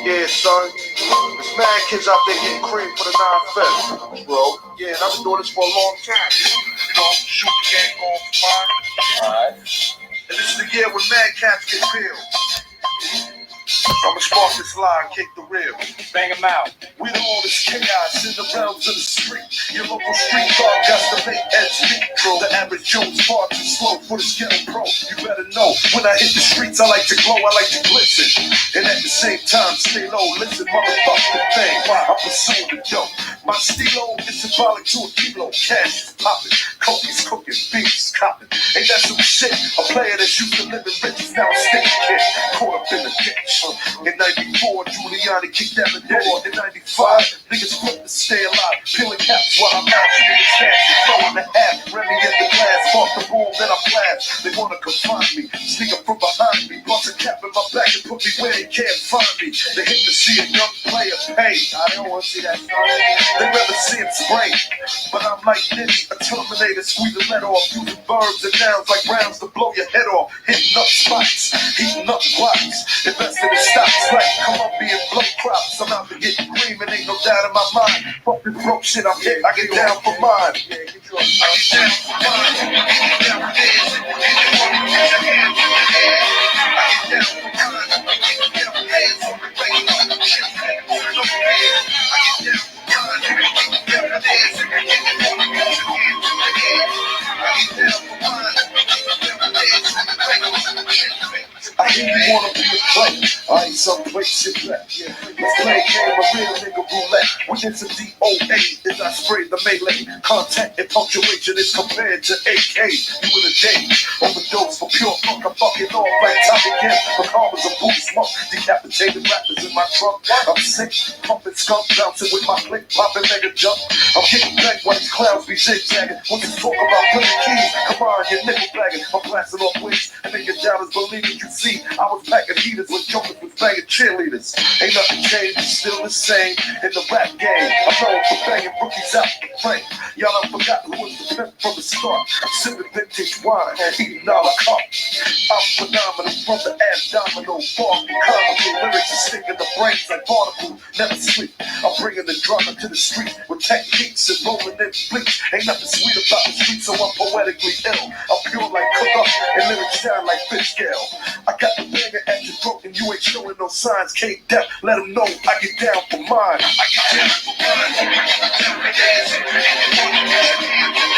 Yeah, son. There's mad kids out there getting cream for the 9/5, bro. Yeah, and I've been doing this for a long time. You know, shoot the game going for mine. Alright. And this is the year when mad cats get peeled. I'ma spark this line, kick the reel. Bang them out. We know all this chaos in the realms of the street. Your local street dog got to make ends meet. The average Joe's far too slow for this ghetto pro. You better know, when I hit the streets, I like to glow, I like to glisten. And at the same time, stay low. Listen, motherfucker thing, I'm pursuing the dope. My stilo is symbolic to a kilo. Cash is popping, coke's cooking, beats copping. Ain't that some shit? A player that used to live in riches, now a state kid. Caught up in the ditch. In 94, Giuliani kicked out the door. In 95, niggas flip to stay alive. Peeling caps while I'm out in the cash. Throwing the half, Remy in the glass. Fuck the boom, then I blast. They wanna confine me, sneak up from behind me. Bust a cap in my back and put me where they can't find me. They hate to see a young player pay. I don't wanna see that song. They rather see it spray. But I'm like Diddy, a Terminator, squeeze the lead off. Using verbs and nouns like rounds to blow your head off. Hitting up spots, heating up blocks. Investing in stocks like Colombian blow crops. I'm out to get green and ain't no doubt in my mind. Fuck this broke shit, I'm hit, I get down for mine. I get down for mine. I get down for this. I get down for mine. I get down for hands on the regular. I get down for mine. I get down for this. I get down for mine. I hear you wanna be a play. I ain't some place you play. Let's play a game of real nigga roulette. We get some DOA as I spray the melee. Contact and punctuation is compared to AK. You in a day. Overdose for pure funk. I'm fucking off like Tommy Kemp. For karma's a booty smoke. Decapitated rappers in my trunk. I'm sick. Pumping skunk. Bouncing with my click. Popping mega jump. I'm kicking back while these clowns be zigzagging. Once you talk about putting keys, come on, you're nickel bagging. I'm blasting off wings. And then your doubters believe it. You see, I was packing heaters when jokers was banging cheerleaders. Ain't nothing changed, it's still the same in the rap game. I'm known for banging rookies out the frame. Y'all have forgotten who was the pimp from the start. I'm sipping vintage wine, eating a la carte. I'm phenomenal from the abdominal. Far from comical lyrics that stick in the brains like particles. Never sleep. I'm bringing the drama to the street with techniques and rolling in bleach. Ain't nothing sweet about the street, so I'm poetically ill. I'm pure like cook up and lyrics sound like fish scale. I got the banger at your throat and you ain't showing no signs. Can't doubt, let them know I get down for mine. I get down for mine. I get down for this. I get down for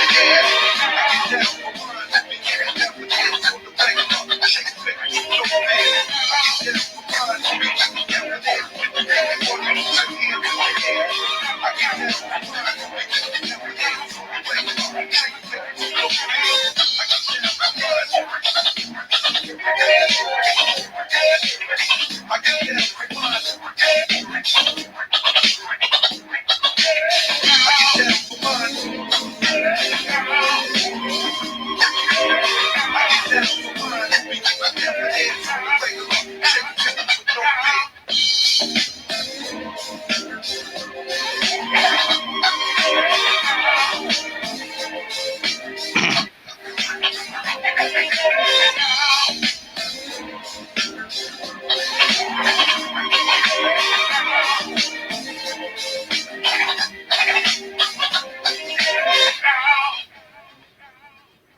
mine. I get down for the banger up. Shake the finger, you know me. I get down for mine. I get down for this. I get down for mine. I get down for this. Shake the finger, you know me. I get down for mine. I get down for mine.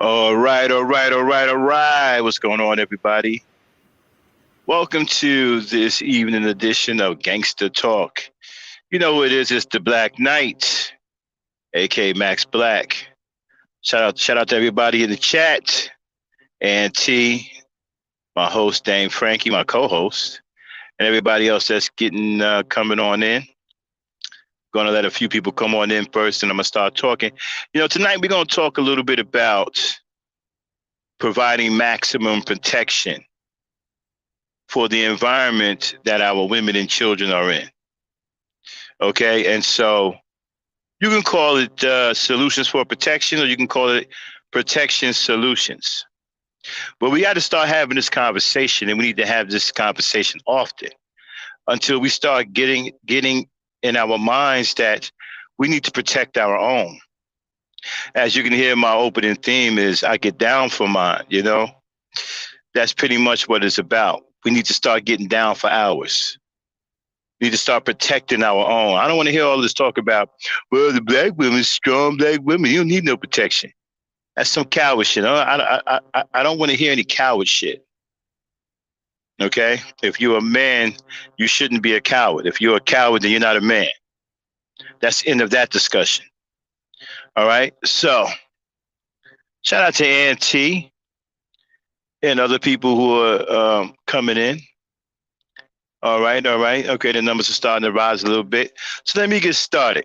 All right. What's going on, everybody? Welcome to this evening edition of Gangsta Talk. You know who it is? It's the Black Knight, aka Max Black. Shout out to everybody in the chat. And T, my host, Dame Frankie, my co-host, and everybody else that's getting coming on in. Going to let a few people come on in first, and I'm going to start talking. You know, tonight we're going to talk a little bit about providing maximum protection for the environment that our women and children are in. Okay, and so you can call it solutions for protection, or you can call it protection solutions. But we got to start having this conversation, and we need to have this conversation often until we start getting in our minds that we need to protect our own. As you can hear, my opening theme is I get down for mine, you know? That's pretty much what it's about. We need to start getting down for hours. We need to start protecting our own. I don't want to hear all this talk about, well, the black women, strong black women, you don't need no protection. That's some coward shit. I don't want to hear any coward shit. Okay? If you're a man, you shouldn't be a coward. If you're a coward, then you're not a man. That's the end of that discussion. All right? So, shout out to Auntie and other people who are coming in. All right, all right. Okay, the numbers are starting to rise a little bit. So let me get started.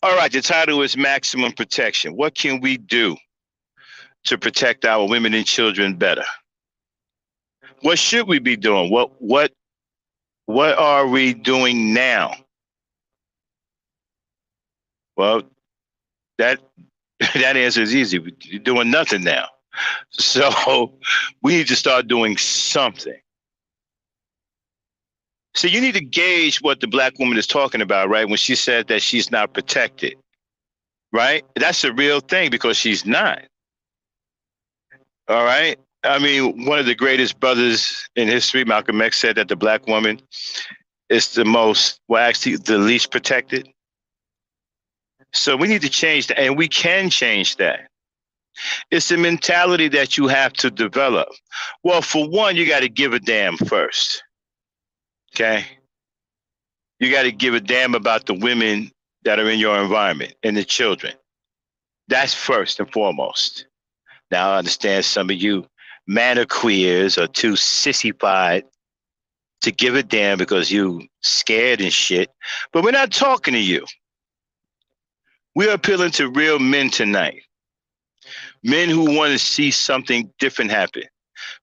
All right, the title is Maximum Protection. What can we do to protect our women and children better? What should we be doing? What are we doing now? Well, that that answer is easy. We're doing nothing now. So we need to start doing something. So you need to gauge what the black woman is talking about, right? When she said that she's not protected, right? That's a real thing because she's not. All right. I mean, one of the greatest brothers in history, Malcolm X, said that the black woman is the most, well, actually the least protected. So we need to change that, and we can change that. It's a mentality that you have to develop. Well, for one, you got to give a damn first. Okay? You got to give a damn about the women that are in your environment and the children. That's first and foremost. Now, I understand some of you queers are too sissified to give a damn because you scared and shit. But we're not talking to you. We're appealing to real men tonight. Men who want to see something different happen.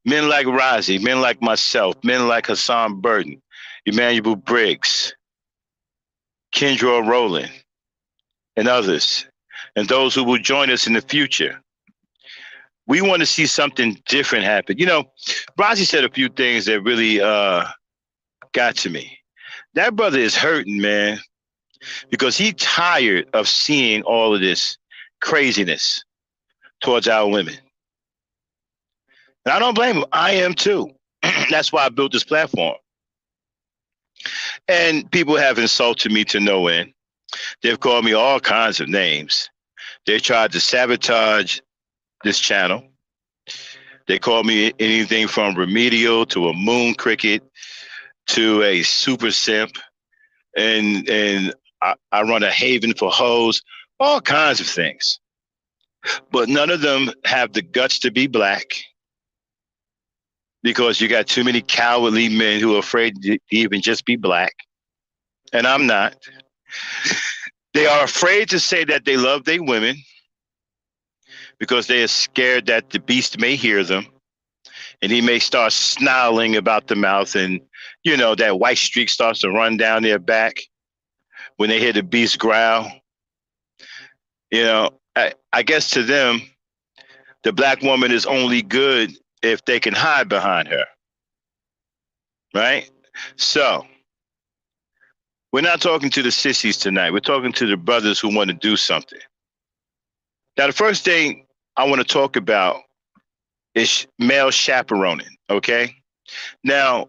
Men like Razi, men like myself, men like Hassan Burton, Emmanuel Briggs, Kendra Rowland, and others, and those who will join us in the future. We want to see something different happen. You know, Razi said a few things that really got to me. That brother is hurting, man, because he's tired of seeing all of this craziness towards our women. And I don't blame him. I am too. That's why I built this platform. And people have insulted me to no end. They've called me all kinds of names. They tried to sabotage this channel. They called me anything from remedial to a moon cricket to a super simp. And I run a haven for hoes, all kinds of things. But none of them have the guts to be black because you got too many cowardly men who are afraid to even just be black. And I'm not. They are afraid to say that they love their women because they are scared that the beast may hear them and he may start snarling about the mouth, and, you know, that white streak starts to run down their back when they hear the beast growl. You know, I guess to them, the black woman is only good if they can hide behind her. Right? So, we're not talking to the sissies tonight. We're talking to the brothers who want to do something. Now, the first thing I want to talk about is male chaperoning, okay? Now,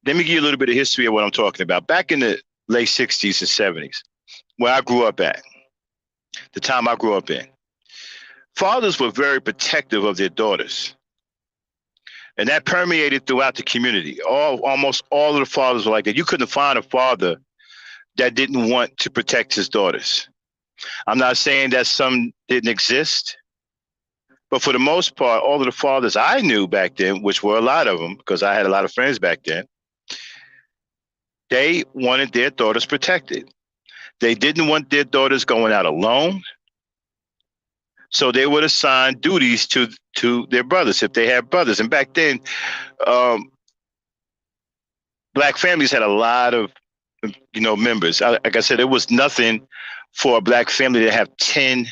let me give you a little bit of history of what I'm talking about. Back in the late 60s and 70s, where I grew up at, the time I grew up in, fathers were very protective of their daughters. And that permeated throughout the community. Almost all of the fathers were like that. You couldn't find a father that didn't want to protect his daughters. I'm not saying that some didn't exist, but for the most part, all of the fathers I knew back then, which were a lot of them, because I had a lot of friends back then, they wanted their daughters protected. They didn't want their daughters going out alone. So they would assign duties to their brothers if they had brothers. And back then, black families had a lot of, you know, members. Like I said, it was nothing for a black family to have 10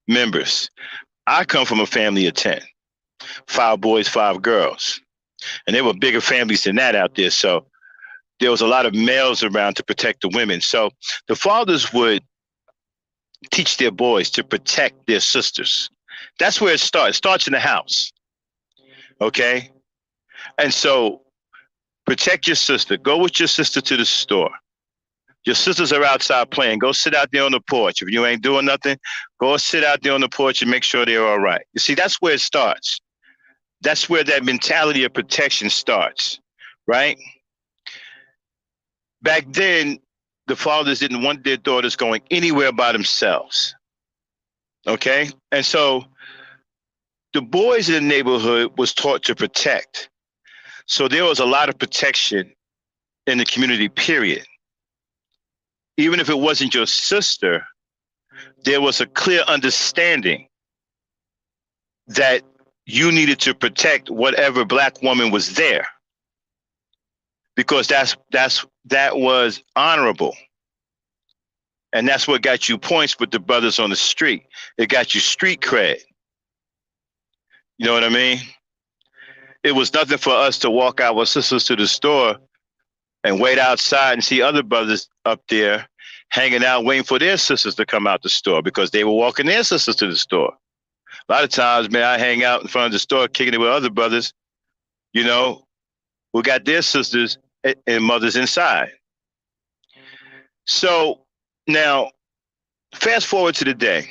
members. I come from a family of 10, 5 boys, 5 girls. And there were bigger families than that out there. So there was a lot of males around to protect the women. So the fathers would teach their boys to protect their sisters. That's where it starts. It starts in the house. Okay? And so protect your sister. Go with your sister to the store. Your sisters are outside playing. Go sit out there on the porch. If you ain't doing nothing, go sit out there on the porch and make sure they're all right. You see, that's where it starts. That's where that mentality of protection starts, right? Back then, the fathers didn't want their daughters going anywhere by themselves. Okay? And so the boys in the neighborhood was taught to protect. So there was a lot of protection in the community, period. Even if it wasn't your sister, there was a clear understanding that you needed to protect whatever black woman was there, because that was honorable. And that's what got you points with the brothers on the street. It got you street cred. You know what I mean? It was nothing for us to walk our sisters to the store and wait outside and see other brothers up there hanging out, waiting for their sisters to come out the store because they were walking their sisters to the store. A lot of times, man, I hang out in front of the store kicking it with other brothers, you know, who got their sisters and mothers inside. So now, fast forward to the day.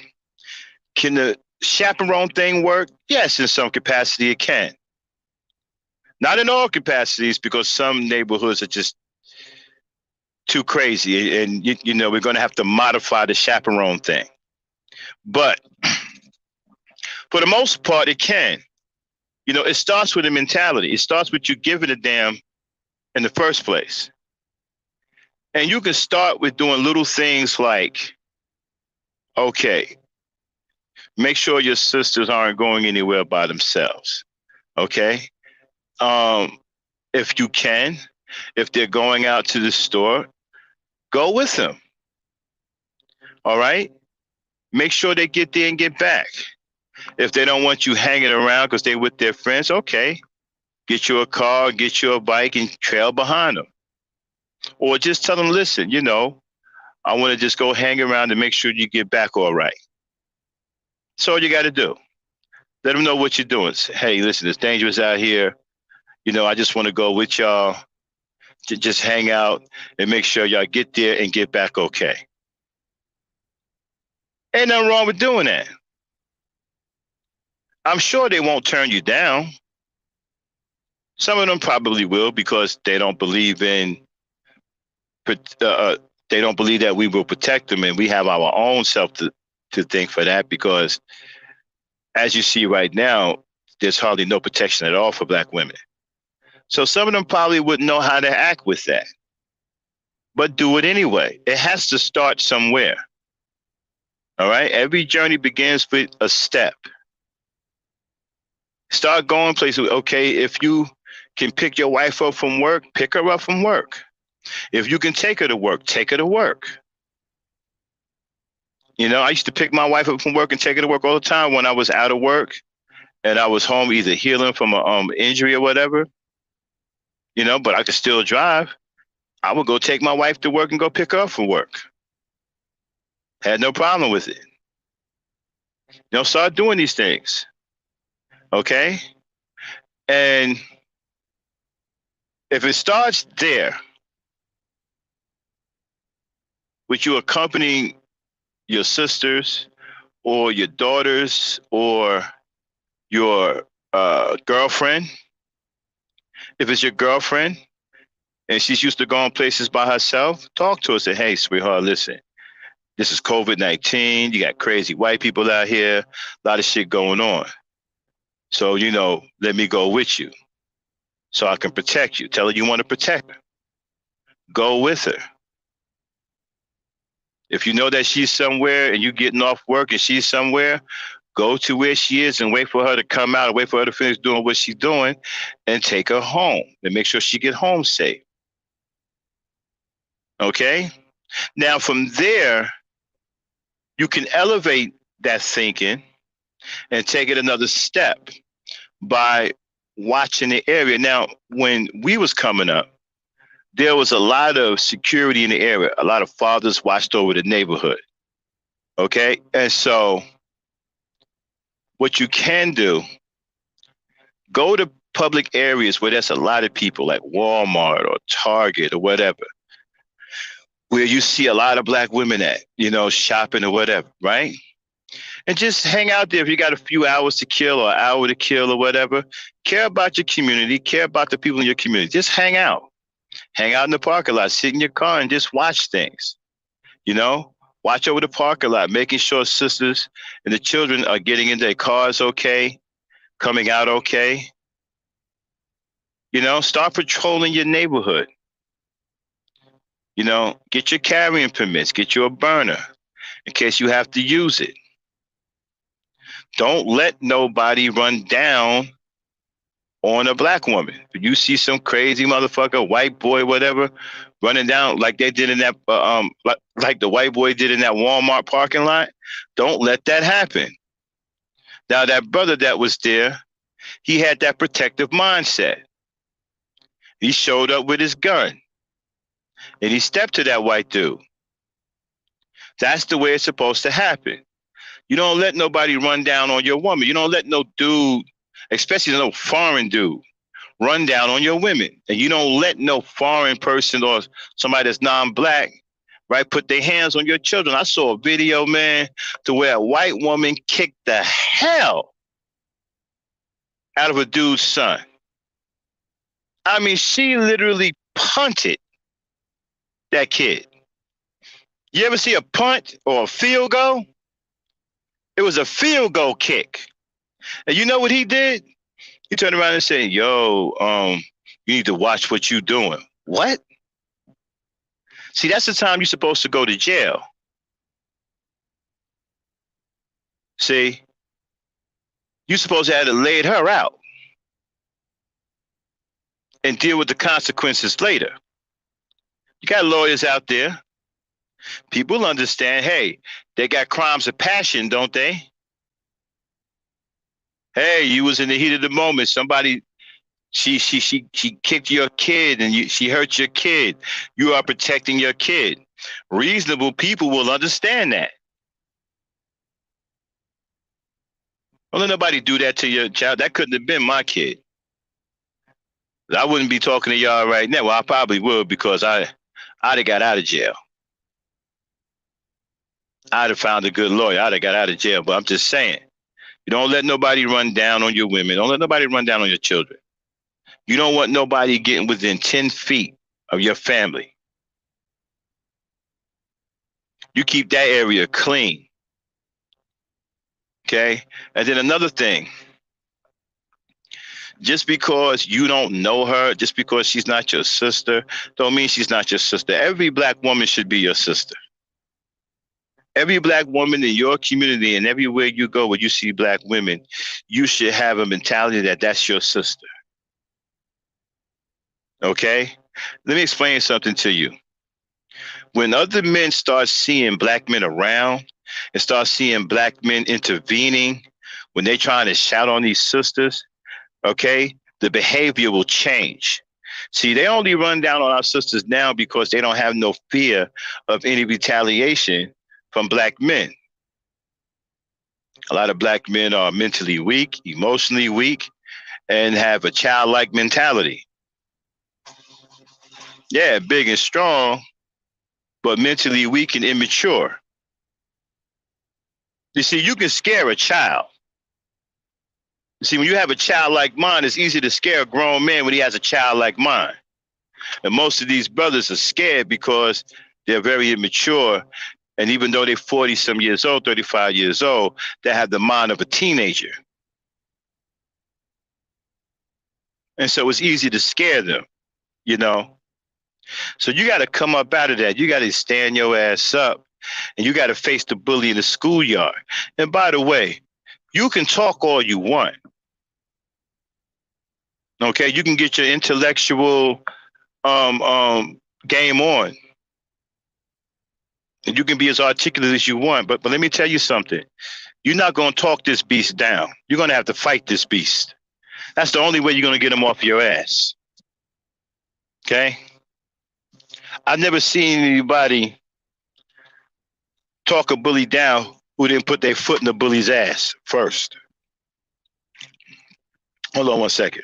Can the chaperone thing work? Yes, in some capacity it can. Not in all capacities, because some neighborhoods are just too crazy. And, you know, we're going to have to modify the chaperone thing. But for the most part, it can. You know, it starts with a mentality. It starts with you giving a damn in the first place. And you can start with doing little things like, okay, make sure your sisters aren't going anywhere by themselves. Okay? If you can, if they're going out to the store, go with them. All right? Make sure they get there and get back. If they don't want you hanging around because they're with their friends, okay, get you a car, get you a bike, and trail behind them. Or just tell them, listen, you know, I want to just go hang around and make sure you get back all right. That's all you got to do. Let them know what you're doing. Say, hey, listen, it's dangerous out here. You know, I just want to go with y'all to just hang out and make sure y'all get there and get back okay. Ain't nothing wrong with doing that. I'm sure they won't turn you down. Some of them probably will, because they don't believe in, they don't believe that we will protect them, and we have our own self to think for that, because as you see right now, there's hardly no protection at all for black women. So some of them probably wouldn't know how to act with that, but do it anyway. It has to start somewhere. All right. Every journey begins with a step. Start going places. Okay. If you can pick your wife up from work, pick her up from work. If you can take her to work, take her to work. You know, I used to pick my wife up from work and take her to work all the time when I was out of work and I was home either healing from an injury or whatever. You know, but I could still drive. I would go take my wife to work and go pick her up from work. Had no problem with it. You know, start doing these things. Okay? And if it starts there, with you accompanying your sisters or your daughters or your girlfriend, if it's your girlfriend and she's used to going places by herself, talk to her. Say, hey, sweetheart, listen, this is COVID-19. You got crazy white people out here, a lot of shit going on. So, you know, let me go with you so I can protect you. Tell her you want to protect her. Go with her. If you know that she's somewhere and you're getting off work and she's somewhere, go to where she is and wait for her to come out, or wait for her to finish doing what she's doing, and take her home and make sure she get home safe. Okay? Now from there, you can elevate that thinking and take it another step by watching the area. Now, when we was coming up, there was a lot of security in the area. A lot of fathers watched over the neighborhood. Okay? And so what you can do, go to public areas where there's a lot of people, like Walmart or Target or whatever, where you see a lot of black women at, shopping or whatever, right? And just hang out there if you got a few hours to kill or an hour to kill or whatever. Care about your community, care about the people in your community. Just hang out. Hang out in the parking lot, sit in your car and just watch things. Watch over the parking lot, making sure sisters and the children are getting in their cars okay, coming out okay. Start patrolling your neighborhood. Get your carrying permits, get you a burner in case you have to use it. Don't let nobody run down on a black woman. If you see some crazy motherfucker, white boy, whatever, running down like they did in that, like the white boy did in that Walmart parking lot, don't let that happen. Now, that brother that was there, he had that protective mindset. He showed up with his gun and he stepped to that white dude. That's the way it's supposed to happen. You don't let nobody run down on your woman. You don't let no dude, especially no foreign dude, run down on your women. And you don't let no foreign person or somebody that's non-black, right, put their hands on your children. I saw a video, man, to where a white woman kicked the hell out of a dude's son. I mean, she literally punted that kid. You ever see a punt or a field goal? It was a field goal kick. And you know what he did? He turned around and said, yo, you need to watch what you're doing. What? See, that's the time you're supposed to go to jail. See, you're supposed to have laid her out and deal with the consequences later. You got lawyers out there. People understand, hey, they got crimes of passion, don't they? Hey, you was in the heat of the moment. Somebody, she kicked your kid and she hurt your kid. You are protecting your kid. Reasonable people will understand that. Don't let nobody do that to your child. That couldn't have been my kid. I wouldn't be talking to y'all right now. Well, I probably would because I'd have got out of jail. I'd have found a good lawyer. I'd have got out of jail. But I'm just saying, you don't let nobody run down on your women. Don't let nobody run down on your children. You don't want nobody getting within 10 feet of your family. You keep that area clean. Okay? And then another thing, just because you don't know her, just because she's not your sister, don't mean she's not your sister. Every black woman should be your sister. Every black woman in your community and everywhere you go where you see black women, you should have a mentality that that's your sister. Okay? Let me explain something to you. When other men start seeing black men around and start seeing black men intervening, when they're trying to shout on these sisters, okay, the behavior will change. See, they only run down on our sisters now because they don't have no fear of any retaliation from black men. A lot of black men are mentally weak, emotionally weak, and have a childlike mentality. Yeah, big and strong, but mentally weak and immature. You see, you can scare a child. You see, when you have a childlike mind, it's easy to scare a grown man when he has a childlike mind. And most of these brothers are scared because they're very immature. And even though they're 40-some years old, 35 years old, they have the mind of a teenager. And so it's easy to scare them, you know. So you got to come up out of that. You got to stand your ass up and you got to face the bully in the schoolyard. And by the way, you can talk all you want. Okay, you can get your intellectual game on. And you can be as articulate as you want. But let me tell you something. You're not going to talk this beast down. You're going to have to fight this beast. That's the only way you're going to get him off your ass. Okay? I've never seen anybody talk a bully down who didn't put their foot in the bully's ass first. Hold on one second.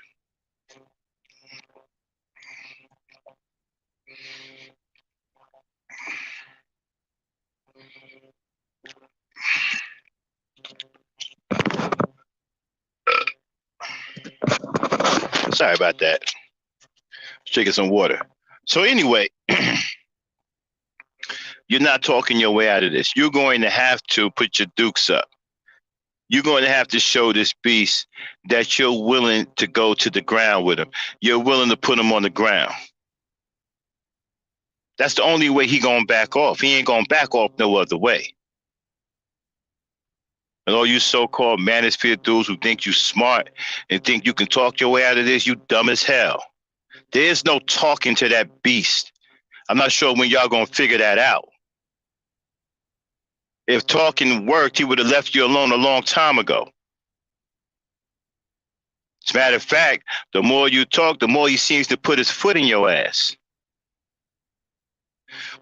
Sorry about that. Drinking some water. So anyway, you're not talking your way out of this. You're going to have to put your dukes up. You're going to have to show this beast that you're willing to go to the ground with him. You're willing to put him on the ground. That's the only way he gonna back off. He ain't gonna back off no other way. And all you so-called manosphere dudes who think you smart and think you can talk your way out of this, you dumb as hell. There's no talking to that beast. I'm not sure when y'all gonna figure that out. If talking worked, he would have left you alone a long time ago. As a matter of fact, the more you talk, the more he seems to put his foot in your ass.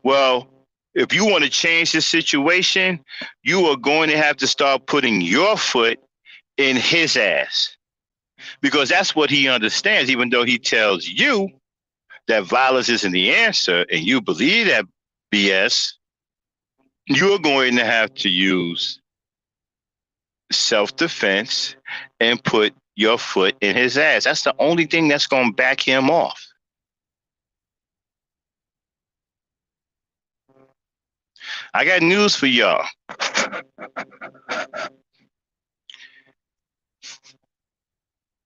Well, if you want to change the situation, you are going to have to start putting your foot in his ass. Because that's what he understands, even though he tells you that violence isn't the answer and you believe that BS, you're going to have to use self-defense and put your foot in his ass. That's the only thing that's going to back him off. I got news for y'all.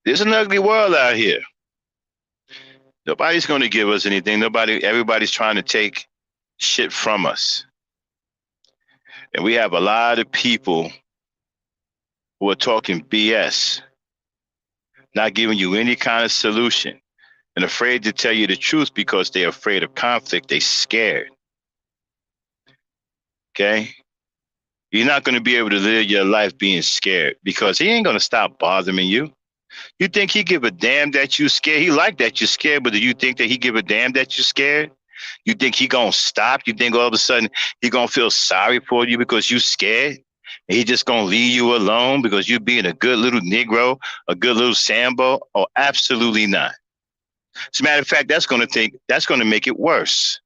There's an ugly world out here. Nobody's going to give us anything. Everybody's trying to take shit from us. And we have a lot of people who are talking BS, not giving you any kind of solution, and afraid to tell you the truth because they're afraid of conflict. They're scared. Okay? You're not going to be able to live your life being scared because he ain't going to stop bothering you. You think he give a damn that you scared? He like that you're scared, but do you think that he give a damn that you're scared? You think he going to stop? You think all of a sudden he going to feel sorry for you because you scared? And he just going to leave you alone because you being a good little Negro, a good little Sambo? Oh, absolutely not. As a matter of fact, that's going to make it worse.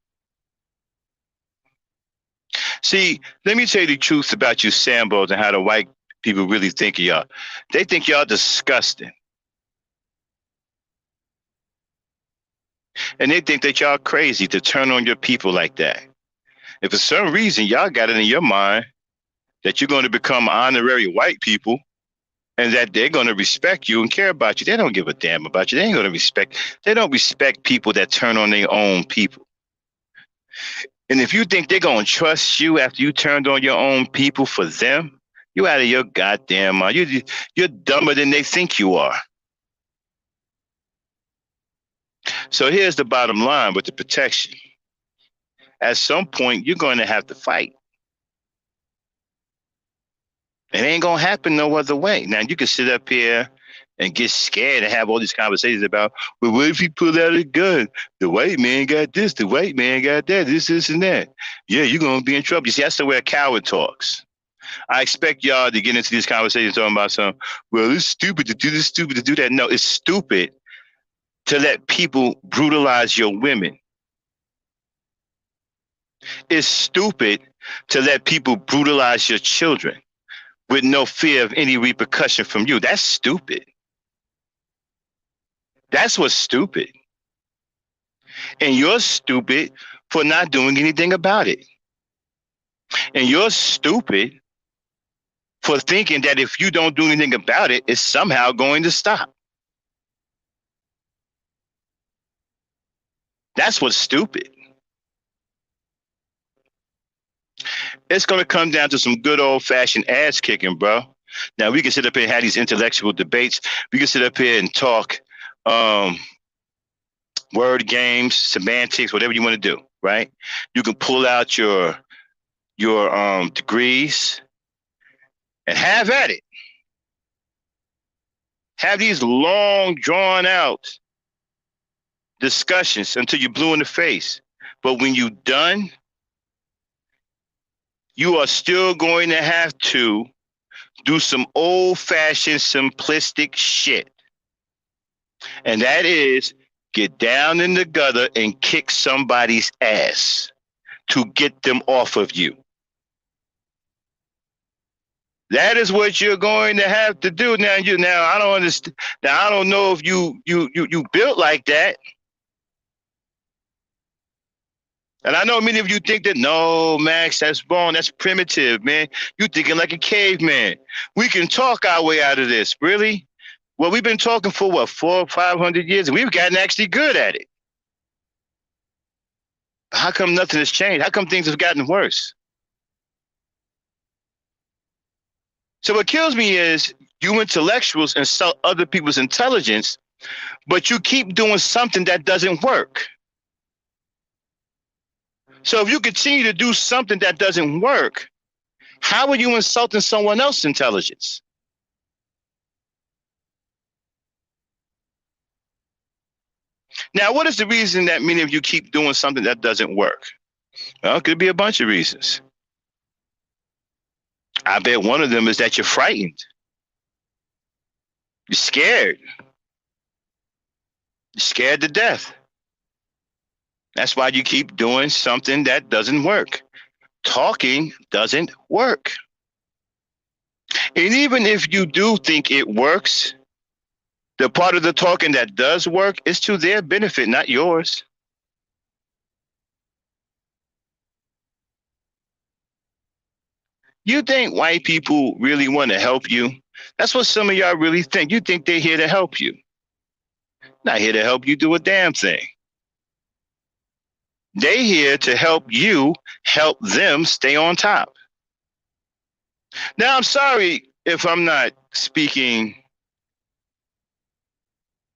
See, let me tell you the truth about you Sambos and how the white people really think of y'all. They think y'all disgusting. And they think that y'all crazy to turn on your people like that. If for some reason y'all got it in your mind that you're going to become honorary white people and that they're going to respect you and care about you, they don't give a damn about you. They ain't going to they don't respect people that turn on their own people. And if you think they're going to trust you after you turned on your own people for them, you out of your goddamn mind. You're dumber than they think you are. So here's the bottom line with the protection. At some point, you're going to have to fight. It ain't going to happen no other way. Now, you can sit up here and get scared and have all these conversations about, well, what if he pulled out a gun? The white man got this, the white man got that, this, and that. Yeah, you're going to be in trouble. You see, that's the way a coward talks. I expect y'all to get into these conversations talking about something, well, it's stupid to do this, stupid to do that. No, it's stupid to let people brutalize your women. It's stupid to let people brutalize your children with no fear of any repercussion from you. That's stupid. That's what's stupid. And you're stupid for not doing anything about it. And you're stupid for thinking that if you don't do anything about it, it's somehow going to stop. That's what's stupid. It's going to come down to some good old-fashioned ass kicking, bro. Now, we can sit up here and have these intellectual debates. We can sit up here and talk word games, semantics, whatever you want to do, right? You can pull out your degrees and have at it. Have these long, drawn-out discussions until you're blue in the face. But when you're done, you are still going to have to do some old-fashioned, simplistic shit. And that is get down in the gutter and kick somebody's ass to get them off of you. That is what you're going to have to do. Now I don't understand. Now I don't know if you built like that. And I know many of you think that, no, Max, that's wrong. That's primitive, man. You're thinking like a caveman. We can talk our way out of this. Really? Well, we've been talking for what, 400 or 500 years, and we've gotten actually good at it. How come nothing has changed? How come things have gotten worse? So what kills me is you intellectuals insult other people's intelligence, but you keep doing something that doesn't work. So if you continue to do something that doesn't work, how are you insulting someone else's intelligence? Now, what is the reason that many of you keep doing something that doesn't work? Well, it could be a bunch of reasons. I bet one of them is that you're frightened. You're scared. You're scared to death. That's why you keep doing something that doesn't work. Talking doesn't work. And even if you do think it works, the part of the talking that does work is to their benefit, not yours. You think white people really want to help you? That's what some of y'all really think. You think they're here to help you. Not here to help you do a damn thing. They're here to help you help them stay on top. Now, I'm sorry if I'm not speaking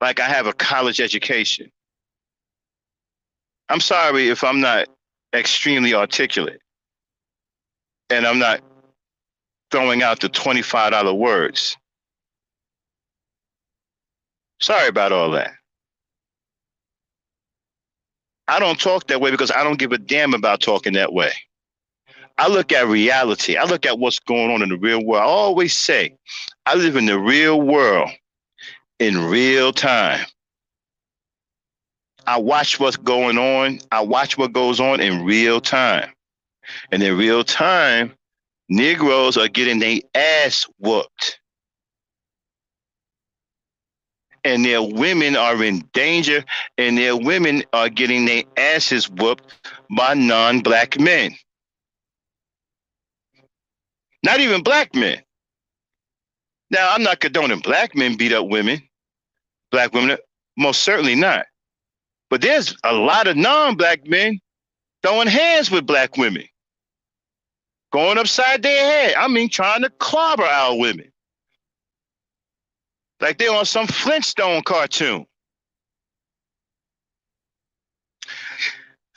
like I have a college education. I'm sorry if I'm not extremely articulate and I'm not throwing out the $25 words. Sorry about all that. I don't talk that way because I don't give a damn about talking that way. I look at reality. I look at what's going on in the real world. I always say, I live in the real world in real time. I watch what's going on. I watch what goes on in real time. And in real time, Negroes are getting their ass whooped. And their women are in danger, and their women are getting their asses whooped by non-black men. Not even black men. Now, I'm not condoning black men beat up women. Black women, most certainly not. But there's a lot of non-black men throwing hands with black women. Going upside their head. I mean, trying to clobber our women. Like they're on some Flintstone cartoon.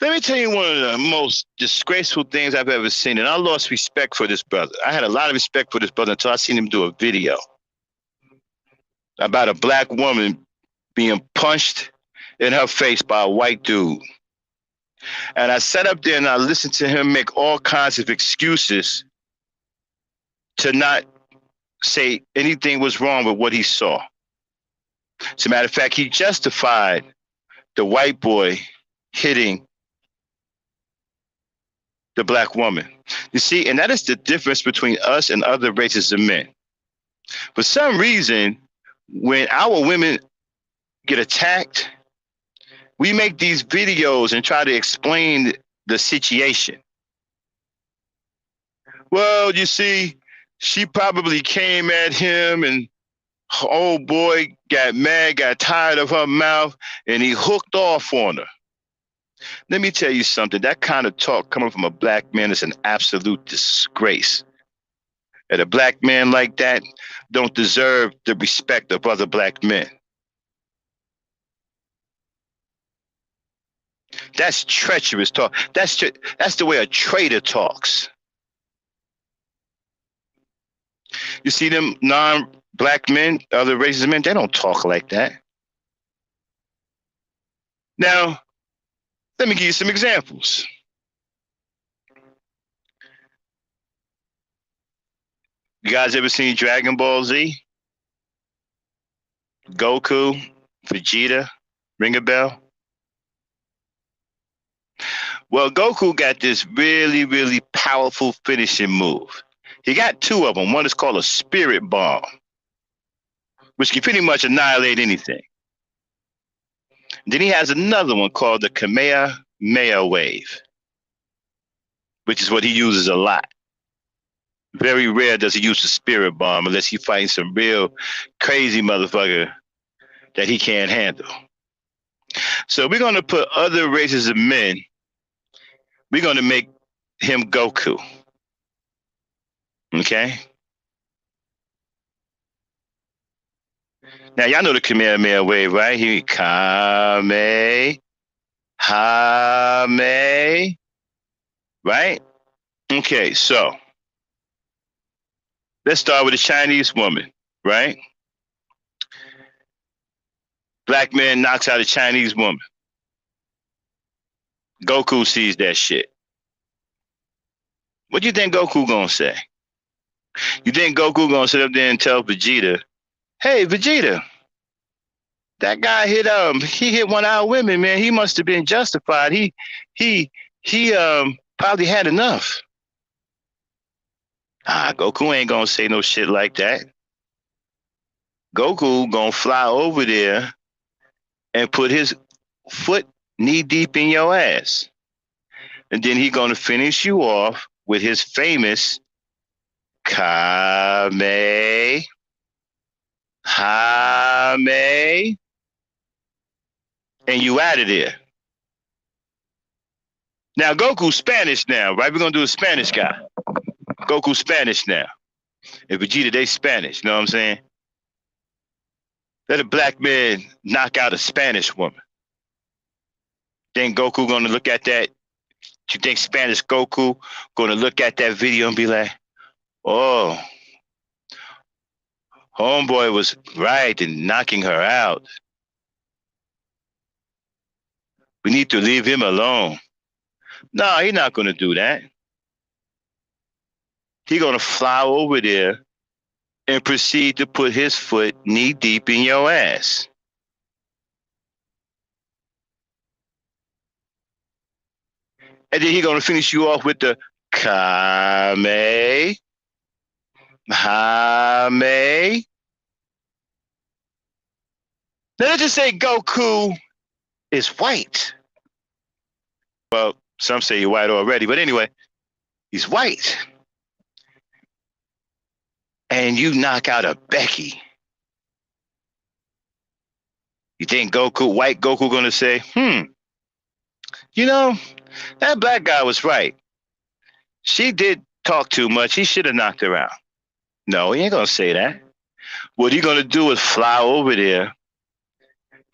Let me tell you one of the most disgraceful things I've ever seen, and I lost respect for this brother. I had a lot of respect for this brother until I seen him do a video about a black woman being punched in her face by a white dude. And I sat up there and I listened to him make all kinds of excuses to not say anything was wrong with what he saw. As a matter of fact, he justified the white boy hitting the black woman. You see, and that is the difference between us and other races of men. For some reason, when our women get attacked, we make these videos and try to explain the situation. Well, you see, she probably came at him and old boy got mad, got tired of her mouth, and he hooked off on her. Let me tell you something. That kind of talk coming from a black man is an absolute disgrace. And a black man like that don't deserve the respect of other black men. That's treacherous talk. That's the way a traitor talks. You see them non-black men, other races of men, they don't talk like that. Now, let me give you some examples. You guys ever seen Dragon Ball Z? Goku, Vegeta, ring a bell? Well, Goku got this really, really powerful finishing move. He got two of them. One is called a spirit bomb, which can pretty much annihilate anything. Then he has another one called the Kamehameha wave, which is what he uses a lot. Very rare does he use the spirit bomb unless he fights some real crazy motherfucker that he can't handle. So we're going to put other races of men. We're going to make him Goku. Okay? Now, y'all know the Kamehameha wave, right? He Kame, Hame, right? Okay, so let's start with a Chinese woman, right? Black man knocks out a Chinese woman. Goku sees that shit. What do you think Goku gonna say? You think Goku gonna sit up there and tell Vegeta, "Hey, Vegeta, that guy he hit one of our women, man. He must have been justified. He probably had enough." Goku ain't gonna say no shit like that. Goku gonna fly over there and put his foot knee deep in your ass. And then he gonna finish you off with his famous Kame, Hame, and you out of there. Now Goku's Spanish now, right? We're gonna do a Spanish guy. Goku's Spanish now. And Vegeta, they Spanish, you know what I'm saying? Let a black man knock out a Spanish woman. Then Goku gonna look at that. You think Spanish Goku gonna look at that video and be like, "Oh, homeboy was right in knocking her out. We need to leave him alone." No, he's not gonna do that. He's gonna fly over there and proceed to put his foot knee deep in your ass. And then he's gonna finish you off with the Kame, Hame. Now let's just say Goku is white. Well, some say he's white already, but anyway, he's white. And you knock out a Becky. You think white Goku gonna say, you know, that black guy was right. She did talk too much. He should have knocked her out. No, he ain't gonna say that. What he's gonna do is fly over there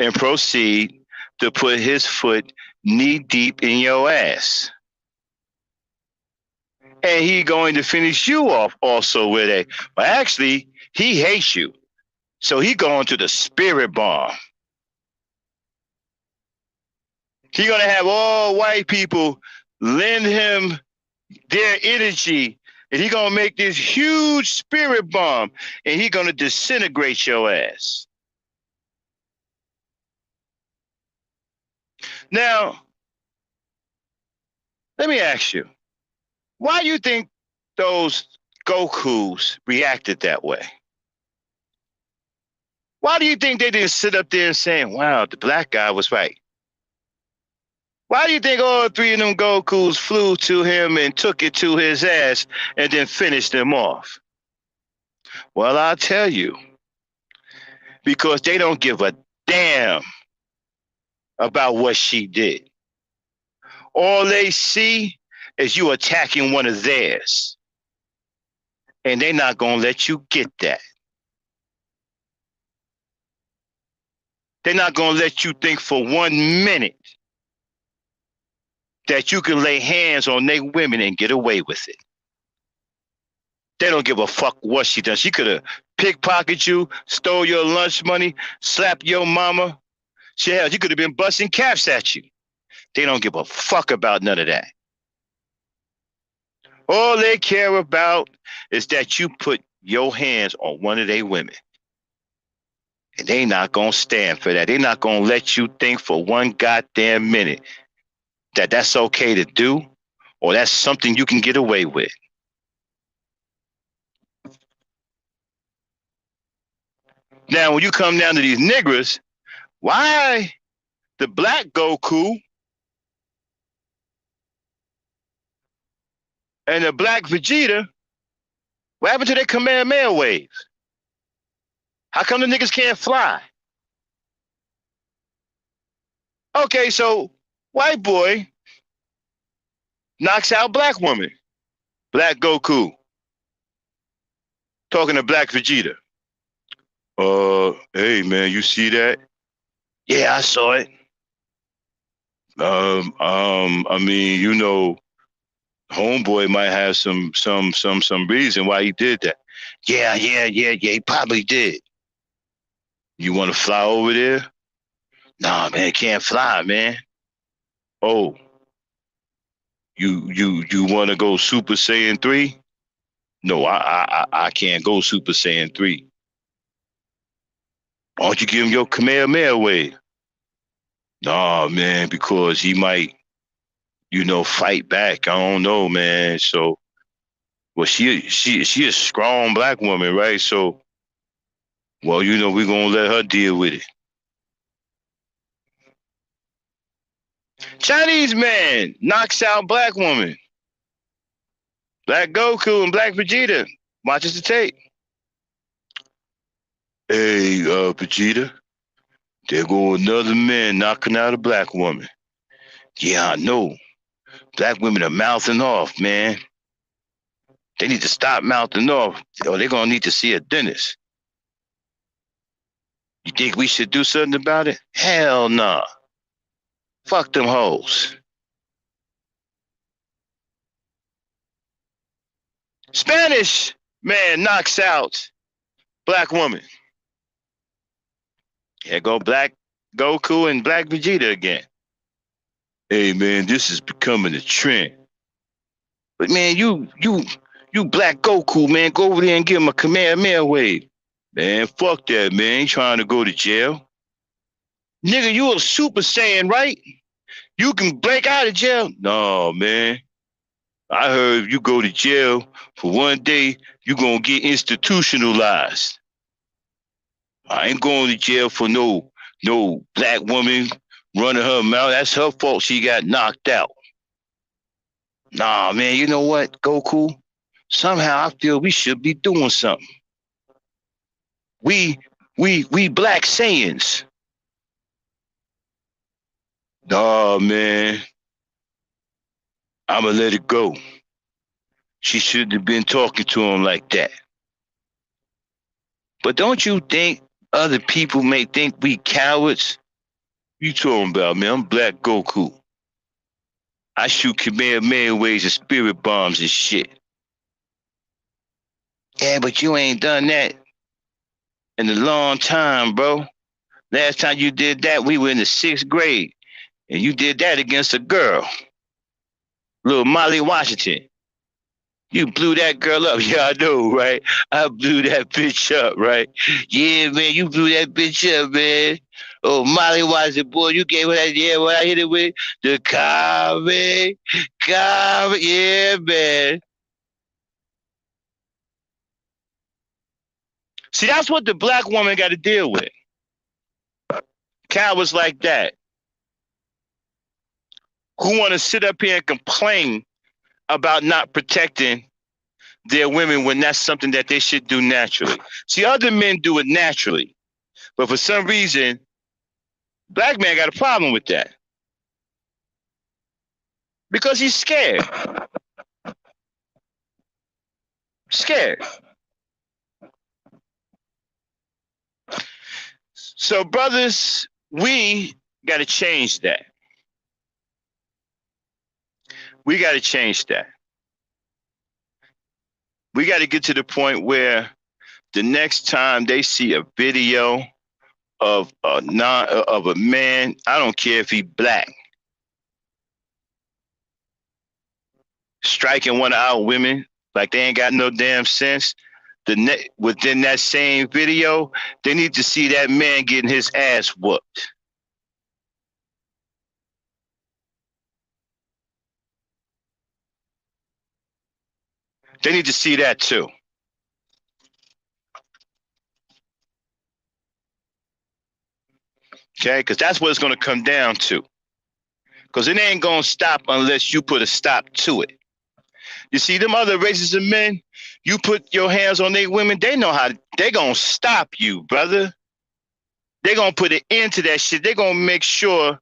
and proceed to put his foot knee deep in your ass. And he going to finish you off also with a, well, actually, he hates you. So he going to the spirit bomb. He going to have all white people lend him their energy. And he going to make this huge spirit bomb. And he going to disintegrate your ass. Now, let me ask you. Why do you think those Gokus reacted that way? Why do you think they didn't sit up there and say, wow, the black guy was right? Why do you think all three of them Gokus flew to him and took it to his ass and then finished him off? Well, I'll tell you. Because they don't give a damn about what she did. All they see is you attacking one of theirs. And they're not going to let you get that. They're not going to let you think for 1 minute that you can lay hands on their women and get away with it. They don't give a fuck what she done. She could have pickpocketed you, stole your lunch money, slapped your mama. She could have been busting caps at you. They don't give a fuck about none of that. All they care about is that you put your hands on one of their women. And they not going to stand for that. They not going to let you think for 1 goddamn minute that that's okay to do or that's something you can get away with. Now, when you come down to these niggers, why the black Goku and the black Vegeta, what happened to their Kamehameha waves? How come the niggas can't fly? Okay, so white boy knocks out black woman, black Goku, talking to black Vegeta. Hey man, you see that? Yeah, I saw it. I mean, you know, homeboy might have some reason why he did that. Yeah, he probably did. You want to fly over there? Nah, man, can't fly, man. Oh, you want to go Super Saiyan 3? No, I can't go Super Saiyan 3. Why don't you give him your Kamehameha wave? Nah, man, because he might, you know, fight back. I don't know, man. So, well, she a strong black woman, right? So, well, you know, we're gonna let her deal with it. Chinese man knocks out black woman. Black Goku and Black Vegeta watches the tape. Hey, Vegeta, there go another man knocking out a black woman. Yeah, I know. Black women are mouthing off, man. They need to stop mouthing off, or they're gonna need to see a dentist. You think we should do something about it? Hell nah. Fuck them hoes. Spanish man knocks out black woman. Here go Black Goku and Black Vegeta again. Hey man, this is becoming a trend. But man, you Black Goku, man, go over there and give him a Kamehameha wave. Man, fuck that, man. Ain't trying to go to jail. Nigga, you a Super Saiyan, right? You can break out of jail. No, man. I heard if you go to jail for one day, you gonna get institutionalized. I ain't going to jail for no black woman running her mouth. That's her fault she got knocked out. Nah, man, you know what, Goku? Somehow I feel we should be doing something. We black Saiyans. Nah, man. I'ma let it go. She shouldn't have been talking to him like that. But don't you think other people may think we cowards? You talking about, man? I'm Black Goku. I shoot Kamehameha waves and spirit bombs and shit. Yeah, but you ain't done that in a long time, bro. Last time you did that, we were in the 6th grade. And you did that against a girl, little Molly Washington. You blew that girl up. Yeah, I know, right? I blew that bitch up, right? Yeah, man, you blew that bitch up, man. Oh, Molly Washington, boy, you gave her that, yeah, what I hit it with? The car, man. Car, yeah, man. See, that's what the black woman got to deal with. Cowards like that who want to sit up here and complain about not protecting their women when that's something that they should do naturally. See, other men do it naturally, but for some reason, black man got a problem with that because he's scared. Scared. So, brothers, we got to change that. We got to change that. We got to get to the point where the next time they see a video of a man, I don't care if he black, striking one of our women like they ain't got no damn sense. Within that same video, they need to see that man getting his ass whooped. They need to see that too. Okay? Because that's what it's going to come down to. Because it ain't going to stop unless you put a stop to it. You see, them other races of men, you put your hands on their women, they know how they going to stop you, brother. They're going to put an end to that shit. They're going to make sure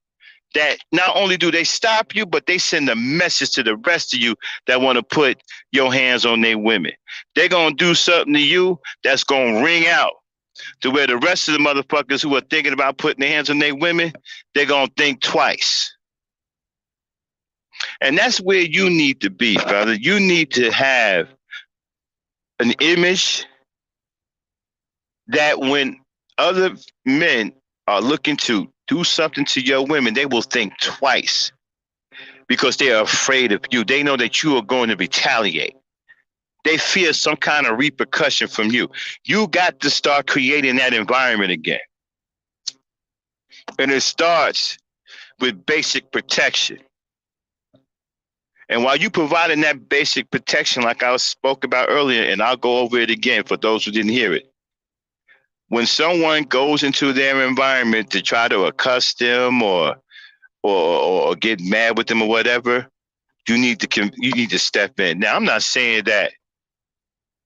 that not only do they stop you, but they send a message to the rest of you that want to put your hands on their women. They're going to do something to you that's going to ring out to where the rest of the motherfuckers who are thinking about putting their hands on their women, they're going to think twice. And that's where you need to be, brother. You need to have an image that when other men are looking to do something to your women, they will think twice because they are afraid of you. They know that you are going to retaliate. They fear some kind of repercussion from you. You got to start creating that environment again. And it starts with basic protection. And while you providing that basic protection, like I spoke about earlier, and I'll go over it again for those who didn't hear it. When someone goes into their environment to try to accost them or get mad with them or whatever, you need to step in. Now, I'm not saying that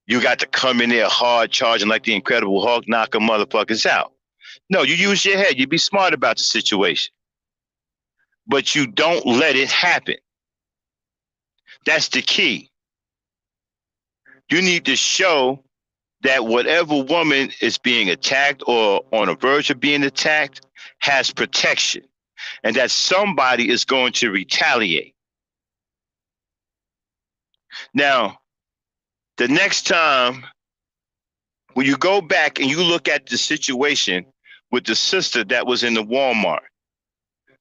you got to come in there hard charging like the Incredible Hulk, knocking motherfuckers out. No, you use your head. You be smart about the situation. But you don't let it happen. That's the key. You need to show that whatever woman is being attacked or on the verge of being attacked has protection and that somebody is going to retaliate. Now, the next time when you go back and you look at the situation with the sister that was in the Walmart,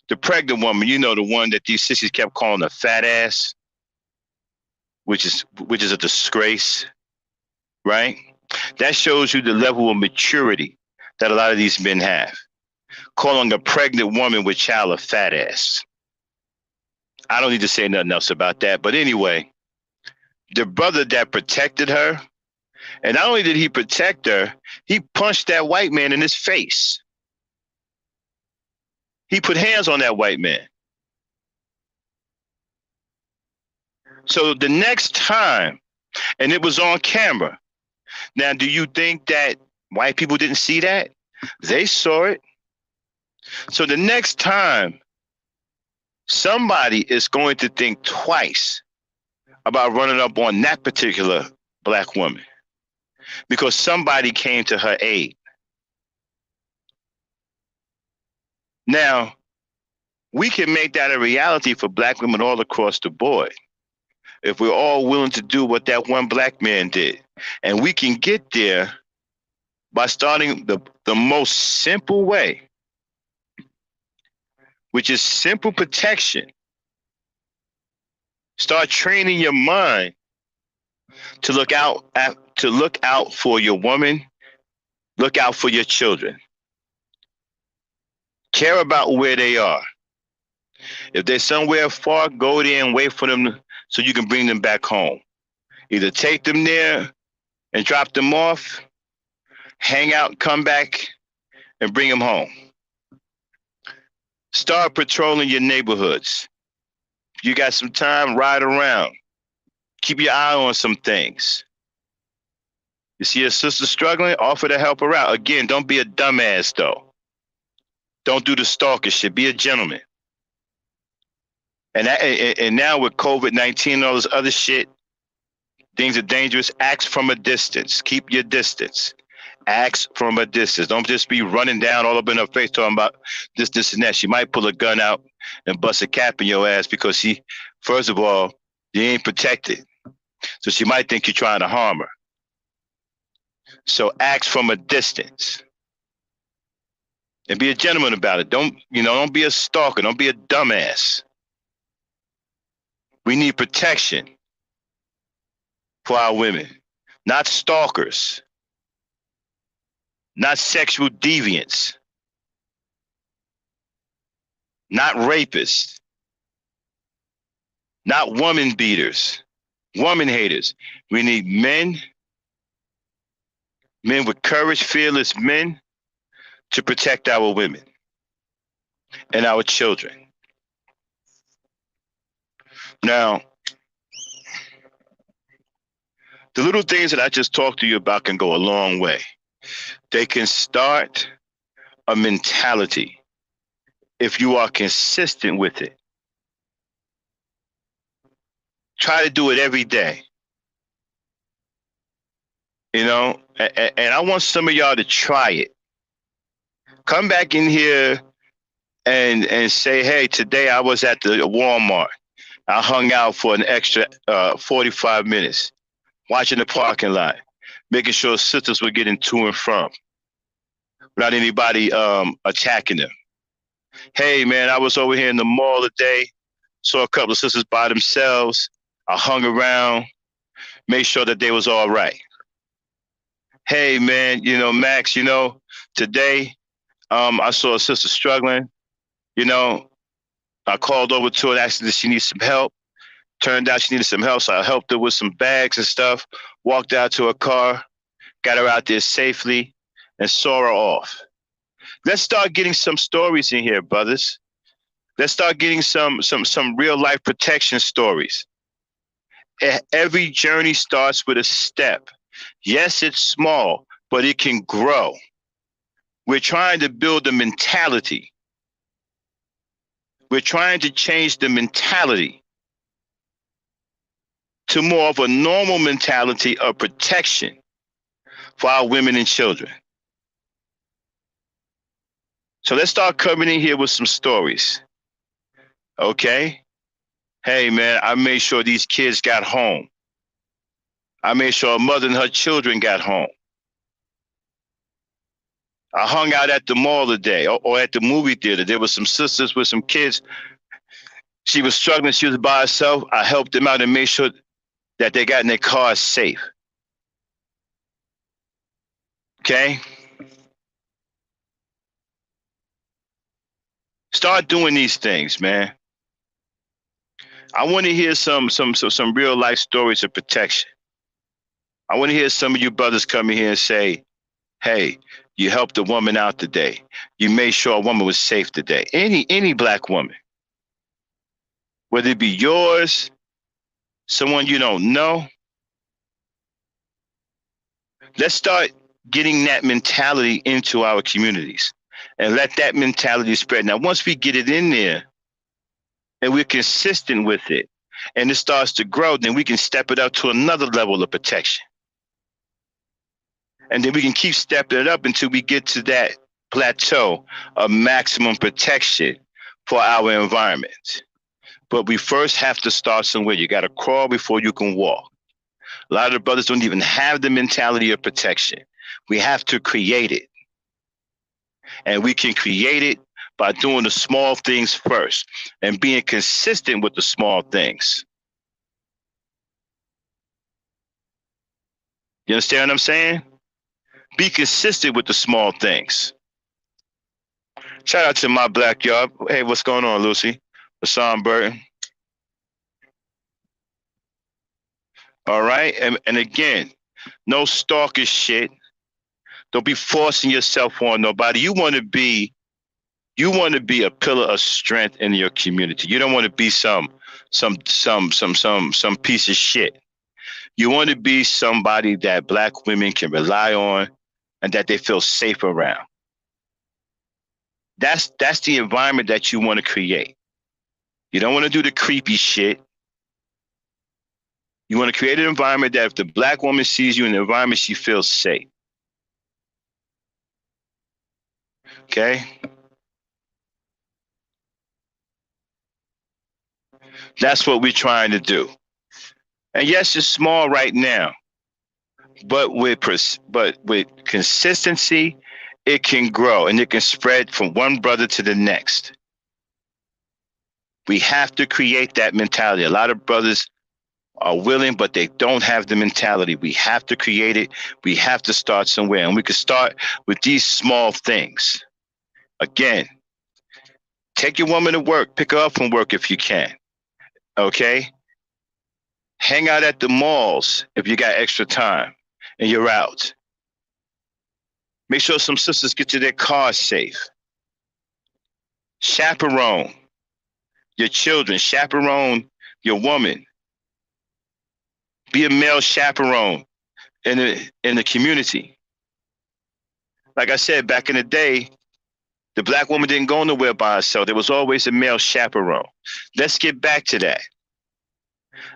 the pregnant woman, you know, the one that these sissies kept calling a fat ass, which is a disgrace, right? That shows you the level of maturity that a lot of these men have. Calling a pregnant woman with child a fat ass. I don't need to say nothing else about that. But anyway, the brother that protected her, and not only did he protect her, he punched that white man in his face. He put hands on that white man. So the next time, and it was on camera. Now, do you think that white people didn't see that? They saw it. So the next time, somebody is going to think twice about running up on that particular black woman because somebody came to her aid. Now, we can make that a reality for black women all across the board if we're all willing to do what that one black man did. And we can get there by starting the most simple way, which is simple protection. Start training your mind to look out for your woman, look out for your children. Care about where they are. If they're somewhere far, go there and wait for them so you can bring them back home. Either take them there and drop them off, hang out, come back, and bring them home. Start patrolling your neighborhoods. If you got some time, ride around. Keep your eye on some things. You see a sister struggling, offer to help her out. Again, don't be a dumbass, though. Don't do the stalker shit. Be a gentleman. And now with COVID-19 and all this other shit, things are dangerous. Act from a distance. Keep your distance. Act from a distance. Don't just be running down all up in her face talking about this, and that. She might pull a gun out and bust a cap in your ass because first of all, you ain't protected. So she might think you're trying to harm her. So act from a distance. And be a gentleman about it. Don't be a stalker. Don't be a dumbass. We need protection for our women, not stalkers, not sexual deviants, not rapists, not woman beaters, woman haters. We need men with courage, fearless men to protect our women. and our children. Now, the little things that I just talked to you about can go a long way. They can start a mentality if you are consistent with it. Try to do it every day. You know, and I want some of y'all to try it. Come back in here and say, hey, today I was at the Walmart. I hung out for an extra 45 minutes, watching the parking lot, making sure sisters were getting to and from without anybody attacking them. Hey, man, I was over here in the mall today, saw a couple of sisters by themselves. I hung around, made sure that they was all right. Hey, man, Max, today I saw a sister struggling. I called over to her and asked her if she needs some help. Turned out she needed some help, so I helped her with some bags and stuff, walked out to her car, got her out there safely, and saw her off. Let's start getting some stories in here, brothers. Let's start getting some real life protection stories. Every journey starts with a step. Yes, it's small, but it can grow. We're trying to build a mentality. We're trying to change the mentality to more of a normal mentality of protection for our women and children. So let's start coming in here with some stories. Okay? Hey, man, I made sure these kids got home. I made sure a mother and her children got home. I hung out at the mall today or at the movie theater. There were some sisters with some kids. She was struggling. She was by herself. I helped them out and made sure that they got in their cars safe. Okay? Start doing these things, man. I want to hear some real life stories of protection. I want to hear some of you brothers come in here and say, hey, you helped a woman out today. You made sure a woman was safe today. Any black woman. Whether it be yours, someone you don't know. Let's start getting that mentality into our communities and let that mentality spread. Now, once we get it in there and we're consistent with it and it starts to grow, then we can step it up to another level of protection. And then we can keep stepping it up until we get to that plateau of maximum protection for our environment. But we first have to start somewhere. You got to crawl before you can walk. A lot of the brothers don't even have the mentality of protection. We have to create it. And we can create it by doing the small things first and being consistent with the small things. You understand what I'm saying? Be consistent with the small things. Shout out to my black y'all. Hey, what's going on, Lucy? Hassan Burton. All right. And again, no stalker shit. Don't be forcing yourself on nobody. You want to be a pillar of strength in your community. You don't want to be some piece of shit. You want to be somebody that black women can rely on and that they feel safe around. That's the environment that you want to create. You don't want to do the creepy shit. You want to create an environment that if the black woman sees you in the environment, she feels safe. Okay? That's what we're trying to do. And yes, it's small right now, but with consistency, it can grow and it can spread from one brother to the next. We have to create that mentality. A lot of brothers are willing, but they don't have the mentality. We have to create it. We have to start somewhere. And we can start with these small things. Again, take your woman to work. Pick her up from work if you can. Okay? Hang out at the malls if you got extra time and you're out. Make sure some sisters get to their cars safe. Chaperone your children. Chaperone your woman. Be a male chaperone in the community. Like I said, back in the day, the black woman didn't go nowhere by herself. There was always a male chaperone. Let's get back to that.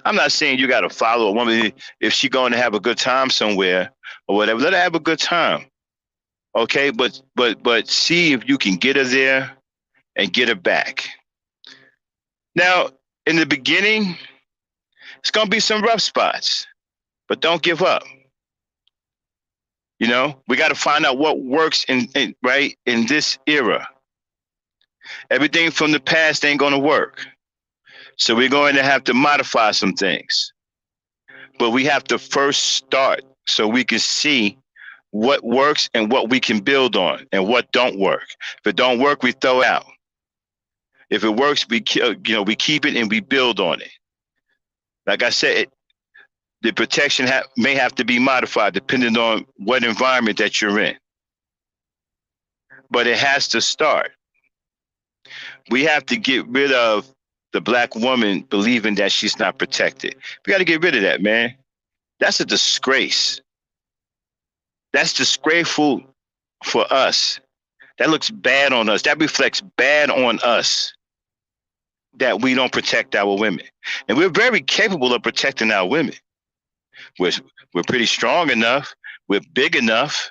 I'm not saying you got to follow a woman if she's going to have a good time somewhere or whatever. Let her have a good time, okay? But see if you can get her there and get her back. Now, in the beginning, it's going to be some rough spots, but don't give up. You know, we got to find out what works in this era. Everything from the past ain't going to work. So we're going to have to modify some things. But we have to first start so we can see what works and what we can build on and what don't work. If it don't work, we throw it out. If it works, we keep it and we build on it. Like I said, the protection may have to be modified depending on what environment that you're in. But it has to start. We have to get rid of the black woman believing that she's not protected. We got to get rid of that, man. That's a disgrace. That's disgraceful for us. That looks bad on us. That reflects bad on us that we don't protect our women. And we're very capable of protecting our women. We're pretty strong enough. We're big enough.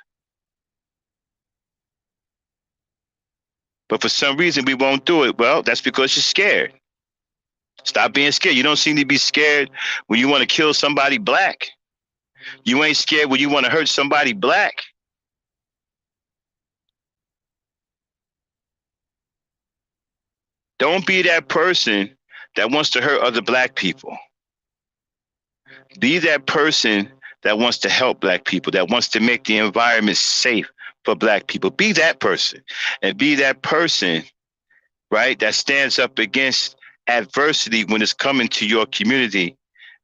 But for some reason, we won't do it. Well, that's because you're scared. Stop being scared. You don't seem to be scared when you want to kill somebody black. You ain't scared when you want to hurt somebody black. Don't be that person that wants to hurt other black people. Be that person that wants to help black people, that wants to make the environment safe for black people. Be that person. And be that person, right, that stands up against adversity when it's coming to your community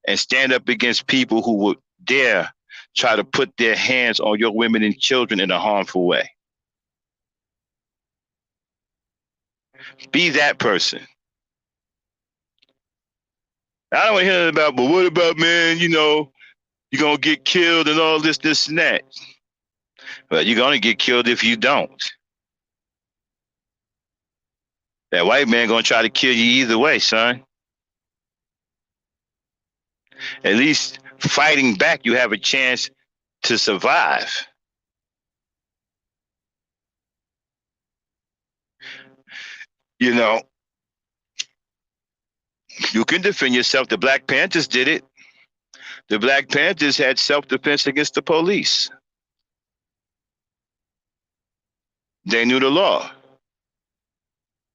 and stand up against people who would dare try to put their hands on your women and children in a harmful way. Be that person. I don't want to hear about, but what about, man, you're going to get killed and all this, and that. Well, you're going to get killed if you don't. That white man going to try to kill you either way, son. At least fighting back, you have a chance to survive. You can defend yourself. The Black Panthers did it. The Black Panthers had self-defense against the police. They knew the law.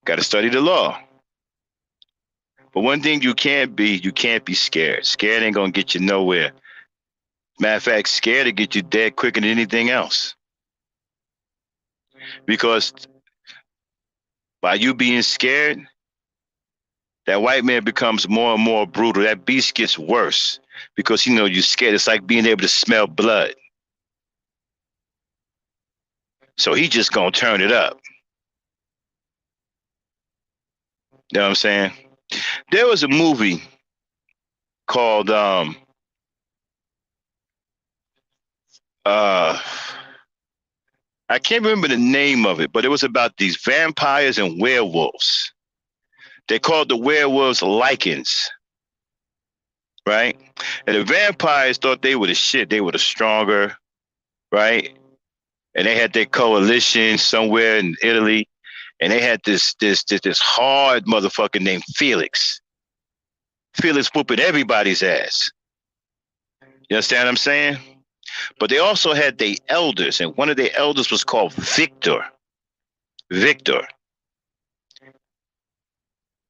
Got to study the law. But one thing you can't be scared. Scared ain't going to get you nowhere. Matter of fact, scared to get you dead quicker than anything else. Because by you being scared, that white man becomes more and more brutal. That beast gets worse because, you're scared. It's like being able to smell blood. So he just going to turn it up. You know what I'm saying? There was a movie called I can't remember the name of it, but it was about these vampires and werewolves. They called the werewolves lichens, right? And the vampires thought they were the shit. They were the stronger, right? And they had their coalition somewhere in Italy, and they had this hard motherfucker named Felix. Felix whooping everybody's ass. You understand what I'm saying? But they also had their elders, and one of their elders was called Victor. Victor.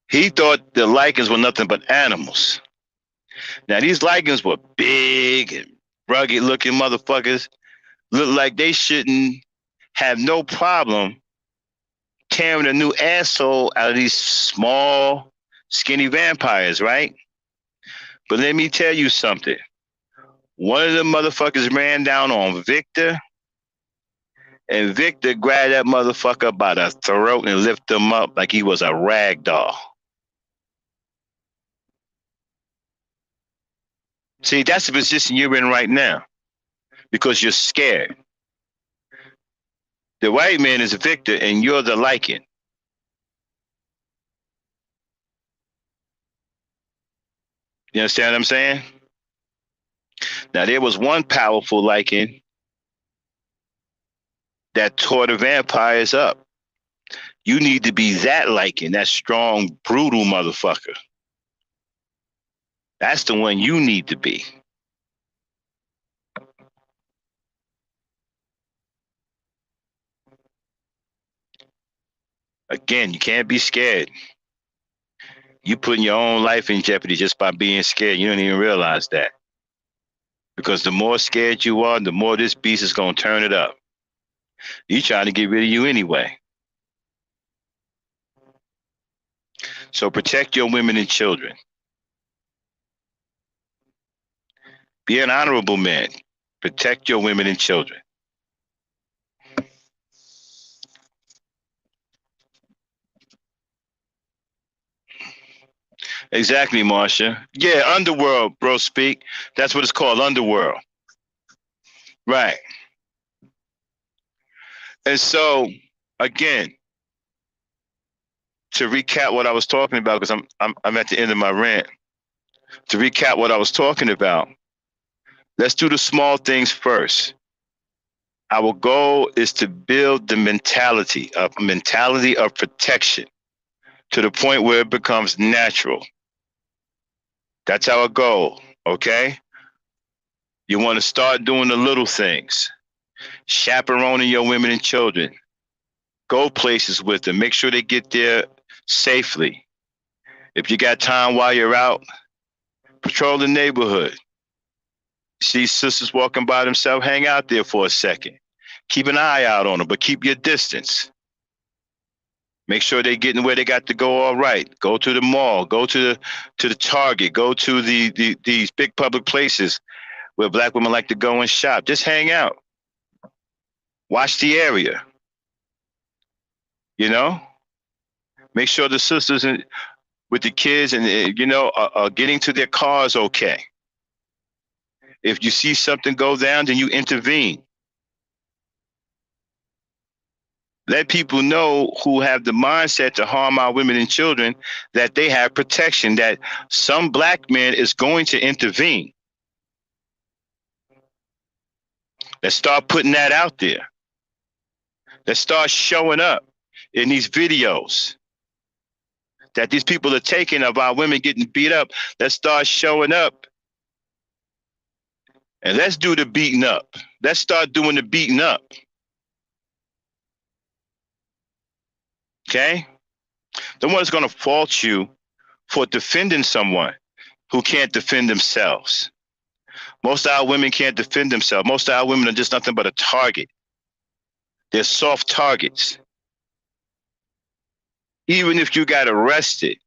He thought the lichens were nothing but animals. Now, these lichens were big and rugged-looking motherfuckers. Looked like they shouldn't have no problem tearing a new asshole out of these small, skinny vampires, right? But let me tell you something. One of the motherfuckers ran down on Victor, And Victor grabbed that motherfucker by the throat and lifted him up like he was a rag doll. See, that's the position you're in right now because you're scared. The white man is Victor and you're the Lycan. You understand what I'm saying? Now, there was one powerful Lycan that tore the vampires up. You need to be that Lycan, that strong, brutal motherfucker. That's the one you need to be. Again, you can't be scared. You putting your own life in jeopardy just by being scared. You don't even realize that. Because the more scared you are, the more this beast is going to turn it up. He's trying to get rid of you anyway. So protect your women and children. Be an honorable man. Protect your women and children. Exactly, Marsha. Yeah, underworld, bro, speak. That's what it's called, underworld. Right. And so, again, to recap what I was talking about, because I'm at the end of my rant. To recap what I was talking about, let's do the small things first. Our goal is to build the mentality of protection to the point where it becomes natural. That's our goal, okay? You want to start doing the little things. Chaperoning your women and children. Go places with them. Make sure they get there safely. If you got time while you're out, patrol the neighborhood. See sisters walking by themselves, hang out there for a second. Keep an eye out on them, but keep your distance. Make sure they're getting where they got to go all right. Go to the mall, go to the Target, go to these big public places where black women like to go and shop. Just hang out. Watch the area. You know? Make sure the sisters with the kids and are getting to their cars okay. If you see something go down, then you intervene. Let people know who have the mindset to harm our women and children that they have protection, that some black man is going to intervene. Let's start putting that out there. Let's start showing up in these videos that these people are taking of our women getting beat up. Let's start showing up. And let's do the beating up. Let's start doing the beating up. Okay? No one's going to fault you for defending someone who can't defend themselves. Most of our women can't defend themselves. Most of our women are just nothing but a target. They're soft targets. Even if you got arrested,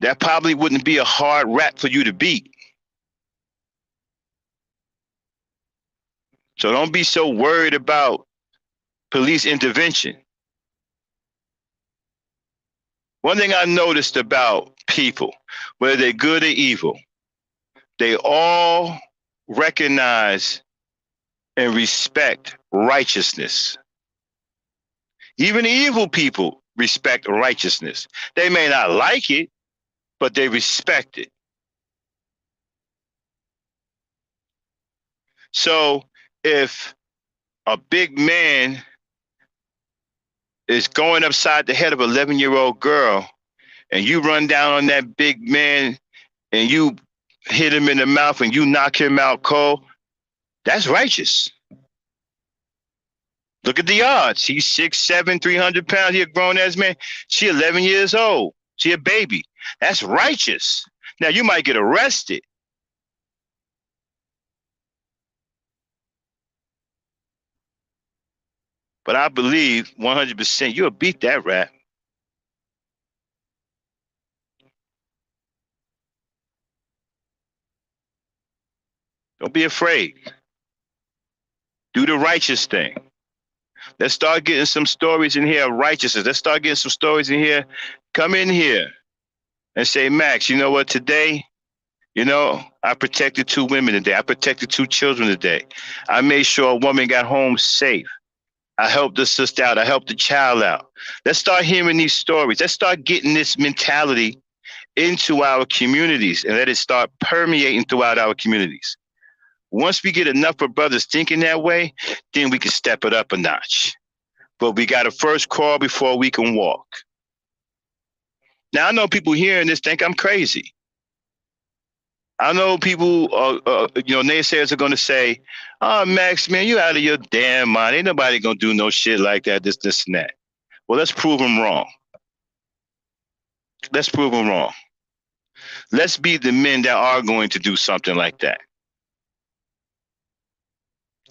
that probably wouldn't be a hard rap for you to beat. So don't be so worried about police intervention. One thing I noticed about people, whether they're good or evil, they all recognize and respect righteousness. Even evil people respect righteousness. They may not like it, but they respect it. So if a big man is going upside the head of an 11-year-old girl and you run down on that big man and you hit him in the mouth and you knock him out cold, that's righteous. Look at the odds. He's 6'7", 300 pounds. He a grown-ass man. She 11 years old. She a baby. That's righteous. Now, you might get arrested. But I believe 100% you'll beat that rap. Don't be afraid. Do the righteous thing. Let's start getting some stories in here of righteousness. Let's start getting some stories in here. Come in here and say, Max, you know what, today, I protected 2 women today. I protected 2 children today. I made sure a woman got home safe. I helped the sister out. I helped the child out. Let's start hearing these stories. Let's start getting this mentality into our communities and let it start permeating throughout our communities. Once we get enough of brothers thinking that way, then we can step it up a notch. But we got to first crawl before we can walk. Now, I know people hearing this think I'm crazy. I know people, naysayers are going to say, oh, Max, man, you out of your damn mind. Ain't nobody going to do no shit like that, this, and that. Well, let's prove them wrong. Let's prove them wrong. Let's be the men that are going to do something like that.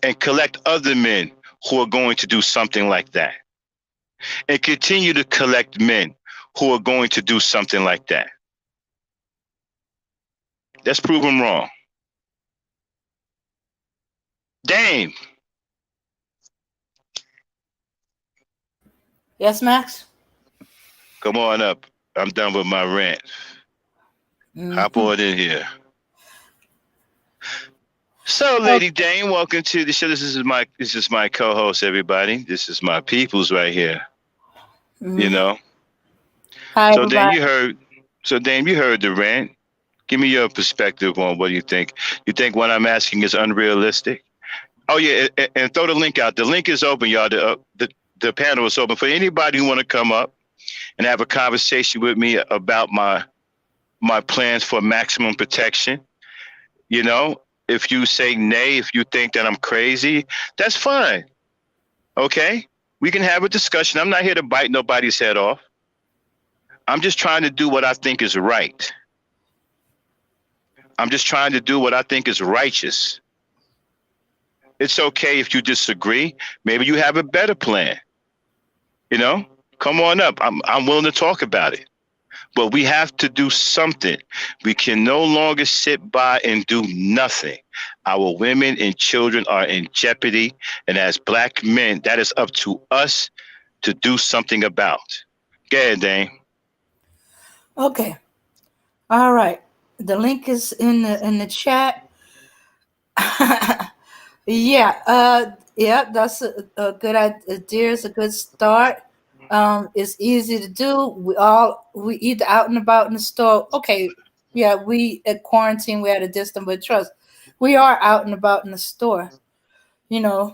And collect other men who are going to do something like that. And continue to collect men who are going to do something like that. Let's prove them wrong. Dame. Yes, Max? Come on up. I'm done with my rant. Hop on in here. So, Lady Dame, welcome to the show. This is my co-host, everybody. This is my peoples right here. Hi, So everybody. Dame, you heard the rant. Give me your perspective on what you think. You think what I'm asking is unrealistic? Oh yeah, and throw the link out. The link is open, y'all. The panel is open for anybody who want to come up and have a conversation with me about my plans for maximum protection. If you say nay, if you think that I'm crazy, that's fine. Okay? We can have a discussion. I'm not here to bite nobody's head off. I'm just trying to do what I think is right. I'm just trying to do what I think is righteous. It's okay if you disagree. Maybe you have a better plan. Come on up. I'm willing to talk about it. But we have to do something. We can no longer sit by and do nothing. Our women and children are in jeopardy. And as Black men, that is up to us to do something about. Go ahead, Dane. Okay. All right. The link is in the chat. Yeah, that's a good idea. It's a good start. It's easy to do. We either out and about in the store. Okay, yeah, we at quarantine, we at a distance, but trust, we are out and about in the store. Yeah,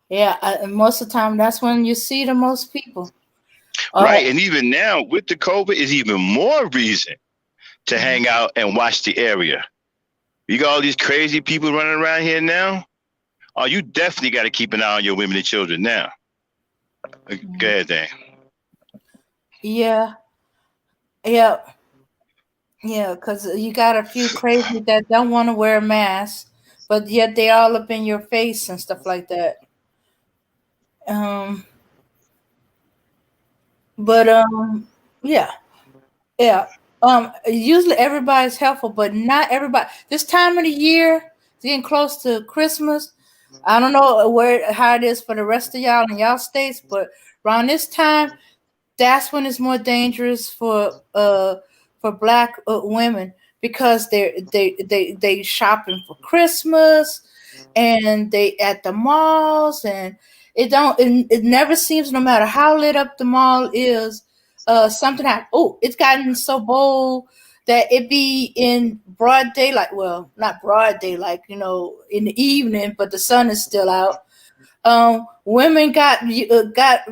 and most of the time that's when you see the most people. Right, and even now with the COVID is even more reason to hang out and watch the area. You got all these crazy people running around here now. Oh, you definitely got to keep an eye on your women and children now. Go ahead, Dan. Yeah, because you got a few crazy that don't want to wear a mask, but yet they all up in your face and stuff like that. But yeah. Usually everybody's helpful, but not everybody. This time of the year, it's getting close to Christmas. I don't know how it is for the rest of y'all in y'all states, but around this time, that's when it's more dangerous for Black women because they shopping for Christmas and they at the malls, and it never seems, no matter how lit up the mall is, something happens. Oh, it's gotten so bold that it be in broad daylight. Well, not broad daylight, in the evening, but the sun is still out. Women got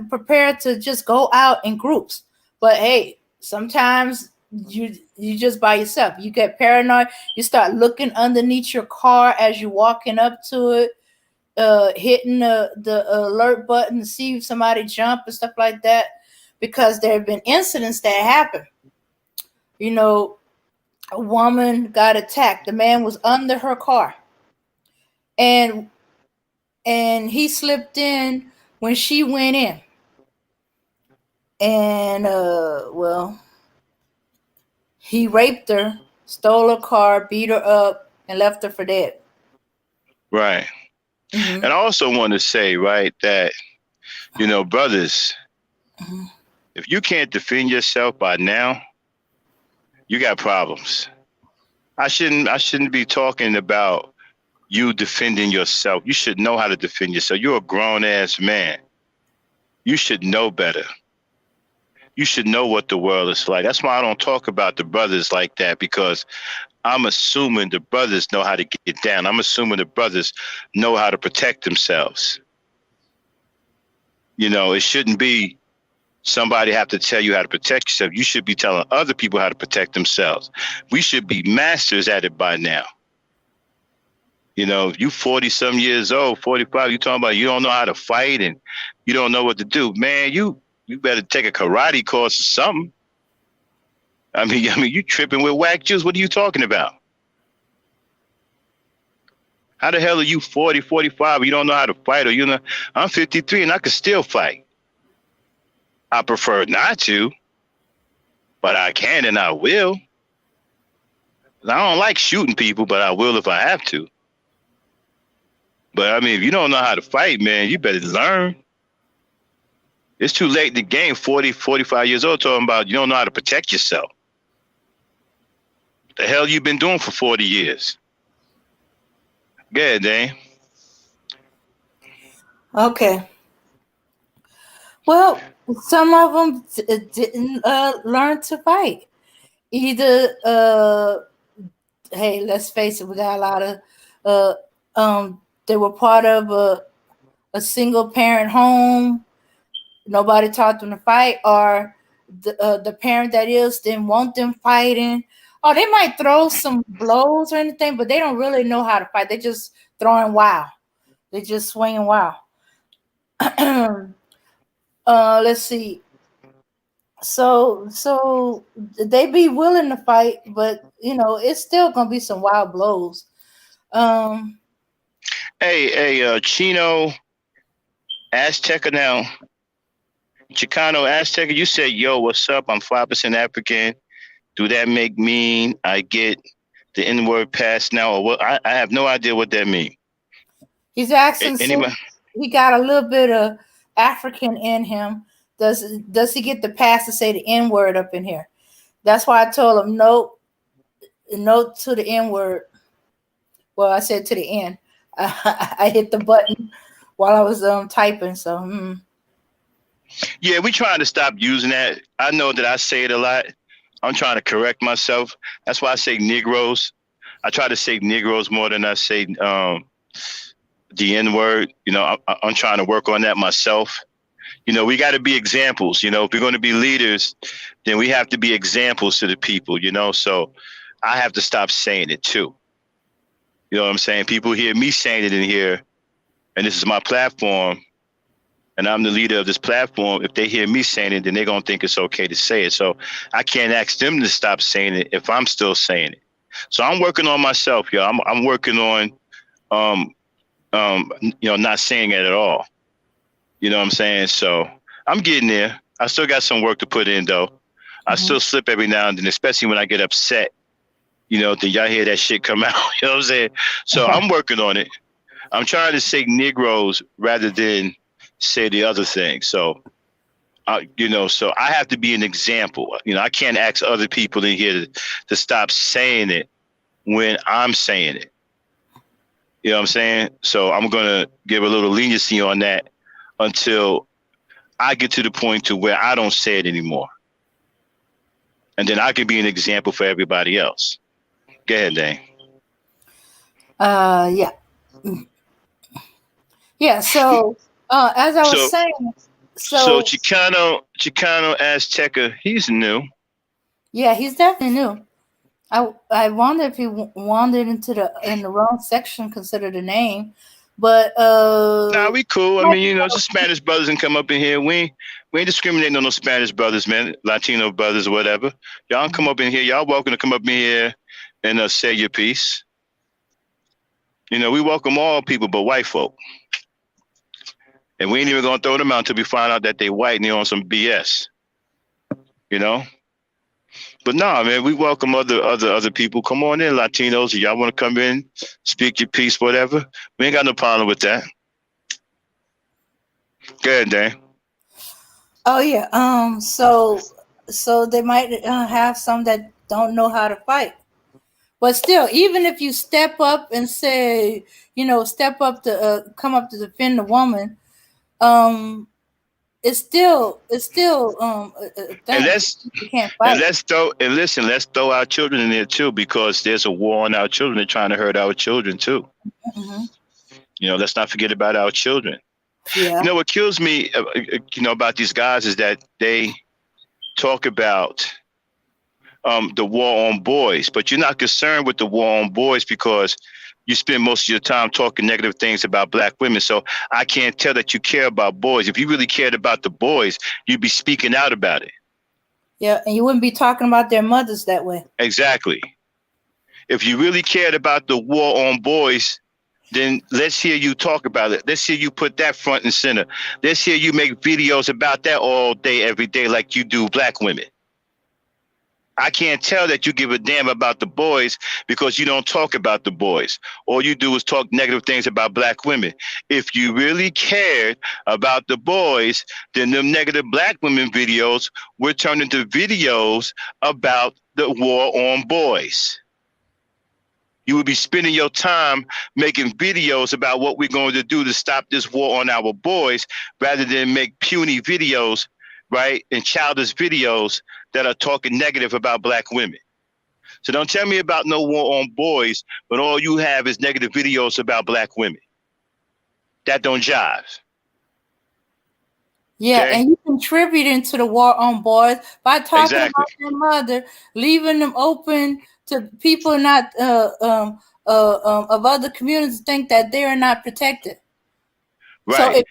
prepared to just go out in groups, but hey, sometimes you just by yourself. You get paranoid. You start looking underneath your car as you're walking up to it, hitting the alert button to see if somebody jump and stuff like that, because there have been incidents that happen. A woman got attacked. The man was under her car, and he slipped in when she went in, and he raped her, stole her car, beat her up, and left her for dead. Right. Mm-hmm. And I also want to say, right, that, brothers, Mm-hmm. if you can't defend yourself by now, you got problems. I shouldn't be talking about you defending yourself. You should know how to defend yourself. You're a grown ass man. You should know better. You should know what the world is like. That's why I don't talk about the brothers like that, because I'm assuming the brothers know how to get down. I'm assuming the brothers know how to protect themselves. It shouldn't be somebody have to tell you how to protect yourself. You should be telling other people how to protect themselves. We should be masters at it by now. You 40 some years old, 45, you talking about you don't know how to fight and you don't know what to do. Man, you better take a karate course or something. I mean, you tripping with whack juice. What are you talking about? How the hell are you 40, 45? You don't know how to fight, or I'm 53 and I can still fight. I prefer not to, but I can and I will. I don't like shooting people, but I will if I have to. But I mean, if you don't know how to fight, man, you better learn. It's too late in the game, 40, 45 years old, talking about you don't know how to protect yourself. The hell you been doing for 40 years? Go ahead, Dane. Okay. Well, some of them didn't learn to fight. Either, hey, let's face it, we got a lot of, they were part of a single parent home. Nobody taught them to fight, or the parent that is didn't want them fighting. Or they might throw some blows or anything, but they don't really know how to fight. They just throwing wild. They just swinging wild. Let's see. So they be willing to fight, but it's still gonna be some wild blows. Hey, Chino Azteca now. Chicano Azteca, you said, yo, what's up? I'm 5% African. Do that make mean I get the N-word pass now? Or what? I have no idea what that means. He's asking, Anybody? he got a little bit of African in him. Does he get the pass to say the N-word up in here? That's why I told him no to the N-word. Well, I said to the end. I hit the button while I was typing. So. Yeah, we trying to stop using that. I know that I say it a lot. I'm trying to correct myself. That's why I say Negroes. I try to say Negroes more than I say the N-word. I'm trying to work on that myself. We got to be examples. If we're going to be leaders, then we have to be examples to the people, So I have to stop saying it too. You know what I'm saying? People hear me saying it in here, and this is my platform, and I'm the leader of this platform. If they hear me saying it, then they're going to think it's okay to say it. So I can't ask them to stop saying it if I'm still saying it. So I'm working on myself, y'all. I'm working on, not saying it at all. You know what I'm saying? So I'm getting there. I still got some work to put in, though. I still slip every now and then, especially when I get upset. Then y'all hear that shit come out. You know what I'm saying? So I'm working on it. I'm trying to say Negroes rather than say the other thing. So, so I have to be an example. I can't ask other people in here to stop saying it when I'm saying it. You know what I'm saying? So I'm going to give a little leniency on that until I get to the point to where I don't say it anymore. And then I can be an example for everybody else. Go ahead, Dane. Yeah. Yeah, so as I was saying, so Chicano Azteca, he's new. Yeah, he's definitely new. I wonder if he wandered in the wrong section, consider the name, but nah, we cool. I mean, it's the Spanish brothers can come up in here. We ain't discriminating on no Spanish brothers, man. Latino brothers, whatever. Y'all come up in here. Y'all welcome to come up in here and say your piece. We welcome all people but white folk. And we ain't even gonna throw them out until we find out that they white and they on some BS. But nah, man, we welcome other people. Come on in, Latinos. If y'all want to come in, speak your piece, whatever. We ain't got no problem with that. Go ahead, Dan. Oh yeah. So they might have some that don't know how to fight. But still, even if you step up and say, step up to come up to defend the woman, it's still a And thing. let's You can't and fight. let's throw our children in there too, because there's a war on our children. They're trying to hurt our children too. Hmm. Let's not forget about our children. Yeah. What kills me, about these guys is that they talk about the war on boys, but you're not concerned with the war on boys because you spend most of your time talking negative things about black women. So I can't tell that you care about boys. If you really cared about the boys, you'd be speaking out about it. Yeah, and you wouldn't be talking about their mothers that way. Exactly. If you really cared about the war on boys, then let's hear you talk about it. Let's hear you put that front and center. Let's hear you make videos about that all day, every day, like you do black women. I can't tell that you give a damn about the boys because you don't talk about the boys. All you do is talk negative things about black women. If you really cared about the boys, then them negative black women videos would turn into videos about the war on boys. You would be spending your time making videos about what we're going to do to stop this war on our boys rather than make puny videos, right, and childish videos that are talking negative about black women. So don't tell me about no war on boys when all you have is negative videos about black women. That don't jive. Yeah, Okay? and you contributing to the war on boys by talking Exactly. about their mother, leaving them open to people not of other communities think that they are not protected. So Right.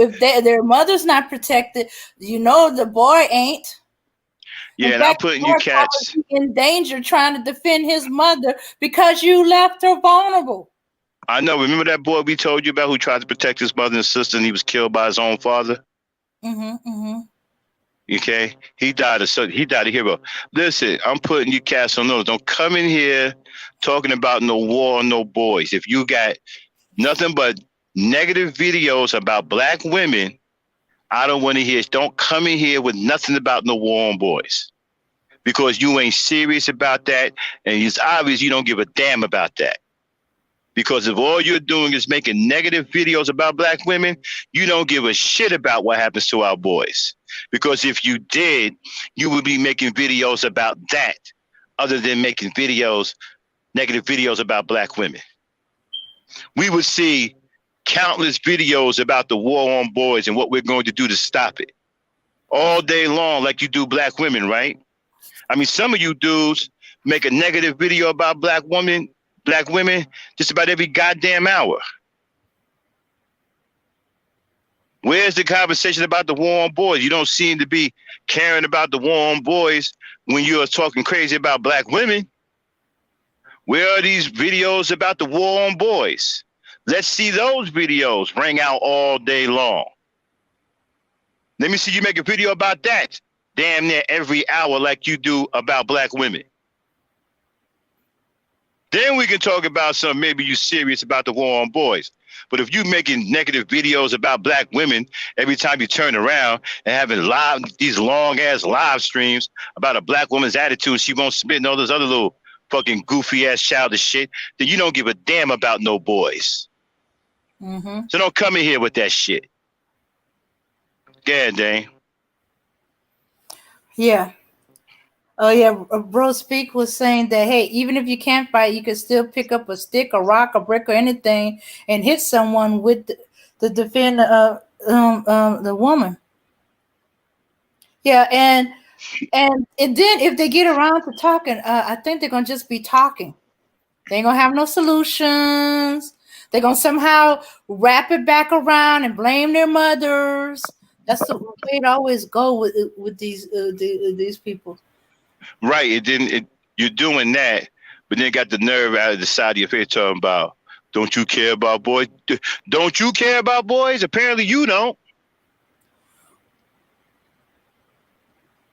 if their mother's not protected, the boy ain't. Yeah, In and I'm fact, putting the you boy cats. probably in danger trying to defend his mother because you left her vulnerable. I know. Remember that boy we told you about who tried to protect his mother and sister and he was killed by his own father? Mm-hmm, mm-hmm. Okay, he died a hero. Listen, I'm putting you cats on notice. Don't come in here talking about no war, no boys. If you got nothing but negative videos about black women, I don't want to hear. Don't come in here with nothing about no war on boys, because you ain't serious about that, and it's obvious you don't give a damn about that. Because if all you're doing is making negative videos about black women, you don't give a shit about what happens to our boys. Because if you did, you would be making videos about that other than making negative videos about black women. We would see countless videos about the war on boys and what we're going to do to stop it all day long, like you do black women, right? I mean, some of you dudes make a negative video about black women just about every goddamn hour. Where's the conversation about the war on boys? You don't seem to be caring about the war on boys when you're talking crazy about black women. Where are these videos about the war on boys? Let's see those videos ring out all day long. Let me see you make a video about that damn near every hour like you do about black women. Then we can talk about some, maybe you serious about the war on boys. But if you making negative videos about black women every time you turn around and having these long ass live streams about a black woman's attitude, she won't spit and all this other little fucking goofy ass childish shit, then you don't give a damn about no boys. Mm-hmm. So don't come in here with that shit. Go ahead, Dane. Yeah. Oh yeah, Bro Speak was saying that hey, even if you can't fight, you can still pick up a stick, a rock, a brick, or anything and hit someone with the defend the woman. Yeah, and then if they get around to talking, I think they're gonna just be talking. They ain't gonna have no solutions. They're gonna somehow wrap it back around and blame their mothers. That's the way it always go with these people. Right, you're doing that, but then got the nerve out of the side of your face talking about, don't you care about boys? Don't you care about boys? Apparently you don't.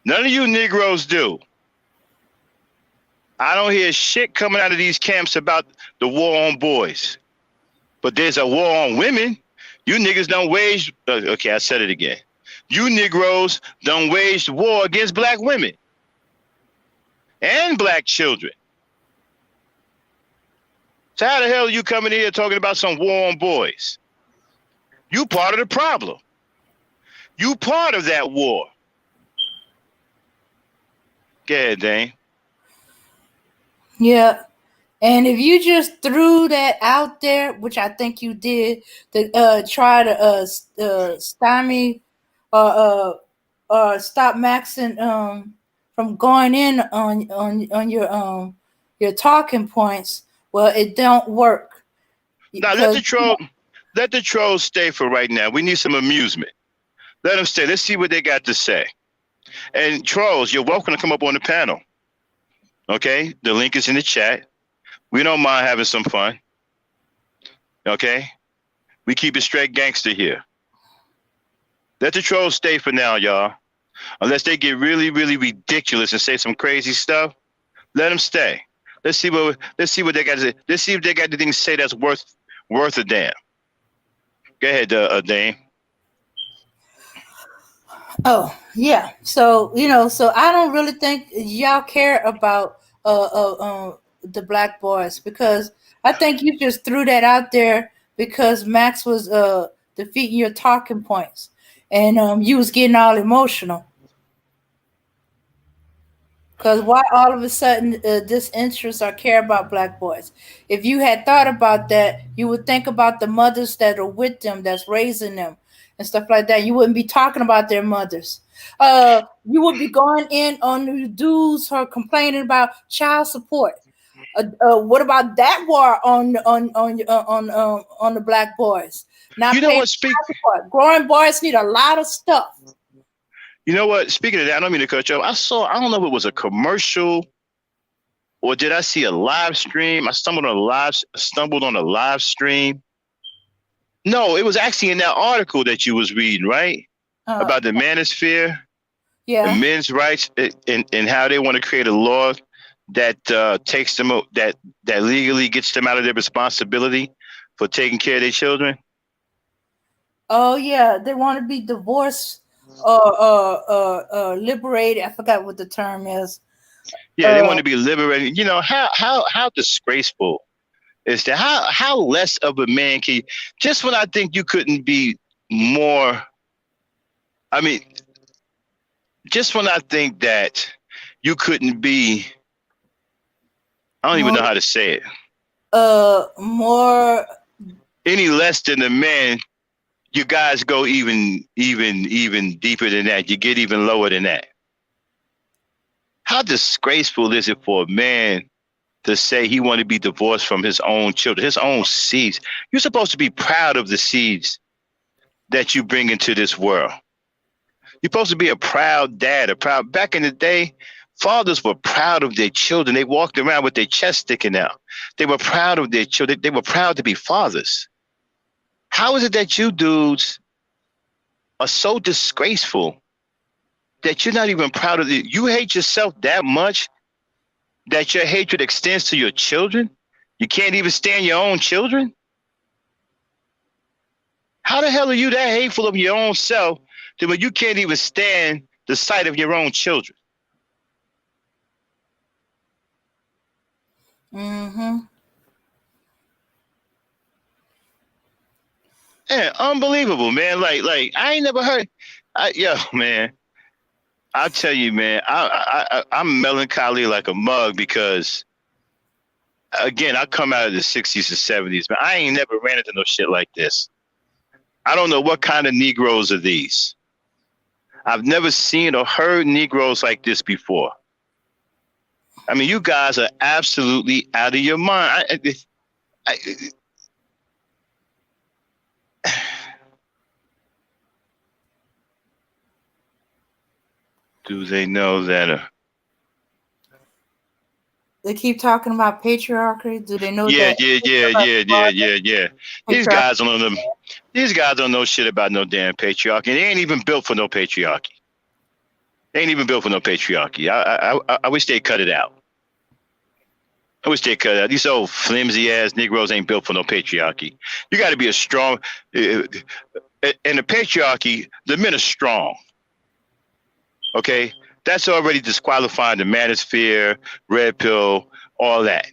None of you Negroes do. I don't hear shit coming out of these camps about the war on boys. But there's a war on women. You niggas don't wage. Okay, I said it again. You Negroes don't wage war against black women and black children. So how the hell are you coming here talking about some war on boys? You part of the problem. You part of that war. Go ahead, Dane. Yeah. And if you just threw that out there, which I think you did, to try to stymie or stop Maxon from going in on your talking points, well, it don't work. Now let the trolls stay for right now. We need some amusement. Let them stay. Let's see what they got to say. And trolls, you're welcome to come up on the panel. Okay, the link is in the chat. We don't mind having some fun. Okay, we keep it straight gangster here. Let the trolls stay for now, y'all. Unless they get really, really ridiculous and say some crazy stuff, let them stay. Let's see what they got to say. Let's see if they got anything to say that's worth a damn. Go ahead, Dame. Oh yeah, so so I don't really think y'all care about the black boys, because I think you just threw that out there because Max was defeating your talking points, and you was getting all emotional. Because why all of a sudden disinterest or care about black boys? If you had thought about that, you would think about the mothers that are with them, that's raising them, and stuff like that. You wouldn't be talking about their mothers. You would be going in on the dudes who are complaining about child support. What about that war on the black boys? Not You know paying what? child support. Growing boys need a lot of stuff. You know what? Speaking of that, I don't mean to cut you off. I don't know if it was a commercial or did I see a live stream? I stumbled on a live stream. No, it was actually in that article that you was reading, right? About the manosphere, yeah, and men's rights, and how they want to create a law that takes them that legally gets them out of their responsibility for taking care of their children. Oh yeah, they want to be divorced liberated. I forgot what the term is. Yeah, they want to be liberated. You know how disgraceful is that? How less of a man can you, just when I think you couldn't be more. I mean, just when I think that you couldn't be. I don't even know how to say it. More. Any less than a man, you guys go even deeper than that. You get even lower than that. How disgraceful is it for a man to say he want to be divorced from his own children, his own seeds? You're supposed to be proud of the seeds that you bring into this world. You're supposed to be a proud dad, back in the day, fathers were proud of their children. They walked around with their chest sticking out. They were proud of their children. They were proud to be fathers. How is it that you dudes are so disgraceful that you're not even proud of it? You hate yourself that much that your hatred extends to your children? You can't even stand your own children? How the hell are you that hateful of your own self that when you can't even stand the sight of your own children? Mm-hmm. Yeah, unbelievable, man. Like I ain't never heard. Man, I tell you, man, I'm melancholy like a mug because, again, I come out of the 60s and 70s, man. I ain't never ran into no shit like this. I don't know what kind of Negroes are these. I've never seen or heard Negroes like this before. I mean, you guys are absolutely out of your mind. Do they know that? They keep talking about patriarchy. Do they know Yeah. that? These guys don't know shit about no damn patriarchy. They ain't even built for no patriarchy. I wish they'd cut it out. I wish they cut out. These old flimsy ass Negroes ain't built for no patriarchy. You got to be a strong. In the patriarchy, the men are strong. Okay, that's already disqualifying the manosphere, red pill, all that.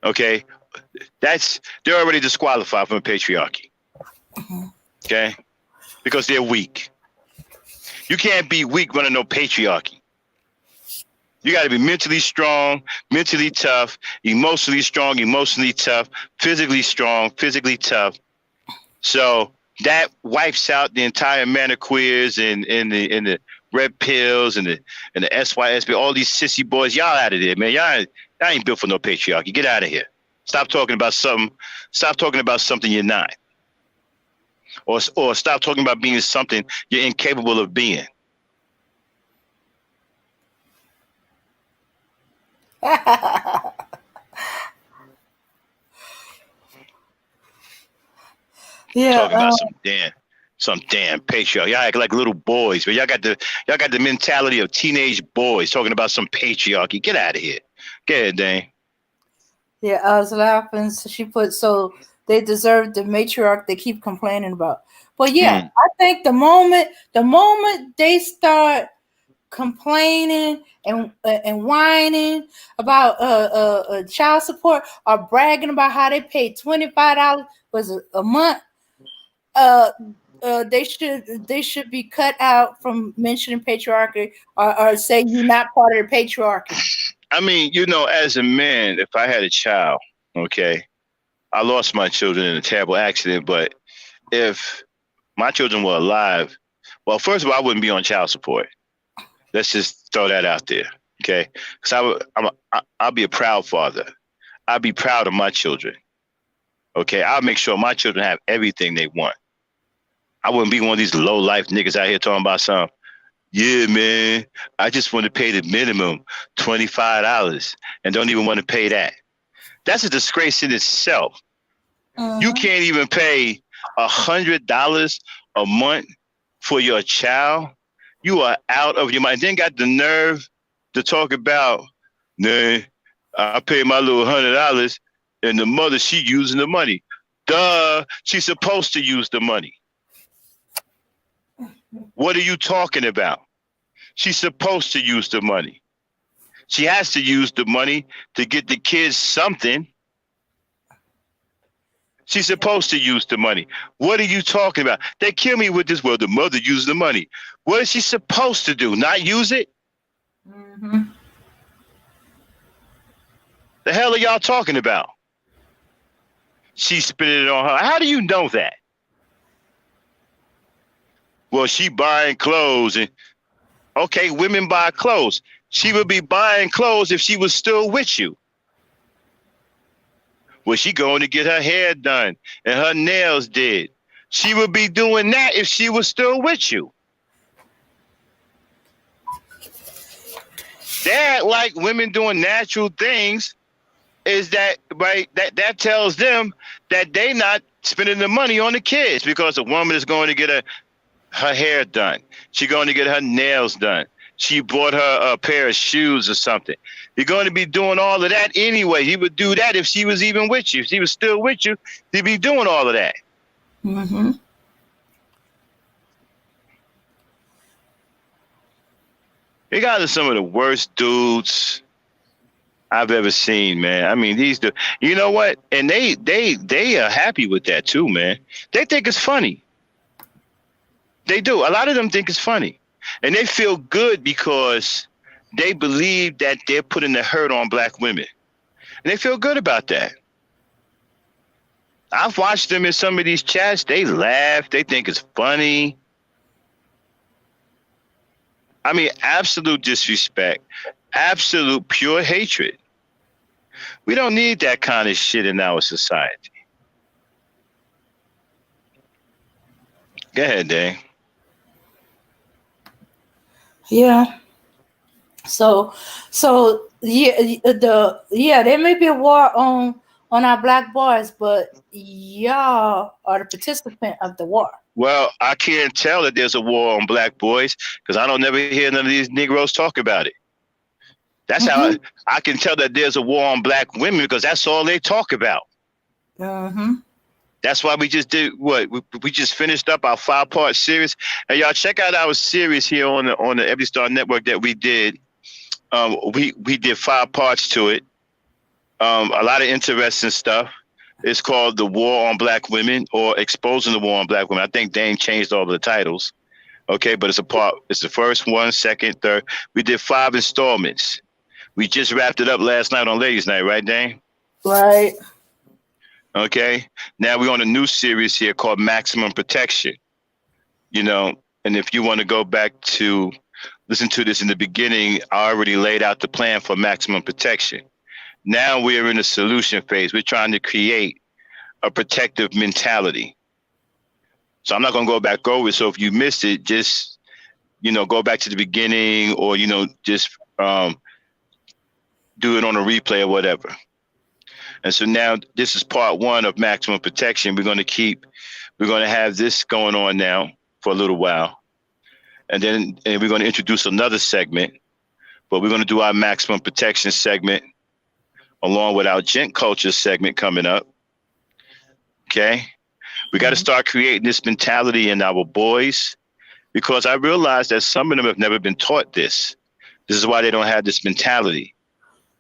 Okay, they're already disqualified from a patriarchy. Okay, because they're weak. You can't be weak running no patriarchy. You got to be mentally strong, mentally tough, emotionally strong, emotionally tough, physically strong, physically tough. So that wipes out the entire maniqueers and the red pills and the SYSB, all these sissy boys. Y'all out of there, man. Y'all ain't built for no patriarchy. Get out of here. Stop talking about something. Stop talking about something you're not. Or stop talking about being something you're incapable of being. Yeah, talking about some damn patriarch. Y'all act like little boys, but y'all got the mentality of teenage boys talking about some patriarchy. Get out of here. Go ahead, Dane. Yeah, I was laughing. So she put, so they deserve the matriarch they keep complaining about. But yeah, I think the moment they start complaining and whining about child support or bragging about how they pay $25 a month, they should be cut out from mentioning patriarchy or say you're not part of the patriarchy. I mean, as a man, if I had a child, okay, I lost my children in a terrible accident, but if my children were alive, well, first of all, I wouldn't be on child support. Let's just throw that out there, okay? Because I'll be a proud father. I'll be proud of my children, okay? I'll make sure my children have everything they want. I wouldn't be one of these low-life niggas out here talking about something. Yeah, man, I just want to pay the minimum, $25, and don't even want to pay that. That's a disgrace in itself. You can't even pay $100 a month for your child. You are out of your mind. Then got the nerve to talk about, nah, I pay my little $100 and the mother, she using the money. Duh, she's supposed to use the money. What are you talking about? She's supposed to use the money. She has to use the money to get the kids something. She's supposed to use the money. What are you talking about? They kill me with this. Well, the mother uses the money. What is she supposed to do? Not use it? The hell are y'all talking about? She's spending it on her. How do you know that? Well, she buying clothes. And okay, women buy clothes. She would be buying clothes if she was still with you. Was she going to get her hair done and her nails did? She would be doing that if she was still with you. They act like women doing natural things is that right? That tells them that they not spending the money on the kids because a woman is going to get her hair done. She's going to get her nails done. She bought her a pair of shoes or something. You're going to be doing all of that anyway. He would do that if she was even with you. If she was still with you, he'd be doing all of that. You guys are some of the worst dudes I've ever seen, man. I mean, these dudes, you know what? And they are happy with that too, man. They think it's funny. They do. A lot of them think it's funny. And they feel good because they believe that they're putting the hurt on black women. And they feel good about that. I've watched them in some of these chats. They laugh. They think it's funny. I mean, absolute disrespect. Absolute pure hatred. We don't need that kind of shit in our society. Go ahead, Dave. Yeah. So there may be a war on our black boys, but y'all are the participant of the war. Well, I can't tell that there's a war on black boys because I don't never hear none of these Negroes talk about it. That's how I can tell that there's a war on black women, because that's all they talk about. That's why we just did we just finished up our 5-part series. And y'all check out our series here on the Ebony Star Network that we did. We did 5 parts to it. A lot of interesting stuff. It's called The War on Black Women, or Exposing the War on Black Women. I think Dane changed all of the titles. Okay, but it's the first one, second, third. We did 5 installments. We just wrapped it up last night on Ladies' Night, right, Dane? Right. Okay. Now we're on a new series here called Maximum Protection. You know, and if you want to go back to listen to this in the beginning, I already laid out the plan for maximum protection. Now we're in the solution phase. We're trying to create a protective mentality. So I'm not going to go back over it. So if you missed it, just, go back to the beginning, or, just do it on a replay or whatever. And so now this is part 1 of maximum protection. We're going to have this going on now for a little while. And then we're going to introduce another segment, but we're going to do our maximum protection segment along with our gent culture segment coming up. Okay. We got to start creating this mentality in our boys, because I realize that some of them have never been taught this. This is why they don't have this mentality.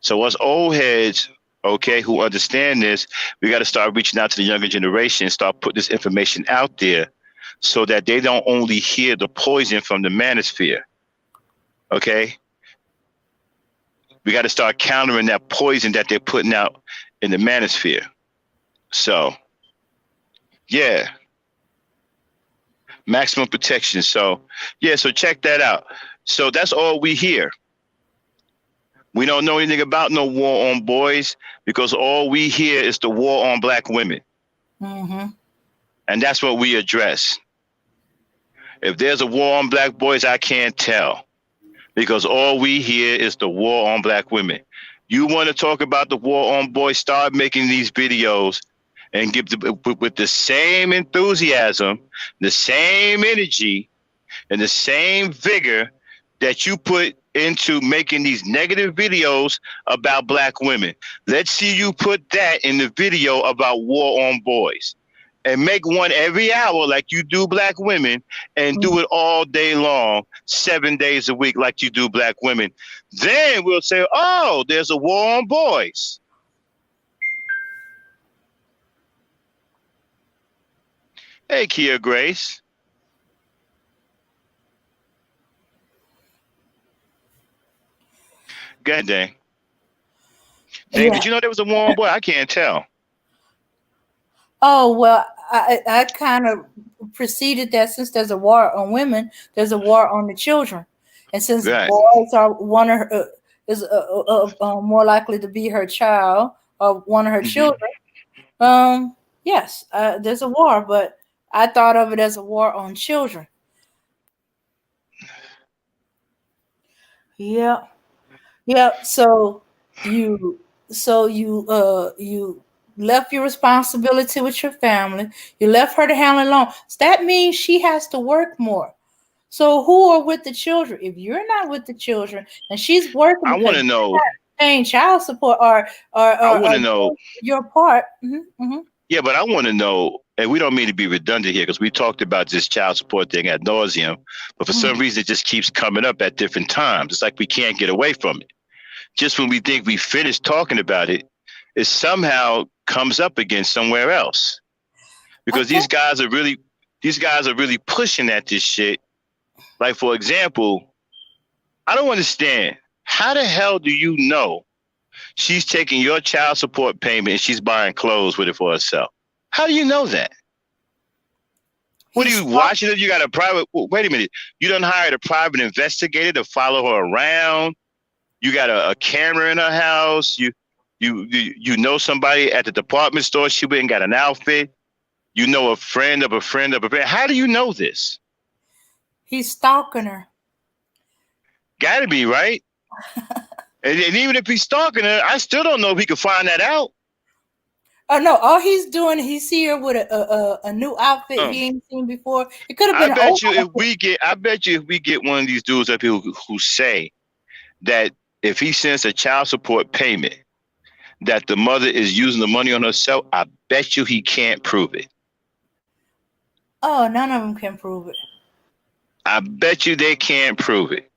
So us old heads, okay, who understand this, we got to start reaching out to the younger generation and start putting this information out there so that they don't only hear the poison from the manosphere. Okay? We got to start countering that poison that they're putting out in the manosphere. So, yeah. Maximum protection. So, yeah, so check that out. So that's all we hear. We don't know anything about no war on boys, because all we hear is the war on black women. And that's what we address. If there's a war on black boys, I can't tell, because all we hear is the war on black women. You want to talk about the war on boys, start making these videos and with the same enthusiasm, the same energy, and the same vigor that you put into making these negative videos about black women. Let's see you put that in the video about war on boys, and make one every hour like you do black women, and do it all day long, 7 days a week like you do black women. Then we'll say, oh, there's a war on boys. Hey, Kia Grace. Go ahead, Dang. Dang, did you know there was a war on boy? I can't tell. Oh, well, I kind of preceded that. Since there's a war on women, there's a war on the children. And since boys are more likely to be her child or one of her children, yes, there's a war, but I thought of it as a war on children. Yeah. Yeah. So you left your responsibility with your family. You left her to handle it alone. So that means she has to work more. So who are with the children? If you're not with the children and she's working, I want to know, paying child support or I want to know your part. Yeah, but I want to know, and we don't mean to be redundant here, because we talked about this child support thing ad nauseum, but for some reason it just keeps coming up at different times. It's like we can't get away from it. Just when we think we finished talking about it, it somehow comes up again somewhere else. Because these guys are really pushing at this shit. Like, for example, I don't understand. How the hell do you know she's taking your child support payment and she's buying clothes with it for herself? How do you know that? What are you watching it? You got a private, wait a minute. You done hired a private investigator to follow her around. You got a camera in her house. You know somebody at the department store. She went and got an outfit. You know a friend of a friend of a friend. How do you know this? He's stalking her. Gotta be, right? and even if he's stalking her, I still don't know if he can find that out. Oh no! All he's doing, he's here with a new outfit he ain't seen before. It could have been. I bet you if we get one of these dudes up here who say that if he sends a child support payment that the mother is using the money on herself, I bet you he can't prove it. Oh, none of them can prove it. I bet you they can't prove it.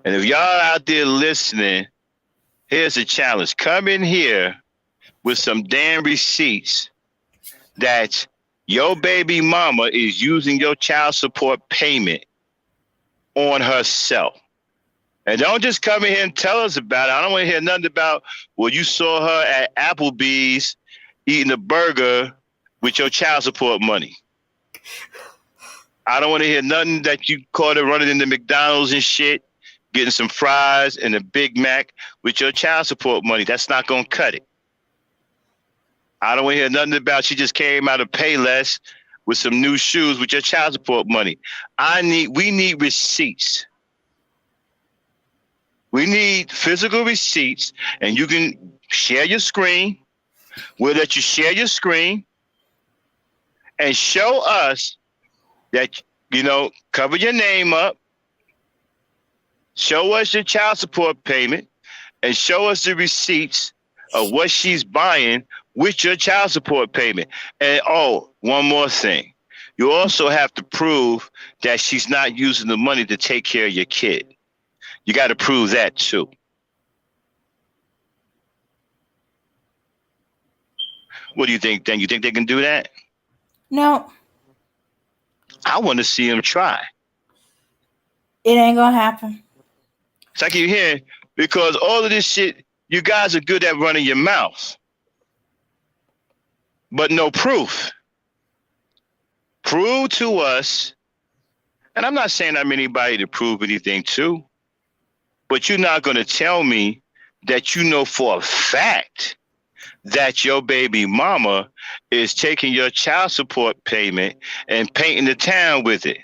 And if y'all out there listening, here's a challenge. Come in here with some damn receipts that your baby mama is using your child support payment on herself. And don't just come in here and tell us about it. I don't want to hear nothing about, well, you saw her at Applebee's eating a burger with your child support money. I don't want to hear nothing that you caught her running into McDonald's and shit, getting some fries and a Big Mac with your child support money. That's not going to cut it. I don't want to hear nothing about she just came out of Payless with some new shoes with your child support money. We need receipts. We need physical receipts, and you can share your screen. We'll let you share your screen and show us that, cover your name up, show us your child support payment, and show us the receipts of what she's buying with your child support payment. And one more thing. You also have to prove that she's not using the money to take care of your kid. You got to prove that too. What do you think, then? You think they can do that? No. I want to see them try. It ain't going to happen. It's like you hear, because all of this shit, you guys are good at running your mouth, but no proof. Prove to us, and I'm not saying I'm anybody to prove anything to, but you're not going to tell me that you know for a fact that your baby mama is taking your child support payment and painting the town with it.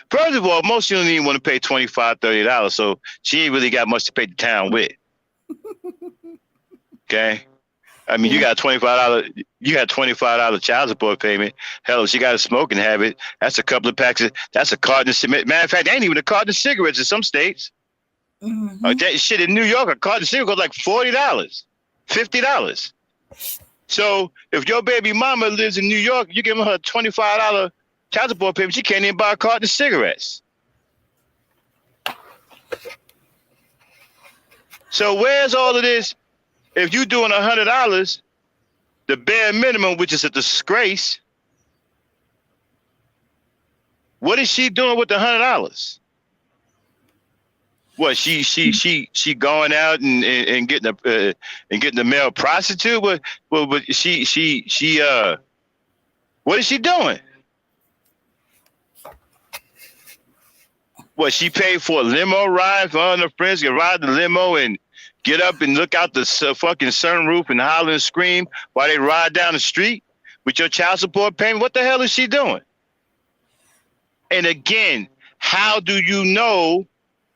First of all, most of you don't even want to pay $25, $30, so she ain't really got much to pay the town with. Okay? I mean, you got $25 child support payment. Hell, if she got a smoking habit, that's a couple of packs. That's a carton of cigarettes. Matter of fact, ain't even a carton of cigarettes in some states. Mm-hmm. That shit in New York, a carton of cigarettes like $40, $50. So if your baby mama lives in New York, you give her a $25 child support payment, she can't even buy a carton of cigarettes. So where's all of this? If you're doing $100, the bare minimum, which is a disgrace, what is she doing with the $100? What, she going out and getting the male prostitute? But what is she doing? What, she paid for a limo ride for all her friends to ride the limo and get up and look out the fucking sunroof and holler and scream while they ride down the street with your child support payment? What the hell is she doing? And again, how do you know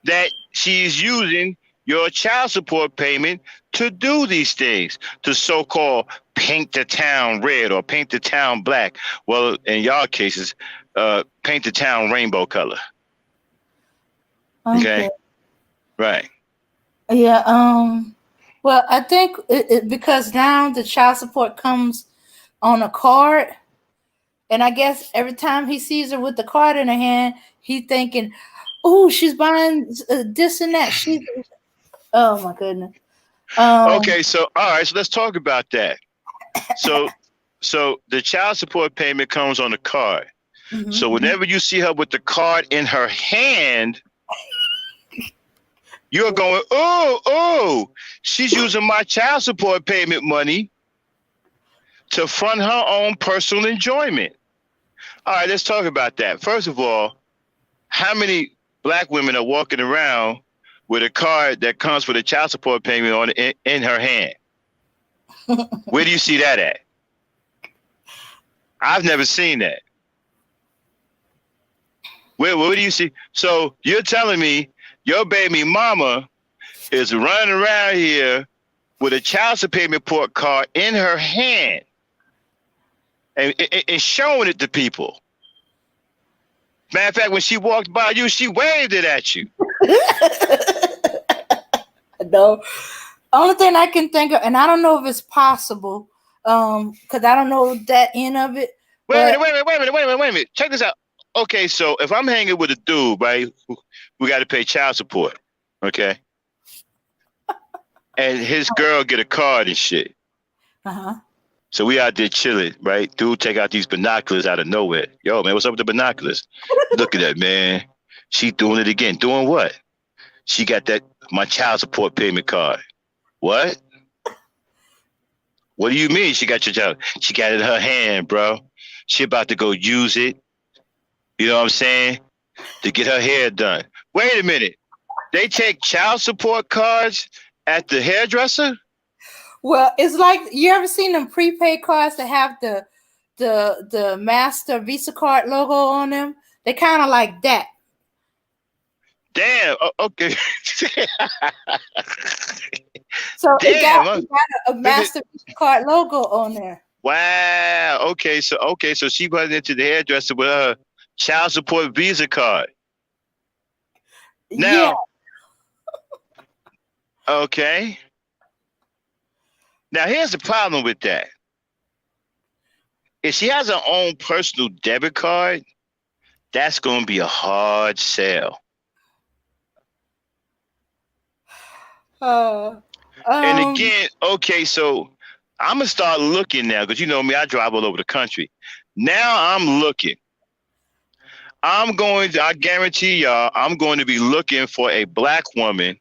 that she's using your child support payment to do these things, to so-called paint the town red or paint the town black? Well, in y'all cases, paint the town rainbow color. Okay. Right. Yeah. Well, I think because now the child support comes on a card, and I guess every time he sees her with the card in her hand, he thinking, "Oh, she's buying this and that." Oh my goodness. Okay, so all right, so let's talk about that. So the child support payment comes on the card. Mm-hmm. So whenever you see her with the card in her hand, you're going, oh, she's using my child support payment money to fund her own personal enjoyment. All right, let's talk about that. First of all, how many black women are walking around with a card that comes with a child support payment on in her hand? Where do you see that at? I've never seen that. Where do you see? So you're telling me your baby mama is running around here with a child support payment card in her hand and showing it to people. Matter of fact, when she walked by you, she waved it at you. No. Only thing I can think of, and I don't know if it's possible, because I don't know that end of it. Wait a minute. Check this out. Okay, so if I'm hanging with a dude, right, we got to pay child support, okay, and his girl get a card and shit. So we out there chilling, right? Dude take out these binoculars out of nowhere. Yo, man, what's up with the binoculars? Look at that, man. She doing it again. Doing what? She got my child support payment card. What? What do you mean she got your child? She got it in her hand, bro. She about to go use it. You know what I'm saying? To get her hair done. Wait a minute. They take child support cards at the hairdresser? Well, it's like, you ever seen them prepaid cards that have the Master Visa card logo on them? They kind of like that. Damn. Okay. So it got a Master Visa card logo on there. Wow. Okay. So she went into the hairdresser with her child support Visa card. Now, yeah. Okay. Now here's the problem with that. If she has her own personal debit card, that's going to be a hard sell. And again, okay, so I'm going to start looking now, because you know me, I drive all over the country. Now I'm looking. I guarantee y'all, I'm going to be looking for a black woman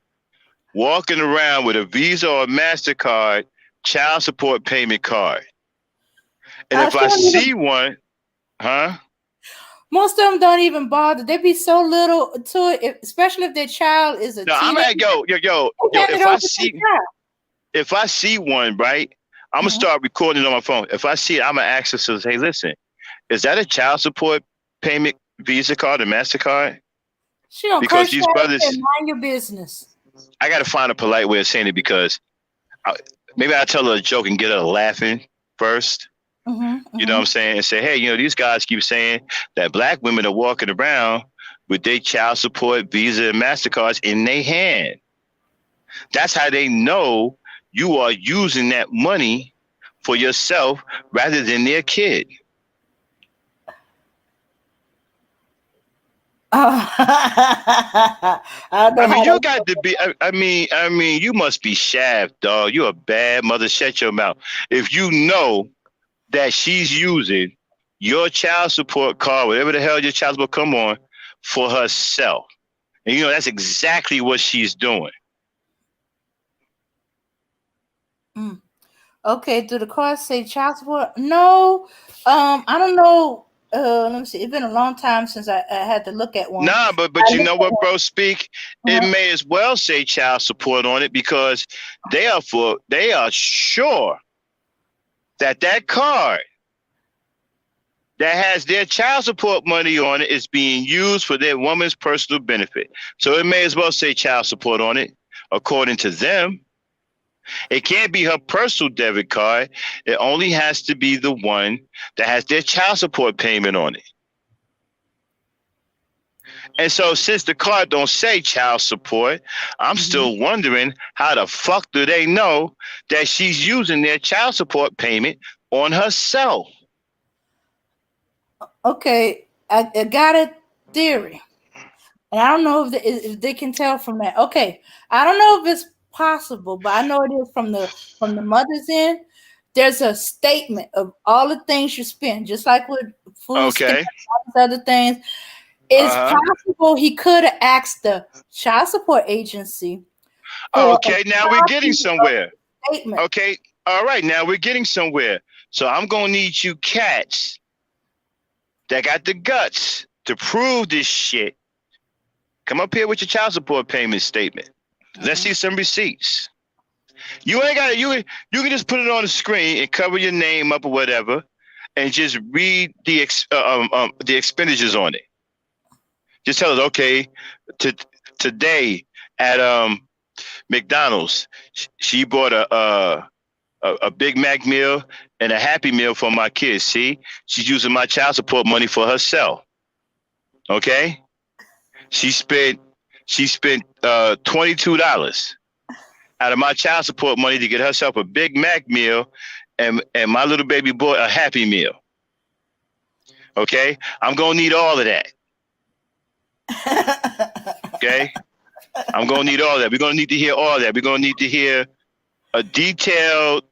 walking around with a Visa or a MasterCard child support payment card. And if I see one, most of them don't even bother. They be so little to it, especially if their child is a teenager. I'm like, yo, if I see one, right, I'm gonna start recording on my phone. If I see it, I'm gonna ask her, so hey, listen, is that a child support payment Visa card or MasterCard? She don't, because these brothers, mind your business. I gotta find a polite way of saying it, because maybe I'll tell her a joke and get her laughing first. You know what I'm saying? And say, hey, you know, these guys keep saying that black women are walking around with their child support Visa and MasterCards in their hand. That's how they know you are using that money for yourself rather than their kid. I mean, you got to be. I mean, you must be shaft, dog. You're a bad mother. Shut your mouth. If you know that she's using your child support card, whatever the hell your child support come on, for herself, and you know that's exactly what she's doing. Okay, do the cards say child support? No, I don't know. Let me see. It's been a long time since I had to look at one. Nah, but you know what, bro? Speak. It may as well say child support on it, because they are sure that card that has their child support money on it is being used for their woman's personal benefit. So it may as well say child support on it, according to them. It can't be her personal debit card. It only has to be the one that has their child support payment on it. And so since the card don't say child support, I'm still wondering, how the fuck do they know that she's using their child support payment on herself? Okay, I got a theory. And I don't know if they can tell from that. Okay, I don't know if it's possible, but I know it is from the mother's end. There's a statement of all the things you spend, just like with food, stamps, all these other things. It's possible he could have asked the child support agency. Okay, now we're getting somewhere. Statement. Okay, all right, now we're getting somewhere. So I'm gonna need you cats that got the guts to prove this shit. Come up here with your child support payment statement. Let's see some receipts. You ain't got you can just put it on the screen and cover your name up or whatever, and just read the expenditures on it. Just tell us, okay, today at McDonald's, she bought a Big Mac meal and a Happy Meal for my kids. See, she's using my child support money for herself. Okay, she spent $22. out of my child support money to get herself a Big Mac meal and my little baby boy a Happy Meal. Okay? I'm going to need all of that. Okay? I'm going to need all that. We're going to need to hear all that. We're going to need to hear a detailed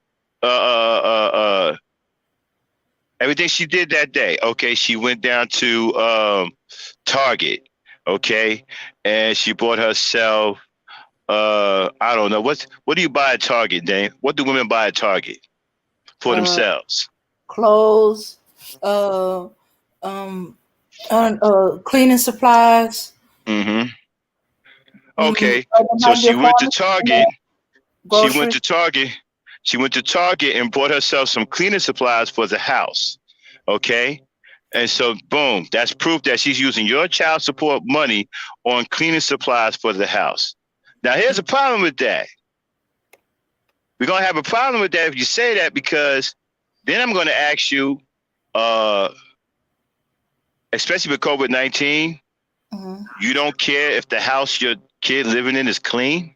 everything she did that day. Okay, she went down to Target. Okay, and she bought herself I don't know what do you buy at Target, Dane? What do women buy at Target for themselves? Clothes, cleaning supplies. Mm-hmm. Okay, so she went to Target. She went to Target. She went to Target and bought herself some cleaning supplies for the house. Okay. And so, boom, that's proof that she's using your child support money on cleaning supplies for the house. Now, here's a problem with that. We're going to have a problem with that if you say that, because then I'm going to ask you, especially with COVID-19, you don't care if the house your kid living in is clean?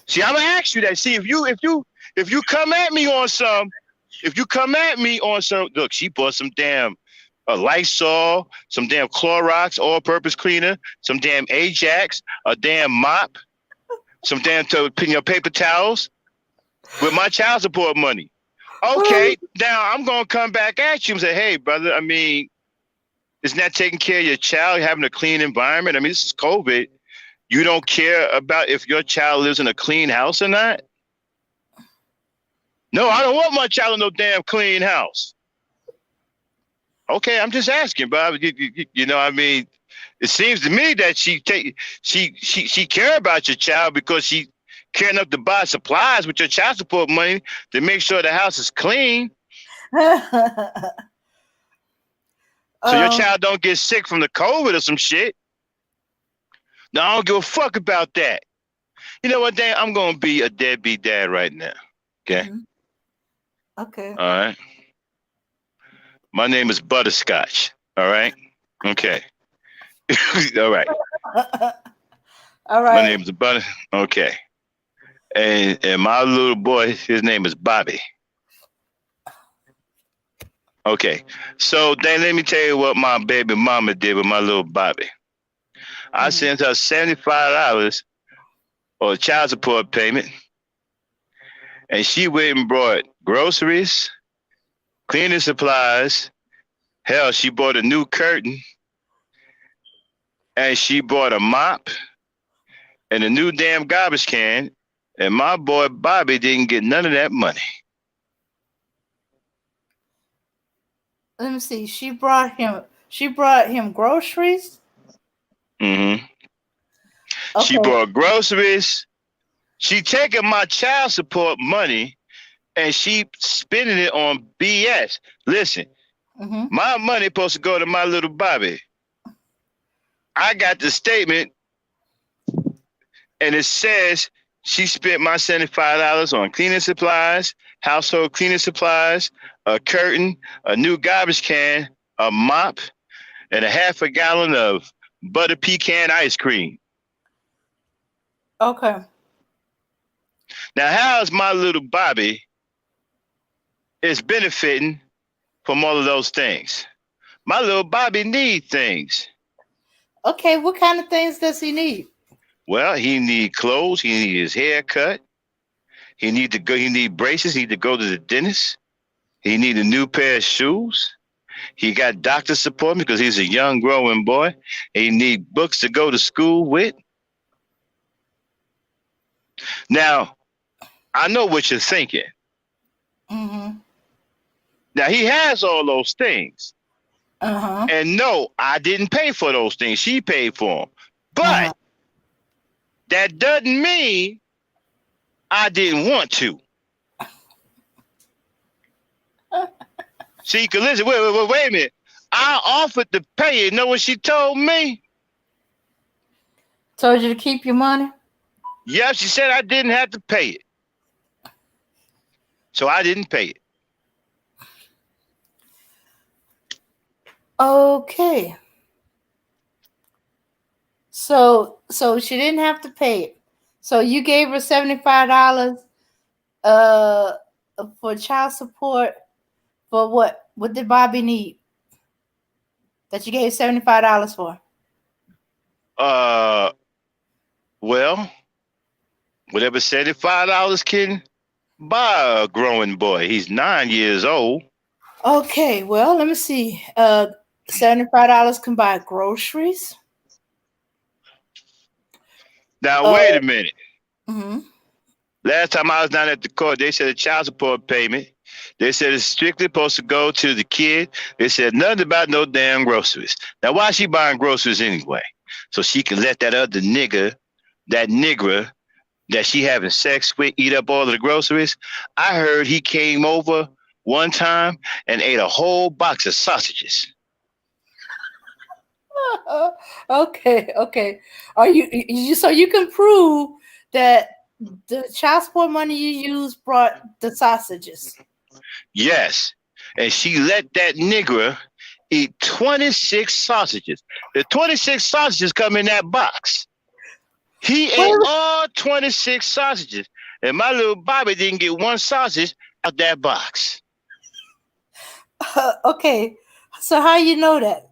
See, I'm gonna ask you that. See, if you come at me on some, look, she bought some damn Lysol, some damn Clorox all-purpose cleaner, some damn Ajax, a damn mop, some damn paper towels with my child support money. Okay, now I'm gonna come back at you and say, hey, brother, I mean, isn't that taking care of your child, having a clean environment? I mean, this is COVID. You don't care about if your child lives in a clean house or not? No, I don't want my child in no damn clean house. Okay, I'm just asking, Bob. You know, I mean, it seems to me that she care about your child because she care enough to buy supplies with your child support money to make sure the house is clean. So your child don't get sick from the COVID or some shit. No, I don't give a fuck about that. You know what, Dan? I'm going to be a deadbeat dad right now. Okay? Okay. All right. My name is Butterscotch. All right? Okay. All right. All right. My name is Butter. Okay. And my little boy, his name is Bobby. Okay. So, Dan, let me tell you what my baby mama did with my little Bobby. I sent her $75 or a child support payment, and she went and brought groceries, cleaning supplies. Hell, she bought a new curtain, and she bought a mop and a new damn garbage can, and my boy Bobby didn't get none of that money. Let me see. She brought him groceries. Mm-hmm. Okay. She bought groceries. She taking my child support money and she spending it on BS. Listen, my money supposed to go to my little Bobby. I got the statement and it says she spent my $75 on cleaning supplies, household cleaning supplies, a curtain, a new garbage can, a mop, and a half a gallon of butter pecan ice cream. Okay. Now, how's my little Bobby is benefiting from all of those things? My little Bobby need things. Okay, what kind of things does he need? Well, he need clothes. He need his hair cut. He need braces. He need to go to the dentist. He need a new pair of shoes. He got doctor support because he's a young, growing boy. He need books to go to school with. Now, I know what you're thinking. Now, he has all those things. And no, I didn't pay for those things. She paid for them. But that doesn't mean I didn't want to. See, because listen, wait a minute. I offered to pay it. You know what she told me? Told you to keep your money? Yeah, she said I didn't have to pay it. So I didn't pay it. Okay. So she didn't have to pay it. So you gave her $75 uh for child support for what? What did Bobby need that you gave $75 for? Uh, well, whatever $75 can buy a growing boy. He's 9 years old. Okay, well, let me see. $75 can buy groceries. Now, Uh, wait a minute. mhm. Last time I was down at the court, they said a child support payment. They said it's strictly supposed to go to the kid. They said nothing about no damn groceries. Now, why is she buying groceries anyway? So she can let that other nigga, that nigger that she having sex with, eat up all of the groceries. I heard he came over one time and ate a whole box of sausages. Okay, okay. Are you so you can prove that the child support money you used brought the sausages? Yes. And she let that nigger eat 26 sausages. The 26 sausages come in that box. He ate all 26 sausages. And my little Bobby didn't get one sausage out that box. Okay, so how you know that?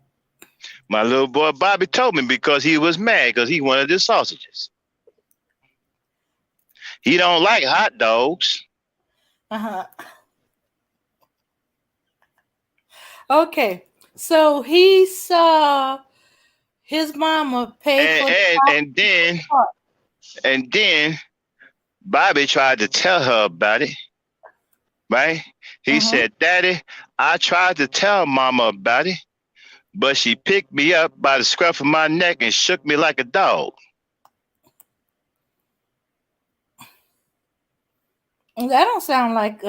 My little boy Bobby told me because he was mad because he wanted the sausages. He don't like hot dogs. Uh-huh. Okay, so he saw his mama pay for And then Bobby tried to tell her about it, right? He said, "Daddy, I tried to tell Mama about it, but she picked me up by the scruff of my neck and shook me like a dog." That don't sound like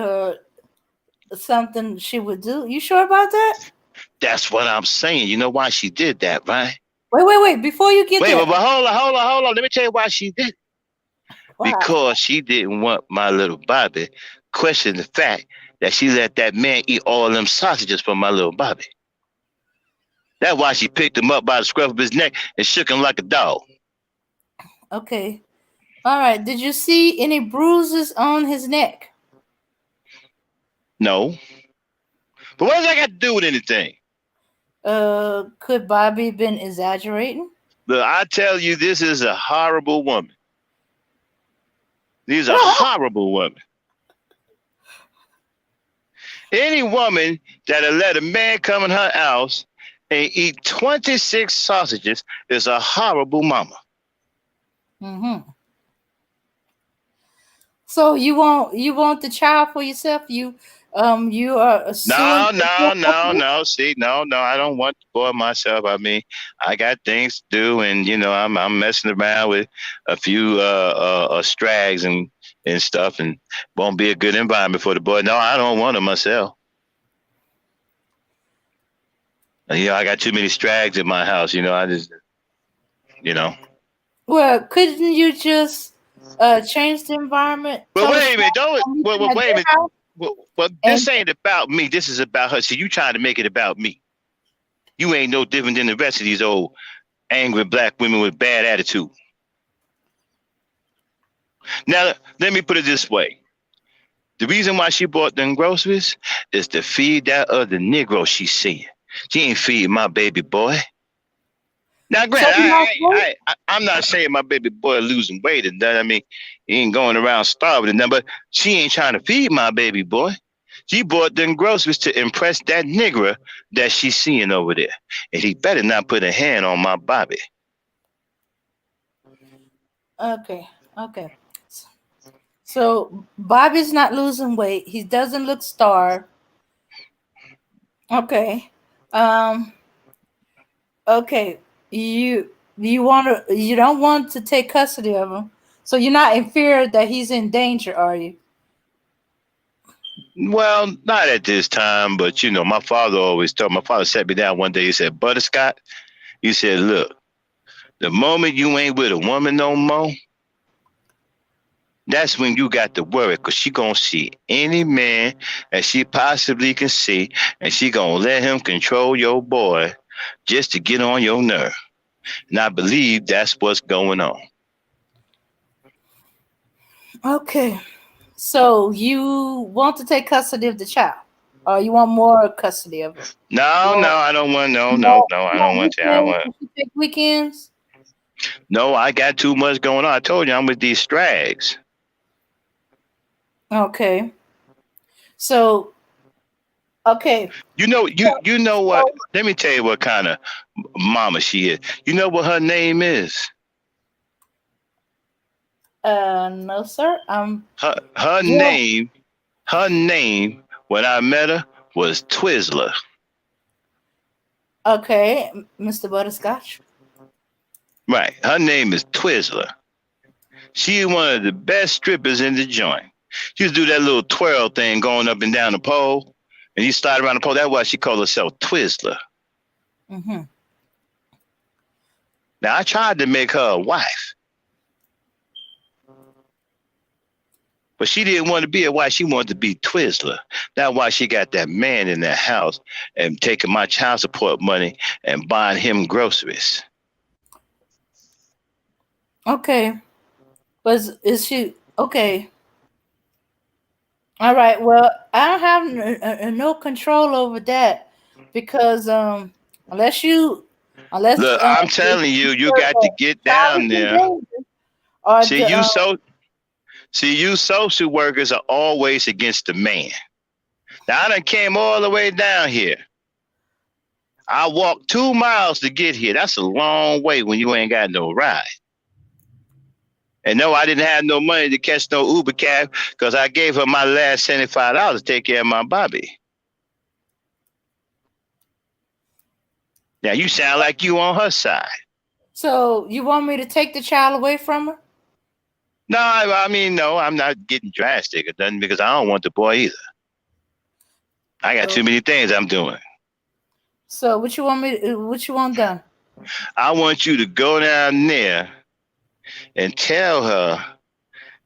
something she would do. You sure about that? That's what I'm saying. You know why she did that, right? Wait. Before you get there. Wait, but hold on. Let me tell you why she did it. Why? Because she didn't want my little Bobby question the fact that she let that man eat all them sausages from my little Bobby. That's why she picked him up by the scruff of his neck and shook him like a dog. Okay. All right. Did you see any bruises on his neck? No. But what does that got to do with anything? Could Bobby been exaggerating? Look, I tell you, this is a horrible woman. These are horrible women. Any woman that'll let a man come in her house and eat 26 sausages is a horrible mama. Mm-hmm. So you want the child for yourself? You are assuming No. See, no, I don't want the boy myself. I mean, I got things to do, and I'm messing around with a few strags and stuff, and won't be a good environment for the boy. No, I don't want him myself. I got too many strags in my house. I just. Well, couldn't you just change the environment? Well, wait a minute. Wait a minute. Well, this ain't about me. This is about her. See, you trying to make it about me. You ain't no different than the rest of these old angry black women with bad attitude. Now, let me put it this way. The reason why she bought them groceries is to feed that other Negro she's seeing. She ain't feeding my baby boy. Now, granted, I'm not saying my baby boy losing weight and that. I mean, he ain't going around starving and that, but she ain't trying to feed my baby boy. She bought them groceries to impress that nigger that she's seeing over there. And he better not put a hand on my Bobby. Okay. So Bobby's not losing weight. He doesn't look starved. Okay. Okay. You don't want to take custody of him. So you're not in fear that he's in danger, are you? Well, not at this time, but my father sat me down one day. He said, "Butterscotch," he said, "Look, the moment you ain't with a woman no more, that's when you got to worry, because she gonna see any man that she possibly can see, and she gonna let him control your boy just to get on your nerve." And I believe that's what's going on. Okay. So you want to take custody of the child, or you want more custody of it? No, no, Or I don't want. No, no, more, no, I don't more want to. I weekends? want. Would you take weekends? No, I got too much going on. I told you I'm with these strags. Okay. So okay. You know what? So, Let me tell you what kind of mama she is. You know what her name is? no, sir. Her Yeah. name, her name when I met her was Twizzler. Okay, Mr. Butterscotch. Right. Her name is Twizzler. She is one of the best strippers in the joint. She used to do that little twirl thing going up and down the pole, and you slide around the pole. That's why she called herself Twizzler. Mm-hmm. Now I tried to make her a wife, but she didn't want to be a wife. She wanted to be Twizzler. That's why she got that man in that house and taking my child support money and buying him groceries. Okay, but is she okay? All right. Well, I don't have no control over that because unless you unless Look, I'm the telling you, you got to get child down is in there. danger or See, the you social workers are always against the man. Now I done came all the way down here. I walked 2 miles to get here. That's a long way when you ain't got no ride. And no, I didn't have no money to catch no Uber cab because I gave her my last $75 to take care of my Bobby. Now you sound like you on her side. so you want me to take the child away from her? No, I mean, no, I'm not getting drastic or nothing because I don't want the boy either. I got too many things I'm doing. So what you want what you want done? I want you to go down there and tell her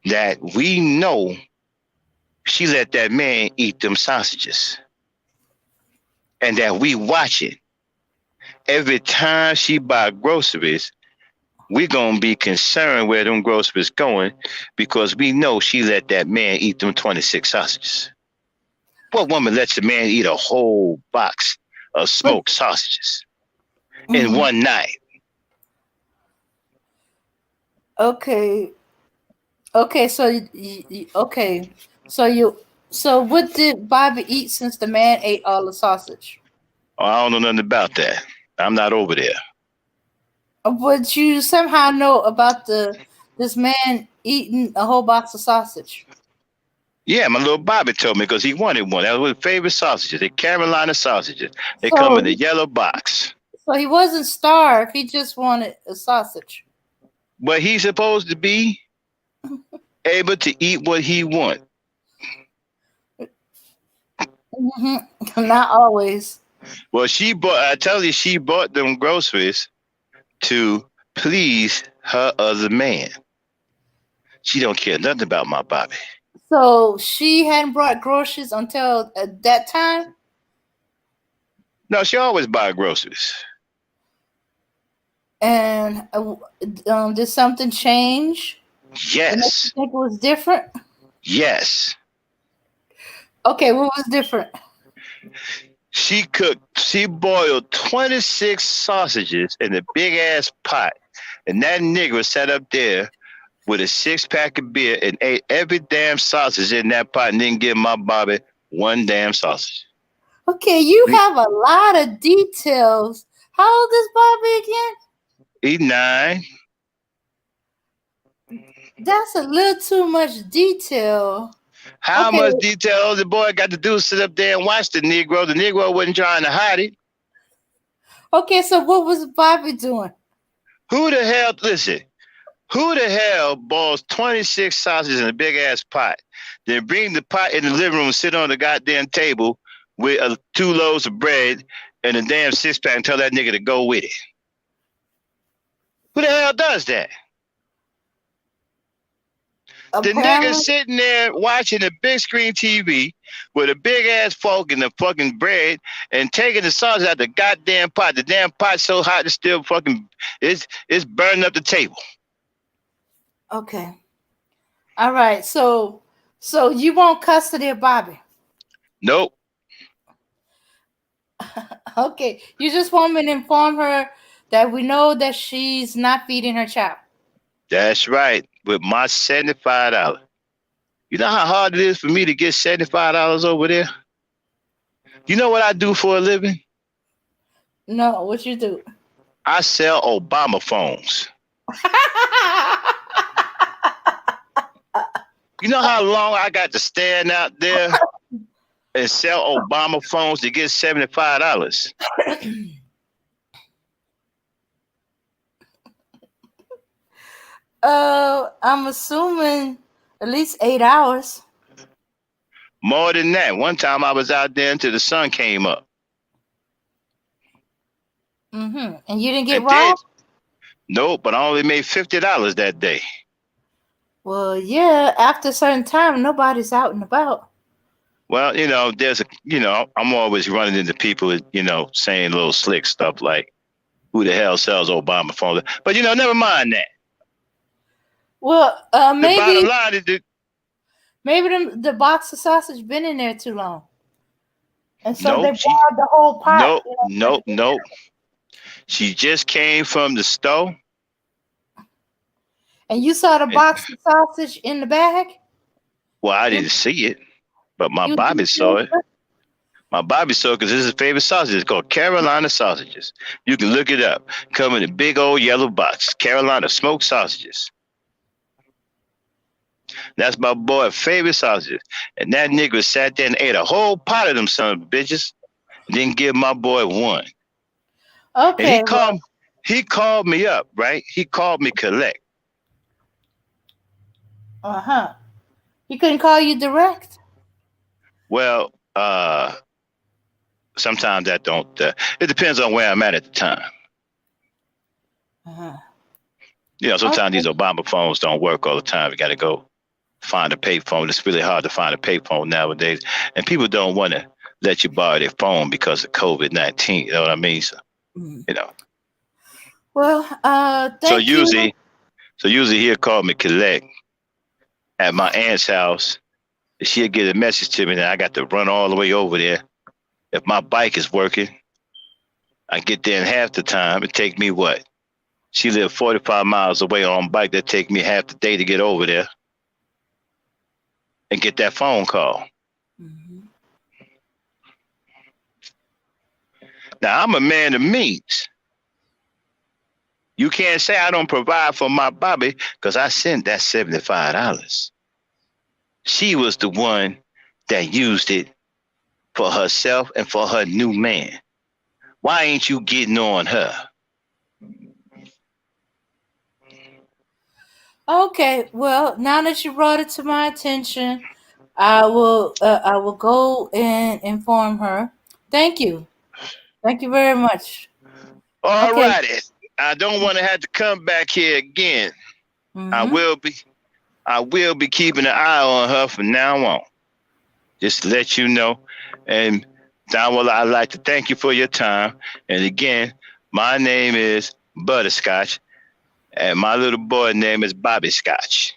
that we know she let that man eat them sausages and that we watch it. Every time she buy groceries, we gonna be concerned where them groceries going because we know she let that man eat them 26 sausages. What woman lets a man eat a whole box of But smoked sausages in mhm. one night? Okay. Okay, so okay. So you so what did Bobby eat since the man ate all the sausage? Oh, I don't know nothing about that. I'm not over there. Would you somehow know about this man eating a whole box of sausage? Yeah, my little Bobby told me because he wanted one. That was his favorite sausages. The Carolina sausages. They come So in a yellow box. so he wasn't starved. He just wanted a sausage. But he's supposed to be able to eat what he wants. Not always. Well, I tell you, she bought them groceries to please her other man. She don't care nothing about my Bobby. So she hadn't brought groceries until that time. No, she always buy groceries. And did something change? It makes you Yes. think it was different. Yes. Okay, what was different? She boiled 26 sausages in a big ass pot. And that nigga sat up there with a 6-pack of beer and ate every damn sausage in that pot and didn't give my Bobby one damn sausage. Okay, you have a lot of details. How old is Bobby again? He 9. That's a little too much detail. How Okay, much detail the boy got to do is sit up there and watch the Negro? The Negro wasn't trying to hide it. okay, so what was Bobby doing? Who the hell boils 26 sausages in a big ass pot, then bring the pot in the living room and sit on the goddamn table with 2 loaves of bread and a damn 6-pack and tell that nigga to go with it? Who the hell does that? The nigga Apparently, sitting there watching a big screen TV with a big ass fork and the fucking bread and taking the sausage out the goddamn pot. The damn pot's so hot it's still fucking it's burning up the table. okay. All right. So you want custody of Bobby? Nope. Okay. You just want me to inform her that we know that she's not feeding her child. That's right. With my $75. You know how hard it is for me to get $75 over there? You know what I do for a living? No, what you do? I sell Obama phones. You know how long I got to stand out there and sell Obama phones to get $75? I'm assuming at least 8 hours. More than that. One time I was out there until the sun came up. And you didn't get And did. robbed? Nope, but I only made $50 that day. Well, yeah, after a certain time, nobody's out and about. Well, I'm always running into people, saying little slick stuff like, who the hell sells Obama phones? But, never mind that. Well, The bottom line is that, maybe the box of sausage been in there too long. And so they nope, bought the whole pot. nope. She just came from the store. And you saw the box of sausage in the bag? Well, I didn't see it, but my Bobby saw it. My Bobby saw it because this is his favorite sausage. It's called Carolina sausages. You can look it up. Come in a big old yellow box. Carolina smoked sausages. That's my boy's favorite sausages. And that nigga sat there and ate a whole pot of them son of bitches. Didn't give my boy one. Okay. And he called me up, right? He called me collect. He couldn't call you direct? Well, sometimes that don't. It depends on where I'm at the time. Sometimes these Obama phones don't work all the time. You got to go find a pay phone. It's really hard to find a pay phone nowadays, and people don't want to let you borrow their phone because of COVID-19. You know what I mean? So, Well, thank you. So usually he'll call me collect at my aunt's house. She'll get a message to me, and I got to run all the way over there. If my bike is working, I get there in half the time. It take me what? She lived 45 miles away on bike. That take me half the day to get over there and get that phone call. Now, I'm a man of means. You can't say I don't provide for my Bobby because I sent that $75. She was the one that used it for herself and for her new man. Why ain't you getting on her? Okay, well, now that you brought it to my attention, I will go and inform her. Thank you. Thank you very much. All righty. I don't want to have to come back here again. I will be keeping an eye on her from now on. Just to let you know. And Donald, I'd like to thank you for your time. And again, my name is Butterscotch. And my little boy's name is Bobby Scotch.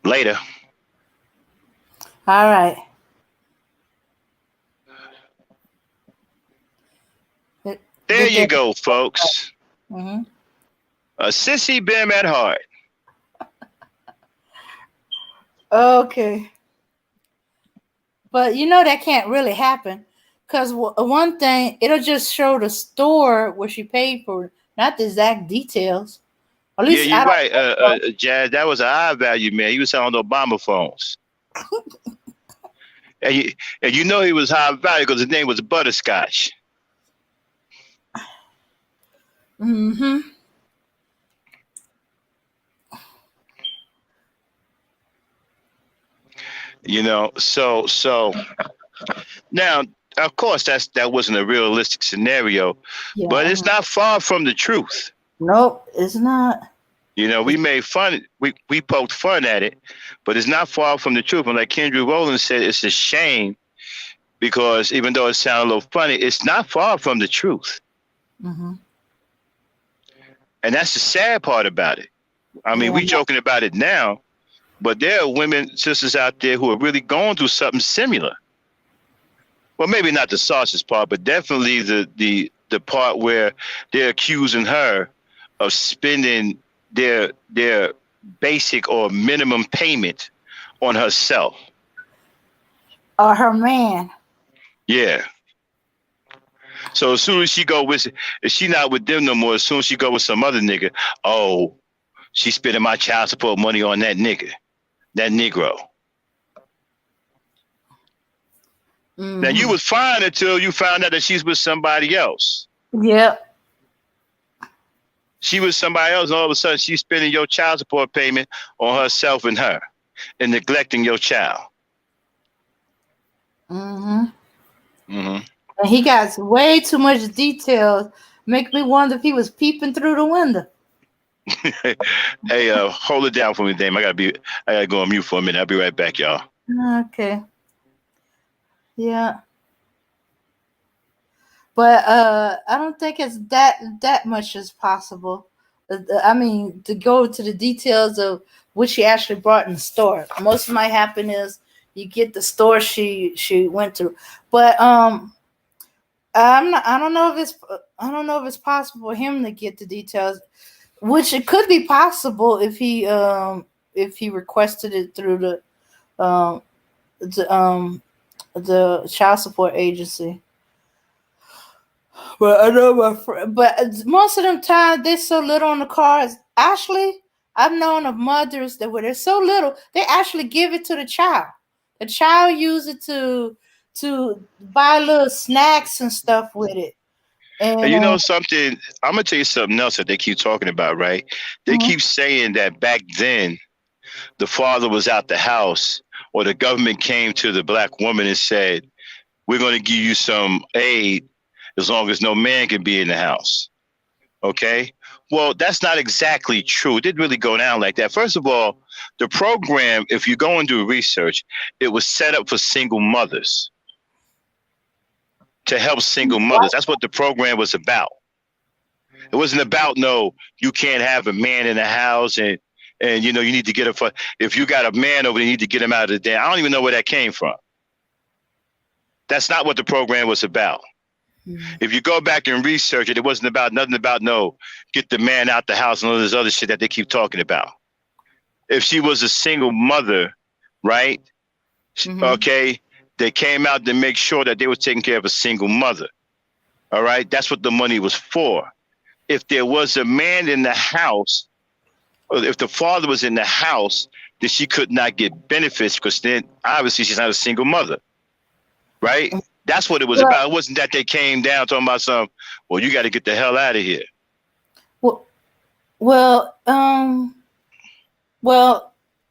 Later. All right. There you go, folks. A sissy Bim at heart. Okay. But that can't really happen. Because one thing, it'll just show the store where she paid for it, not the exact details. At least you're right, Jazz. That was a high value man. He was selling Obama phones. and he was high value because his name was Butterscotch. So now, of course, that wasn't a realistic scenario, but it's not far from the truth. Nope, it's not. We made fun, we poked fun at it, but it's not far from the truth. And like Kendra Rowland said, it's a shame because even though it sounds a little funny, it's not far from the truth. And that's the sad part about it. I mean, we joking about it now, but there are women, sisters out there who are really going through something similar. Well, maybe not the sausage part, but definitely the part where they're accusing her of spending their basic or minimum payment on herself. Or her man. Yeah. So as soon as she go with, if she not with them no more, as soon as she go with some other nigga, oh, she spending my child support money on that nigga, that Negro. Mm-hmm. Now you was fine until you found out that she's with somebody else. Yep. She was somebody else, and all of a sudden she's spending your child support payment on herself and her, and neglecting your child. Mm-hmm. Mm-hmm. And he got way too much details. Make me wonder if he was peeping through the window. Hey, hold it down for me, Dame. I gotta go on mute for a minute. I'll be right back, y'all. Okay. Yeah. But I don't think it's that much is possible. I mean, to go to the details of what she actually brought in the store. Most of my happen is you get the store she went to. But I don't know if it's possible for him to get the details, which it could be possible if he requested it through the child support agency. But I know my friend, but most of them times they're so little on the cars. Actually, I've known of mothers that where they're so little, they actually give it to the child. The child use it to buy little snacks and stuff with it. And you know something? I'm gonna tell you something else that they keep talking about, right? They keep saying that back then the father was out the house, or the government came to the black woman and said, "We're going to give you some aid as long as no man can be in the house." Okay? Well, that's not exactly true. It didn't really go down like that. First of all, the program, if you go and do research, it was set up for single mothers, to help single mothers. That's what the program was about. It wasn't about, no, you can't have a man in the house and you know, you need to get him. If you got a man over there, you need to get him out of the damn. I don't even know where that came from. That's not what the program was about. If you go back and research it, it wasn't about nothing about, no, get the man out the house and all this other shit that they keep talking about. If she was a single mother, right? Okay, they came out to make sure that they were taking care of a single mother. All right, that's what the money was for. If there was a man in the house, or if the father was in the house, then she could not get benefits, because then obviously she's not a single mother, right? That's what it was about. It wasn't that they came down talking about some, well, you got to get the hell out of here. Well,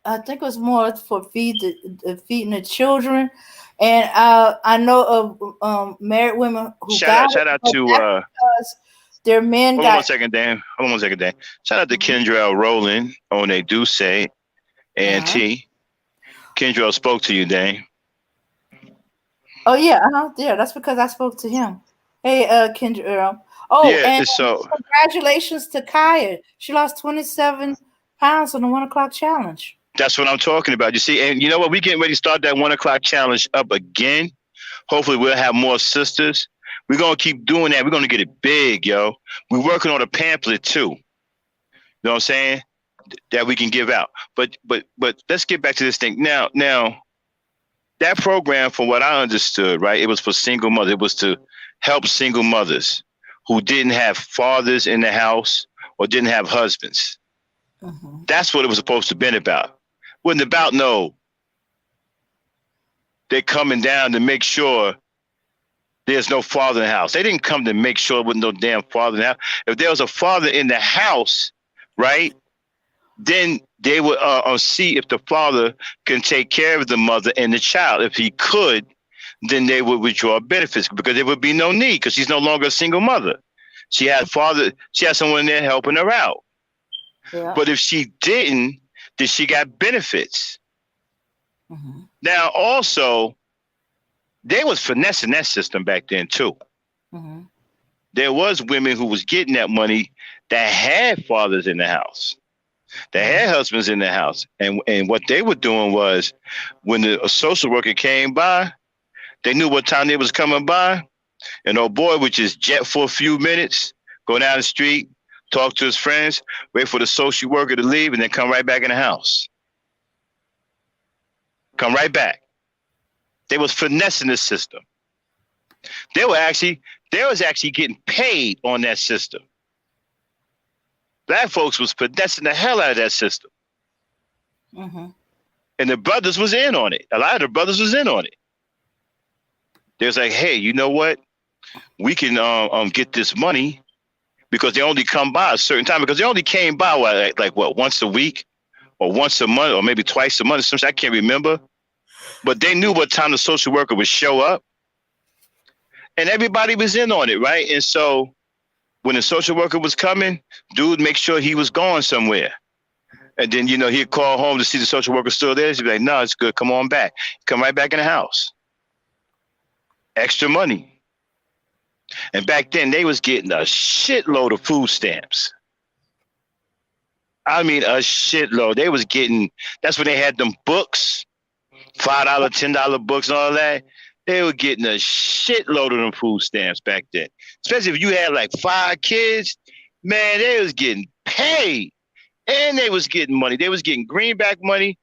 I think it was more for feeding the children, and I know of married women who shout out to their men. Hold on one second, Dan. Shout out to Kendrell Rowland on a Duce and T. Kendrell spoke to you, Dan. Oh yeah, yeah. That's because I spoke to him. Hey, Kendrell. Oh, yeah, and so congratulations to Kaya. She lost 27 pounds on the 1 o'clock challenge. That's what I'm talking about. You see, and you know what? We're getting ready to start that 1 o'clock challenge up again. Hopefully we'll have more sisters. We're going to keep doing that. We're going to get it big, yo. We're working on a pamphlet too. You know what I'm saying? That we can give out. But let's get back to this thing. Now, that program, from what I understood, right, it was for single mothers. It was to help single mothers who didn't have fathers in the house or didn't have husbands. That's what it was supposed to have been about. It wasn't about, no, they're coming down to make sure there's no father in the house. They didn't come to make sure there was no damn father in the house. If there was a father in the house, right, then they would see if the father can take care of the mother and the child. If he could, then they would withdraw benefits, because there would be no need, because she's no longer a single mother. She had someone there helping her out. Yeah. But if she didn't, then she got benefits. Now, also, there was finesse in that system back then too. There was women who was getting that money that had fathers in the house. They had husbands in the house. And what they were doing was when the social worker came by, they knew what time they was coming by. And old boy would just jet for a few minutes, go down the street, talk to his friends, wait for the social worker to leave, and then come right back in the house. Come right back. They was finessing the system. They was actually getting paid on that system. Black folks was finessing the hell out of that system. Mm-hmm. And the brothers was in on it. A lot of the brothers was in on it. They was like, hey, you know what? We can get this money because they only come by a certain time. Because they only came by once a week or once a month or maybe twice a month. I can't remember. But they knew what time the social worker would show up. And everybody was in on it, right? And so when the social worker was coming, dude make sure he was going somewhere. And then, he'd call home to see the social worker still there. He'd be like, no, it's good. Come on back. Come right back in the house. Extra money. And back then, they was getting a shitload of food stamps. I mean, a shitload. They was getting, that's when they had them books, $5, $10 books and all that. They were getting a shitload of them food stamps back then. Especially if you had like 5 kids, man, they was getting paid. And they was getting money. They was getting greenback money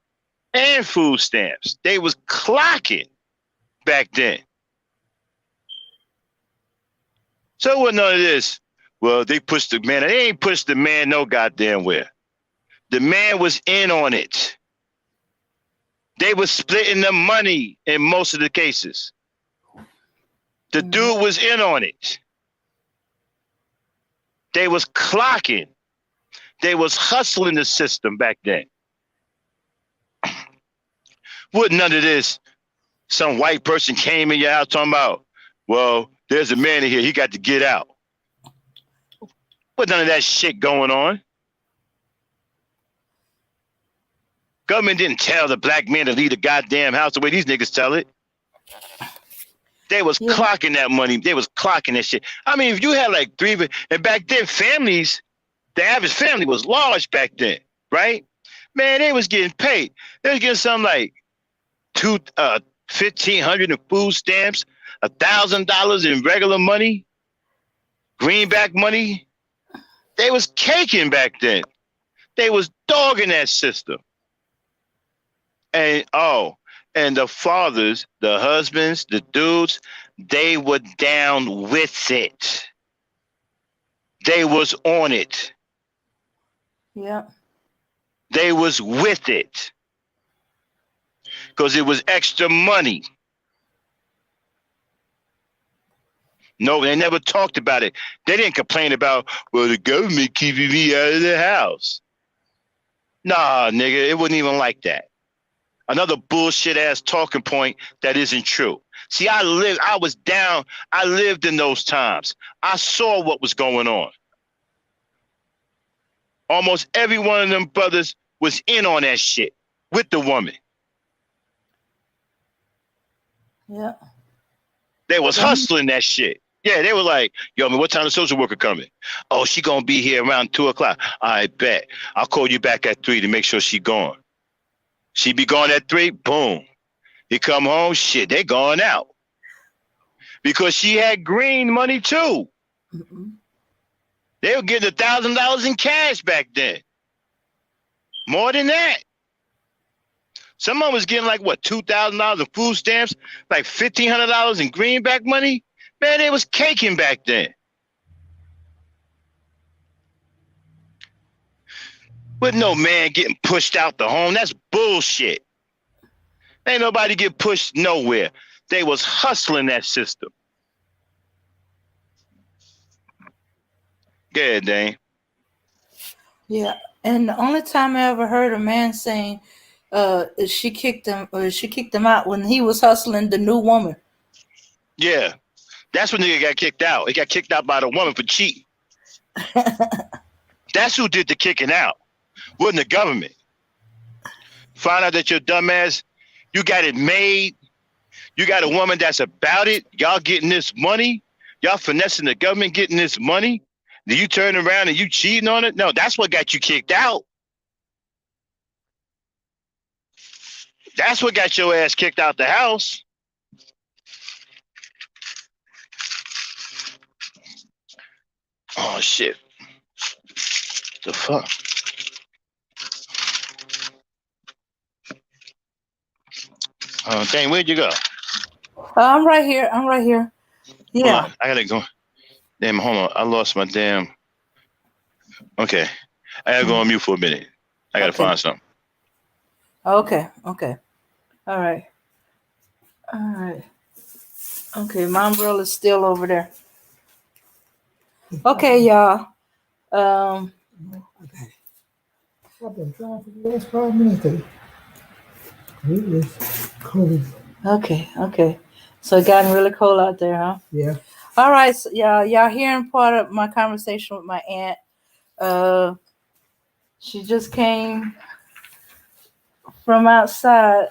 and food stamps. They was clocking back then. So it wasn't none of this. Well, they pushed the man. They ain't pushed the man no goddamn where. The man was in on it. They was splitting the money in most of the cases. The dude was in on it. They was clocking. They was hustling the system back then. Wasn't none of this. Some white person came in your house talking about, well, there's a man in here. He got to get out. Wasn't none of that shit going on. Government didn't tell the black man to leave the goddamn house the way these niggas tell it. They was clocking that money. They was clocking that shit. I mean, if you had like 3, and back then families, the average family was large back then, right? Man, they was getting paid. They was getting something like $1,500 in food stamps, $1,000 in regular money, greenback money. They was caking back then. They was dogging that system. And the fathers, the husbands, the dudes, they were down with it. They was on it. Yeah. They was with it. Because it was extra money. No, they never talked about it. They didn't complain about, well, the government keeping me out of the house. Nah, nigga, it wasn't even like that. Another bullshit ass talking point that isn't true. See, I lived in those times. I saw what was going on. Almost every one of them brothers was in on that shit with the woman. Yeah. They was hustling that shit. Yeah, they were like, yo, man, what time the social worker coming? Oh, she gonna be here around 2:00. I bet. I'll call you back at 3 to make sure she gone. She be gone at 3, boom. He come home, shit, they gone out. Because she had green money too. Mm-hmm. They were getting $1,000 in cash back then. More than that. Someone was getting like, what, $2,000 in food stamps, like $1,500 in greenback money? Man, they was caking back then. With no man getting pushed out the home, that's bullshit. Ain't nobody get pushed nowhere. They was hustling that system. Go ahead, Dane. Yeah, and the only time I ever heard a man saying she kicked him out when he was hustling the new woman. Yeah, that's when nigga got kicked out. He got kicked out by the woman for cheating. That's who did the kicking out. Wasn't the government. Find out that your dumbass, you got it made. You got a woman that's about it. Y'all getting this money. Y'all finessing the government getting this money. Then you turn around and you cheating on it. No, that's what got you kicked out. That's what got your ass kicked out the house. Oh shit. The fuck? Oh dang, where'd you go? I'm right here. I'm right here. Hold Yeah. on. I gotta go. Damn, hold on. I lost my damn. Okay. I gotta go on mute for a minute. I gotta Okay. find something. Okay. Okay. All right. All right. Okay. My umbrella's still over there. Okay, y'all. Okay. I've been trying for the last 5 minutes. It is cold. Okay. Okay. So it got really cold out there, huh? Yeah. All right. So y'all hearing part of my conversation with my aunt. She just came from outside.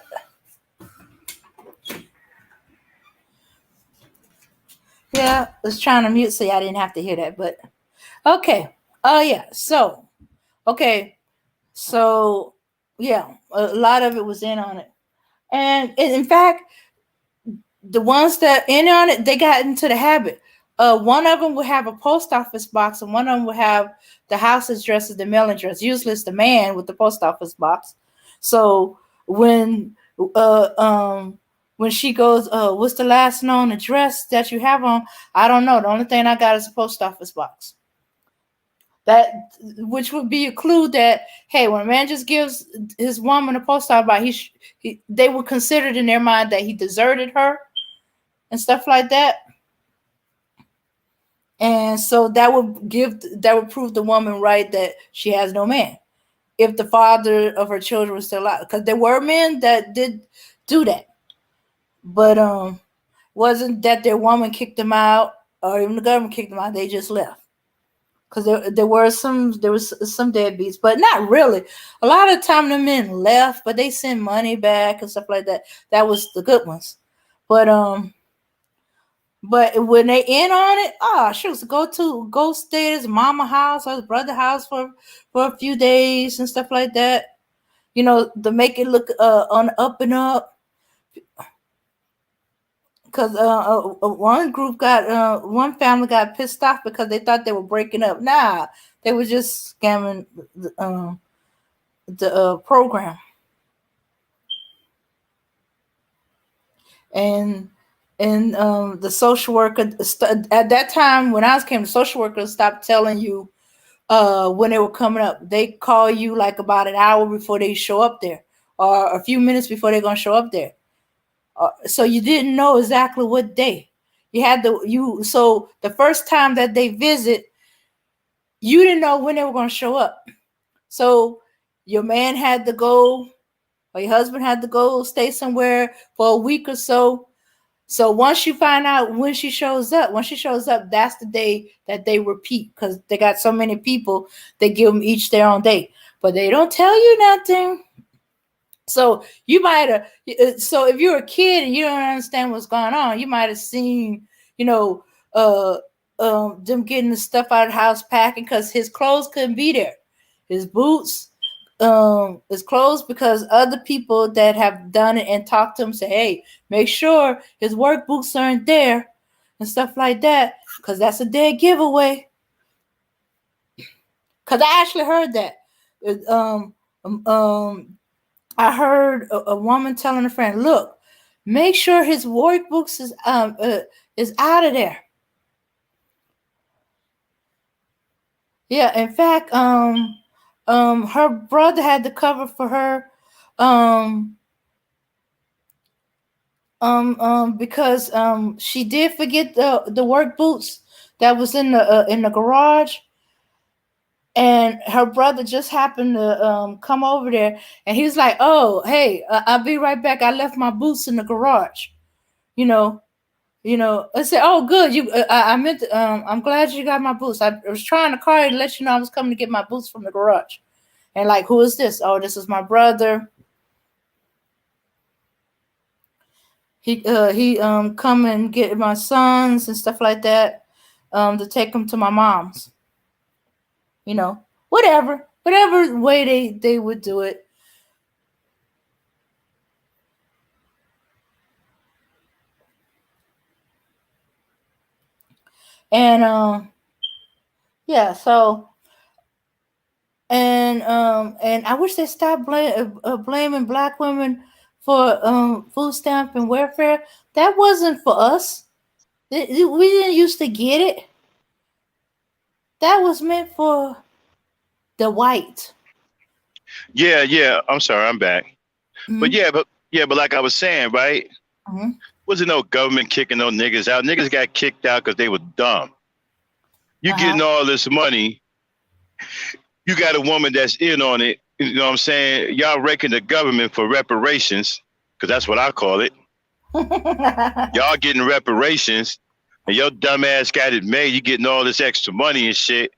Yeah, I was trying to mute so y'all didn't have to hear that, but okay. Oh yeah. So okay. So yeah, a lot of it was in on it. And in fact, the ones that in on it, they got into the habit. One of them would have a post office box, and one of them would have the house address as the mailing address. Usually, it's the man with the post office box. So when uh um when she goes, what's the last known address that you have on? I don't know. The only thing I got is a post office box. That which would be a clue that hey, when a man just gives his woman a post office box, they would consider it in their mind that he deserted her and stuff like that. And so that would prove the woman right that she has no man if the father of her children was still alive. Because there were men that did do that, but wasn't that their woman kicked them out or even the government kicked them out? They just left. Because there was some deadbeats, but not really. A lot of the time the men left, but they send money back and stuff like that. That was the good ones. But when they in on it, shoot, go stay at his mama house or his brother house for a few days and stuff like that. You know, to make it look on up and up. Because one family got pissed off because they thought they were breaking up. Nah, they were just scamming the program. And the social worker at that time when I came, the social worker stopped telling you when they were coming up. They call you like about an hour before they show up there, or a few minutes before they're gonna show up there. So you didn't know exactly what day. So the first time that they visit, you didn't know when they were gonna show up. So your man had to go, or your husband had to go stay somewhere for a week or so. So once you find out when she shows up, that's the day that they repeat because they got so many people, they give them each their own day. But they don't tell you nothing. So you might have, so if you're a kid and you don't understand what's going on, you might have seen, them getting the stuff out of the house packing because his clothes couldn't be there. His boots, is closed because other people that have done it and talked to him say, hey, make sure his work boots aren't there and stuff like that because that's a dead giveaway. Because I actually heard that. I heard a woman telling a friend, look, make sure his work books is out of there. Yeah, in fact, her brother had to cover for her, because she did forget the work boots that was in the garage, and her brother just happened to come over there, and he was like, "Oh, hey, I'll be right back. I left my boots in the garage." You know, I said, "Oh, good. I meant. I'm glad you got my boots. I was trying to call you to let you know I was coming to get my boots from the garage." And like, who is this? Oh, this is my brother. He come and get my sons and stuff like that, to take them to my mom's. Whatever way they would do it. And yeah, so and I wish they stopped blaming black women for food stamp and welfare. That wasn't for us. We didn't used to get it. That was meant for the white. Yeah. I'm sorry, I'm back. Mm-hmm. But like I was saying, right? Mm-hmm. Wasn't no government kicking no niggas out. Niggas got kicked out because they were dumb. You getting all this money. You got a woman that's in on it. You know what I'm saying? Y'all raking the government for reparations, because that's what I call it. Y'all getting reparations, and your dumb ass got it made. You getting all this extra money and shit.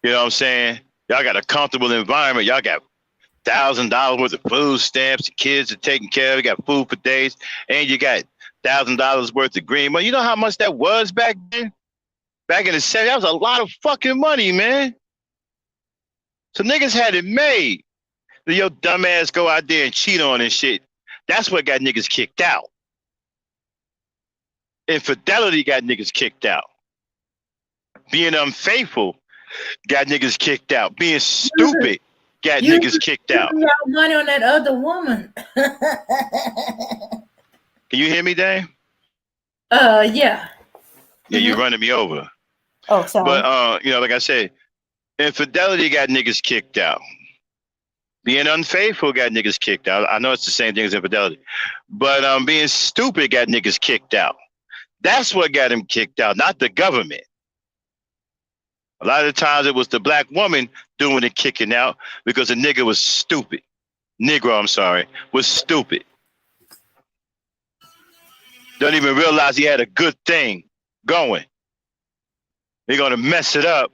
You know what I'm saying? Y'all got a comfortable environment. Y'all got $1,000 worth of food stamps. The kids are taken care of. You got food for days, and you got $1,000 worth of green money. You know how much that was back then? Back in the 70s, that was a lot of fucking money, man. So niggas had it made. Your dumb ass go out there and cheat on and shit. That's what got niggas kicked out. Infidelity got niggas kicked out. Being unfaithful got niggas kicked out. Being stupid got niggas kicked out. You got money on that other woman. Can you hear me, Dave? Yeah. Yeah, you're running me over. Oh, sorry. But like I said, infidelity got niggas kicked out. Being unfaithful got niggas kicked out. I know it's the same thing as infidelity. But being stupid got niggas kicked out. That's what got him kicked out, not the government. A lot of times it was the black woman doing the kicking out because the nigga was stupid. Negro, I'm sorry, was stupid. Don't even realize he had a good thing going. They're going to mess it up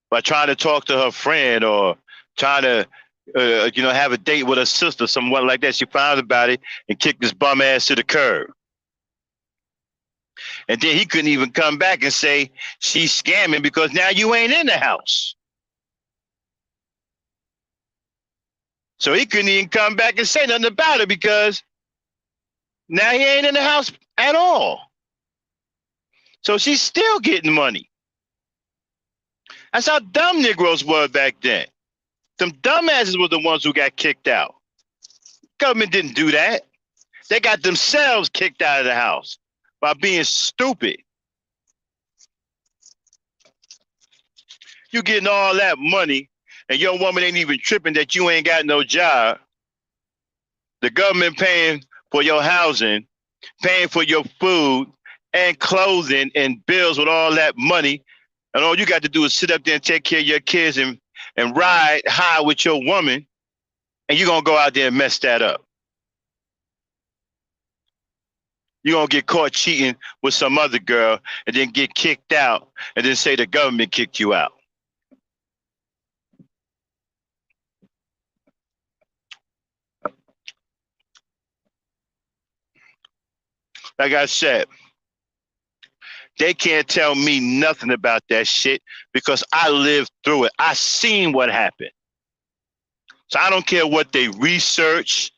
by trying to talk to her friend or trying to, have a date with her sister, someone like that. She found about it and kicked his bum ass to the curb. And then he couldn't even come back and say she's scamming because now you ain't in the house. So he couldn't even come back and say nothing about it because now he ain't in the house at all. So she's still getting money. That's how dumb Negroes were back then. Them dumbasses were the ones who got kicked out. Government didn't do that. They got themselves kicked out of the house by being stupid. You getting all that money and your woman ain't even tripping that you ain't got no job. The government paying for your housing, paying for your food and clothing and bills with all that money. And all you got to do is sit up there and take care of your kids and ride high with your woman. And you're going to go out there and mess that up. You're going to get caught cheating with some other girl and then get kicked out and then say the government kicked you out. Like I said, they can't tell me nothing about that shit because I lived through it. I seen what happened. So I don't care what they research.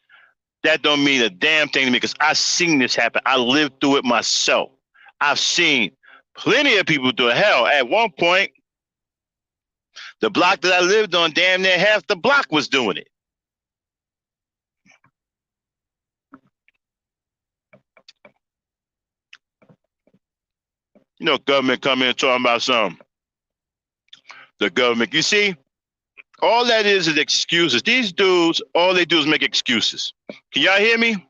That don't mean a damn thing to me because I seen this happen. I lived through it myself. I've seen plenty of people do it. Hell, at one point, the block that I lived on, damn near half the block was doing it. You know, government come in and talking about something. The government, you see, all that is excuses. These dudes, all they do is make excuses. Can y'all hear me?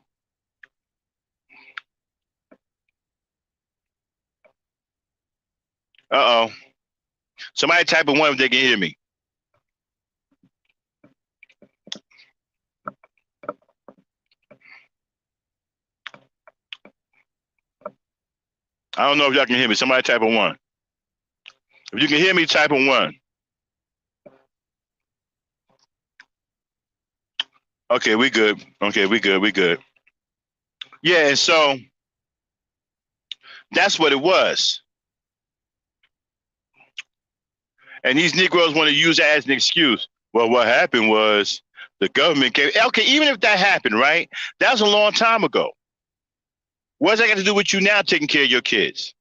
Uh-oh. Somebody type in one if they can hear me. I don't know if y'all can hear me. Somebody type in one. If you can hear me, type in one. Okay, we good. Okay, we good. Yeah, and so that's what it was. And these Negroes want to use that as an excuse. Well, what happened was the government came. Okay, even if that happened, right? That was a long time ago. What's that got to do with you now taking care of your kids?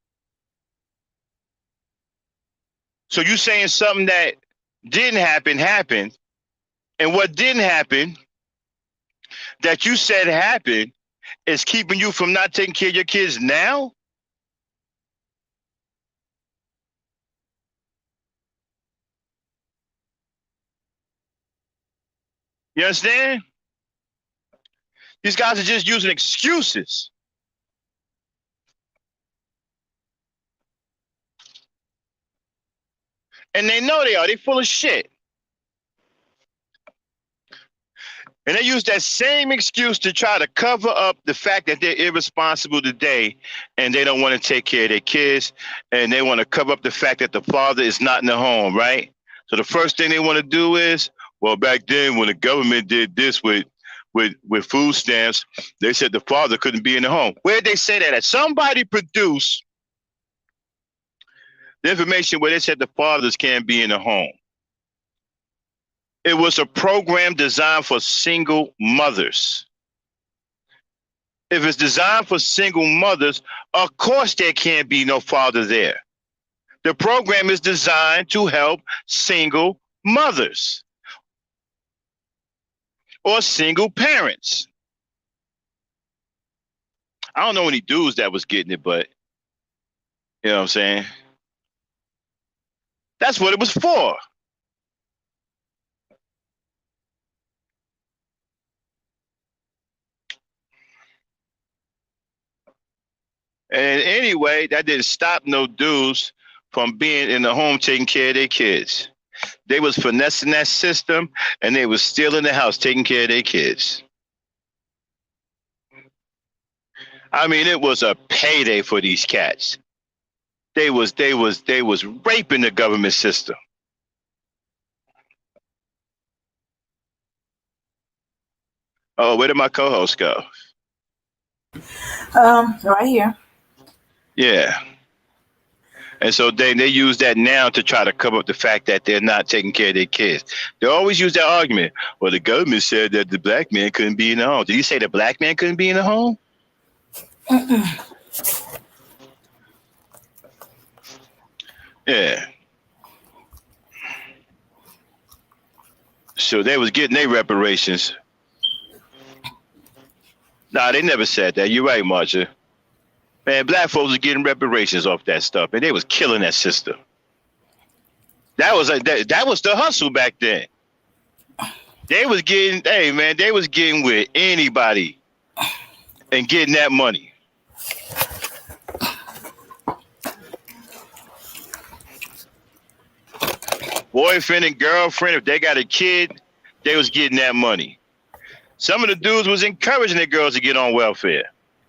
So you saying something that didn't happen happened, and what didn't happen that you said happened is keeping you from not taking care of your kids now? You understand? These guys are just using excuses. And they know they are. They full of shit. And they use that same excuse to try to cover up the fact that they're irresponsible today and they don't want to take care of their kids, and they want to cover up the fact that the father is not in the home, right? So the first thing they want to do is, well, back then when the government did this with food stamps, they said the father couldn't be in the home. Where did they say that at? Somebody produced the information where they said the fathers can't be in the home. It was a program designed for single mothers. If it's designed for single mothers, of course there can't be no father there. The program is designed to help single mothers or single parents. I don't know any dudes that was getting it, but you know what I'm saying? That's what it was for. And anyway, that didn't stop no dudes from being in the home taking care of their kids. They was finessing that system, and they was still in the house taking care of their kids. I mean, it was a payday for these cats. They was raping the government system. Oh, where did my co-host go? Right here. Yeah. And so they use that now to try to cover up the fact that they're not taking care of their kids. They always use that argument. Well, the government said that the black man couldn't be in the home. Did you say the black man couldn't be in the home? Yeah. So they was getting their reparations. Nah, they never said that. You're right, Marsha. Man, black folks was getting reparations off that stuff, and they was killing that system. That was the hustle back then. They was getting, hey man, they was getting with anybody and getting that money. Boyfriend and girlfriend, if they got a kid, they was getting that money. Some of the dudes was encouraging their girls to get on welfare.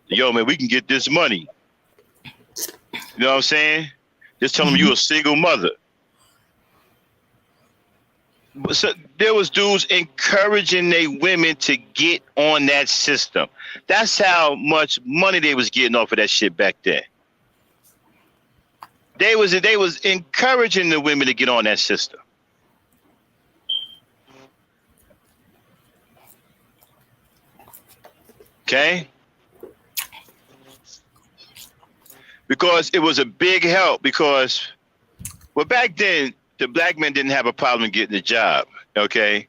Yo, man, we can get this money. You know what I'm saying? Just tell them you a single mother. So there was dudes encouraging their women to get on that system. That's how much money they was getting off of that shit back then. They was encouraging the women to get on that system. Okay? Because it was a big help because, well, back then, the black men didn't have a problem getting a job, okay?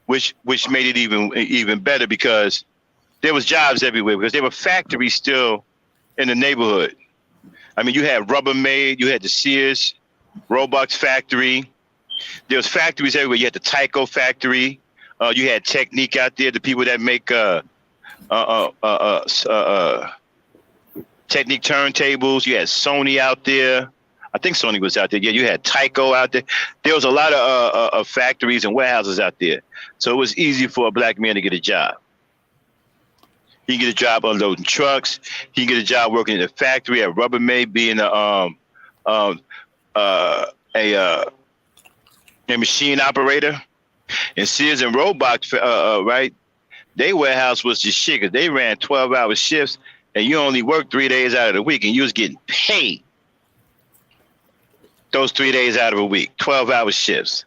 Which made it even better because there was jobs everywhere because there were factories still in the neighborhood. I mean, you had Rubbermaid, you had the Sears, Roebuck's factory. There was factories everywhere. You had the Tyco factory. You had Technique out there, the people that make Technique turntables. You had Sony out there. I think Sony was out there. Yeah, you had Tyco out there. There was a lot of factories and warehouses out there. So it was easy for a black man to get a job. He can get a job unloading trucks. He can get a job working in a factory at Rubbermaid, being a machine operator. And Sears and Roebuck, right? Their warehouse was just shit because they ran 12-hour shifts, and you only worked 3 days out of the week, and you was getting paid those 3 days out of a week, 12-hour shifts.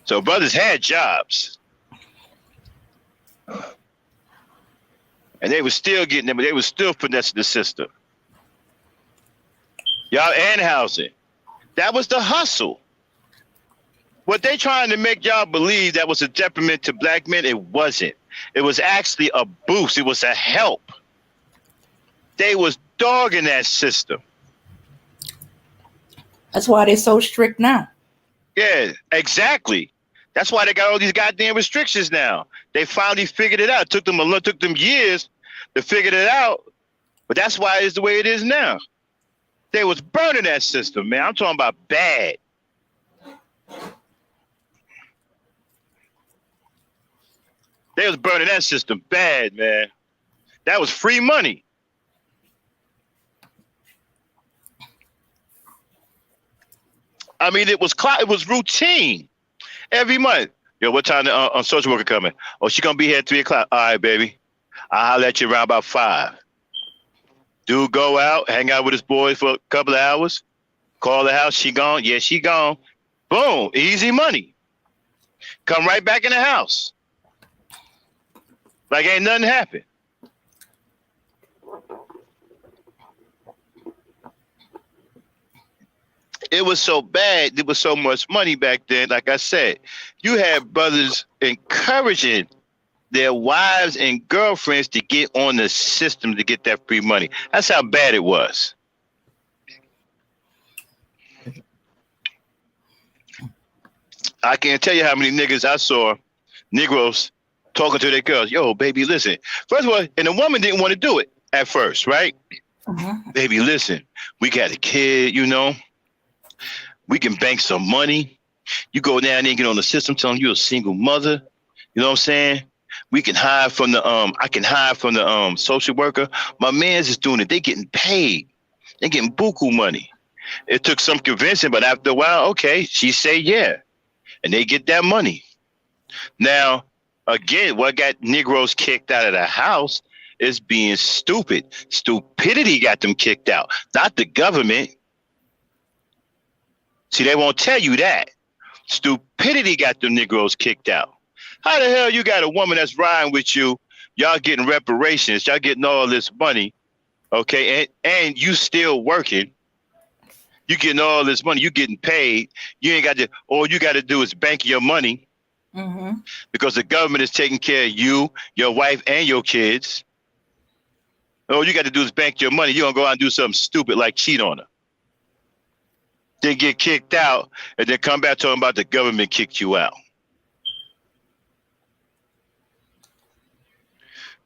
So brothers had jobs. And they were still getting them, but they were still finessing the system. Y'all, and housing. That was the hustle. What they trying to make y'all believe that was a detriment to black men, it wasn't. It was actually a boost. It was a help. They was dogging that system. That's why they're so strict now. Yeah, exactly. That's why they got all these goddamn restrictions now. They finally figured it out. It took them years to figure it out, but that's why it's the way it is now. They was burning that system, man. I'm talking about bad. They was burning that system bad, man. That was free money. I mean, it was routine. Every month. Yo, what time the social worker coming? Oh, she gonna be here at 3 o'clock. All right, baby. I'll let you around about 5. Dude go out, hang out with his boys for a couple of hours. Call the house. She gone. Yeah, she gone. Boom. Easy money. Come right back in the house. Like ain't nothing happened. It was so bad. There was so much money back then. Like I said, you had brothers encouraging their wives and girlfriends to get on the system to get that free money. That's how bad it was. I can't tell you how many niggas I saw, Negroes, talking to their girls. Yo, baby, listen. First of all, and the woman didn't want to do it at first, right? Baby, listen. We got a kid, you know. We can bank some money. You go down there and get on the system telling you a single mother. You know what I'm saying? We can hide from the I can hide from the social worker. My man's is doing it. They getting paid. They getting buku money. It took some convincing, but after a while, okay, she say yeah. And they get that money. Now, again, what got Negroes kicked out of the house is being stupid. Stupidity got them kicked out, not the government. See, they won't tell you that. Stupidity got them Negroes kicked out. How the hell you got a woman that's riding with you, y'all getting reparations, y'all getting all this money, okay, and you still working, you getting all this money, you getting paid, you ain't got to, all you got to do is bank your money because the government is taking care of you, your wife, and your kids. All you got to do is bank your money. You don't go out and do something stupid like cheat on her. Then get kicked out, and then come back talking about the government kicked you out.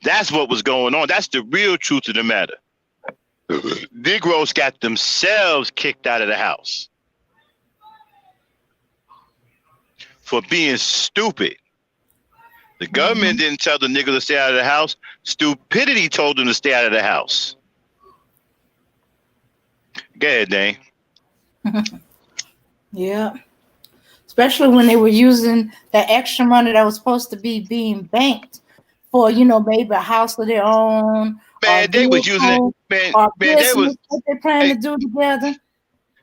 That's what was going on. That's the real truth of the matter. Negroes got themselves kicked out of the house for being stupid. The government didn't tell the nigga to stay out of the house. Stupidity told them to stay out of the house. Go ahead, Dane. Yeah. Especially when they were using that extra money that was supposed to be being banked for, you know, maybe a house of their own. Man, they was using it. Man, they was. What they plan to do together.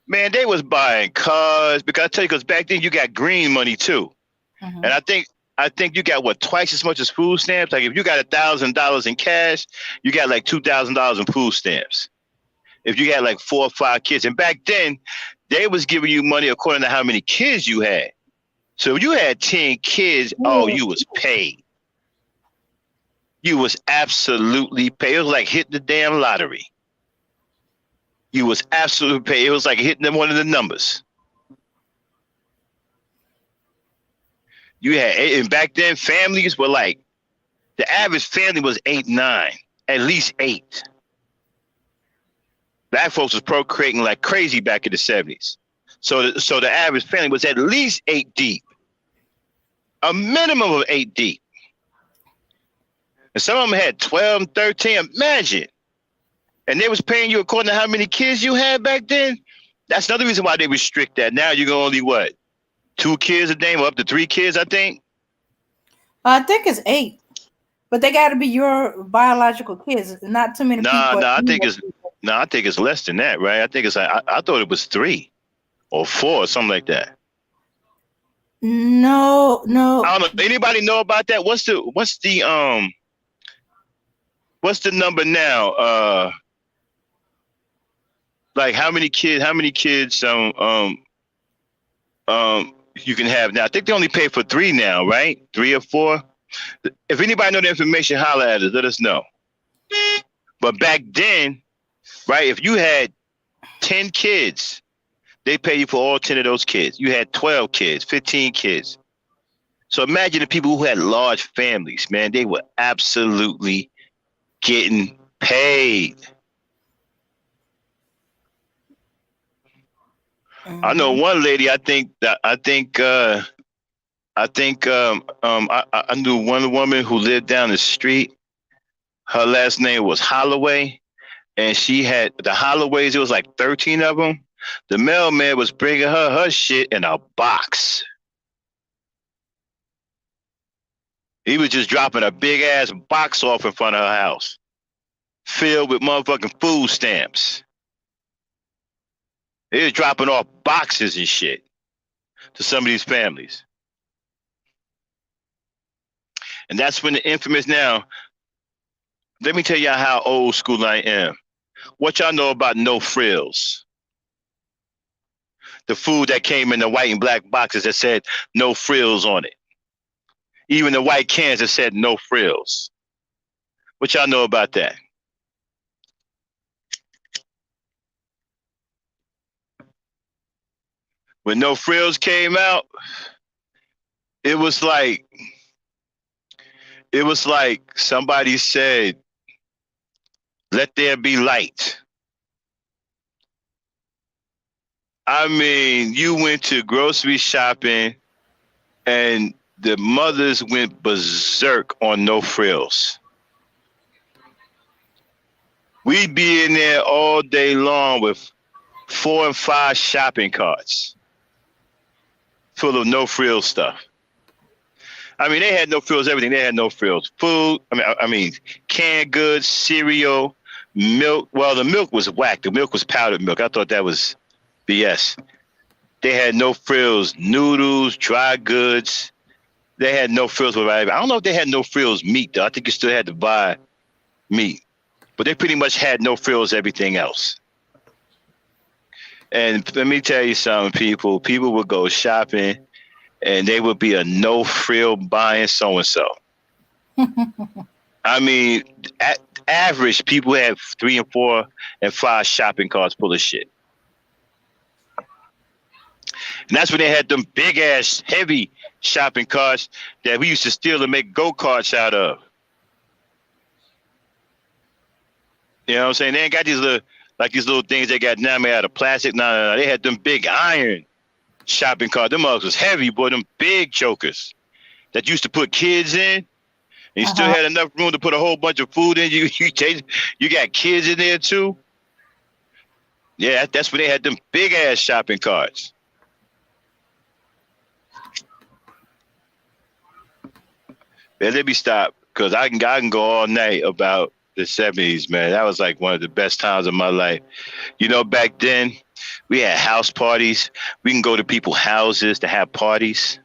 Man, they was buying cars because I tell you, because back then you got green money too, and I think you got what, twice as much as food stamps. Like if you got $1,000 in cash, you got like $2,000 in food stamps. If you got like 4 or 5 kids, and back then they was giving you money according to how many kids you had. So if you had 10 kids, oh, you was paid. You was absolutely paid. It was like hitting the damn lottery. You was absolutely paid. It was like hitting one of the numbers. You had, and back then families were like, the average family was 8, 9, at least 8. Black folks was procreating like crazy back in the 70s. So the average family was at least 8 deep. A minimum of 8 deep. And some of them had 12, 13, imagine. And they was paying you according to how many kids you had back then. That's another reason why they restrict that. Now you're only what? 2 kids a day, or up to 3 kids, I think? I think it's 8. But they got to be your biological kids. Not too many people. I think it's less than that, right? I think it's like, I thought it was 3 or 4 or something like that. No. I don't know. Anybody know about that? What's the number now? like how many kids you can have now. I think they only pay for 3 now, right? 3 or 4. If anybody know the information, holler at us. Let us know. But back then, right, if you had 10 kids, they pay you for all 10 of those kids. You had 12 kids, 15 kids. So imagine the people who had large families, man. They were absolutely getting paid. I know one lady. I knew one woman who lived down the street. Her last name was Holloway, and she had the Holloways. It was like 13 of them. The mailman was bringing her shit in a box. He was just dropping a big ass box off in front of her house, filled with motherfucking food stamps. He was dropping off boxes and shit to some of these families. And that's when the infamous now, let me tell y'all how old school I am. What y'all know about no frills? The food that came in the white and black boxes that said no frills on it. Even the white cans that said no frills. What y'all know about that? When no frills came out, it was like somebody said, let there be light. I mean, you went to grocery shopping and the mothers went berserk on no frills. We'd be in there all day long with 4 and 5 shopping carts full of no frills stuff. I mean, they had no frills, everything. They had no frills. Food, I mean, canned goods, cereal, milk. Well, the milk was whack. The milk was powdered milk. I thought that was BS. They had no frills, noodles, dry goods. They had no frills with everything. I don't know if they had no frills meat, though. I think you still had to buy meat. But they pretty much had no frills everything else. And let me tell you something, people. People would go shopping, and they would be a no frill buying so-and-so. I mean, at average, people have 3 and 4 and 5 shopping carts full of shit. And that's when they had them big-ass, heavy shopping carts that we used to steal and make go-karts out of. You know what I'm saying? They ain't got these little things they got now made out of plastic. No. They had them big iron shopping carts. Them mugs was heavy, boy. Them big chokers that used to put kids in. And you still had enough room to put a whole bunch of food in. You got kids in there too. Yeah, that's when they had them big ass shopping carts. Man, let me stop because I can go all night about the 70s, man. That was like one of the best times of my life. You know, back then we had house parties. We can go to people's houses to have parties.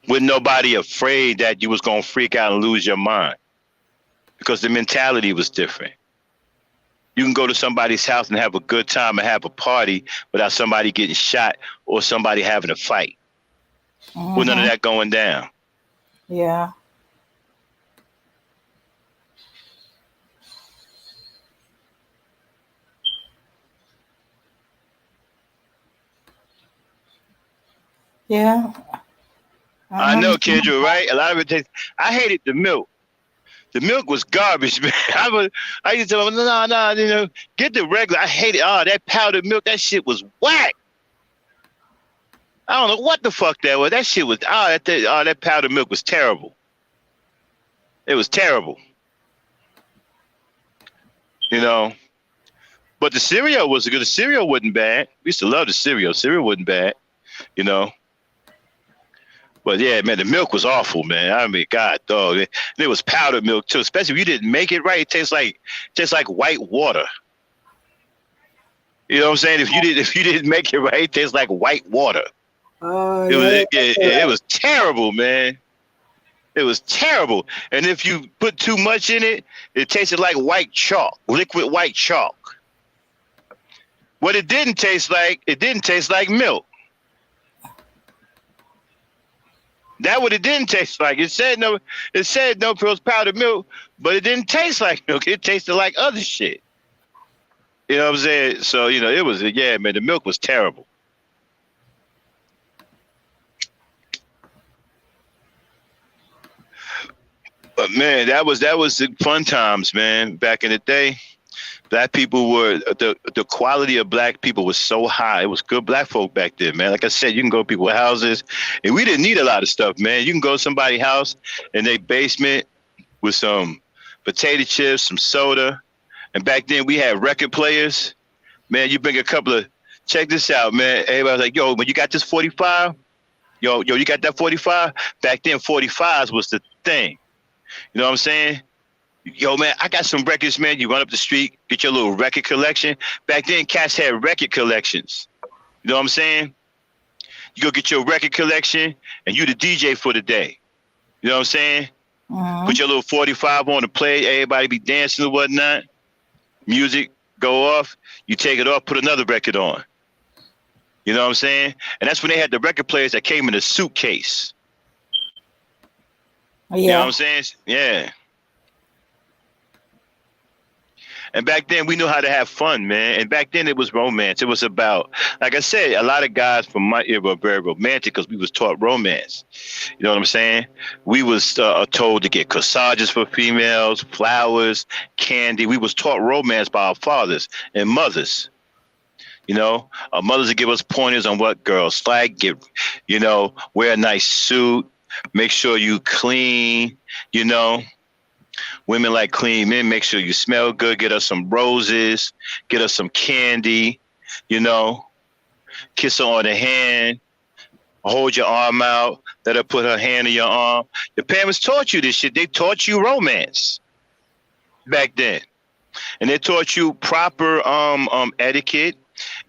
With nobody afraid that you was going to freak out and lose your mind because the mentality was different. You can go to somebody's house and have a good time and have a party without somebody getting shot or somebody having a fight. With none of that going down. Yeah. Yeah. I know, Kendra, right? A lot of it takes. I hated the milk. The milk was garbage, man. I used to tell them, no, you know, get the regular. I hated that powdered milk. That shit was whack. I don't know what the fuck that was. That shit was that powdered milk was terrible. It was terrible. You know. But the cereal was good. The cereal wasn't bad. We used to love the cereal. Cereal wasn't bad, you know. But yeah, man, the milk was awful, man. I mean, God, dog. It was powdered milk too, especially if you didn't make it right. It tastes like white water. You know what I'm saying? If you didn't make it right, it tastes like white water. It was terrible, man. It was terrible. And if you put too much in it, it tasted like white chalk, liquid white chalk. What it didn't taste like milk. That what it didn't taste like. It said no pearls powdered milk, but it didn't taste like milk. It tasted like other shit. You know what I'm saying? So, it was, yeah, man, the milk was terrible. But man, that was the fun times, man. Back in the day, black people were the quality of black people was so high. It was good black folk back then, man. Like I said, you can go to people's houses, and we didn't need a lot of stuff, man. You can go to somebody's house in their basement with some potato chips, some soda, and back then we had record players. Man, you bring a couple of. Check this out, man. Everybody's like, yo, when you got this 45, yo, you got that 45. Back then, 45s was the thing. You know what I'm saying? Yo, man, I got some records, man. You run up the street, get your little record collection. Back then, cats had record collections. You know what I'm saying? You go get your record collection, and you the DJ for the day. You know what I'm saying? Put your little 45 on to play. Everybody be dancing or whatnot. Music go off. You take it off, put another record on. You know what I'm saying? And that's when they had the record players that came in a suitcase. Yeah. You know what I'm saying? Yeah. And back then we knew how to have fun, man. And back then it was romance. It was about, like I said, a lot of guys from my era were very romantic because we was taught romance. You know what I'm saying? We was told to get corsages for females, flowers, candy. We was taught romance by our fathers and mothers. You know, our mothers would give us pointers on what girls like. Wear a nice suit. Make sure you clean, Women like clean men. Make sure you smell good. Get us some roses. Get us some candy, Kiss her on the hand. Hold your arm out. Let her put her hand in your arm. Your parents taught you this shit. They taught you romance back then. And they taught you proper etiquette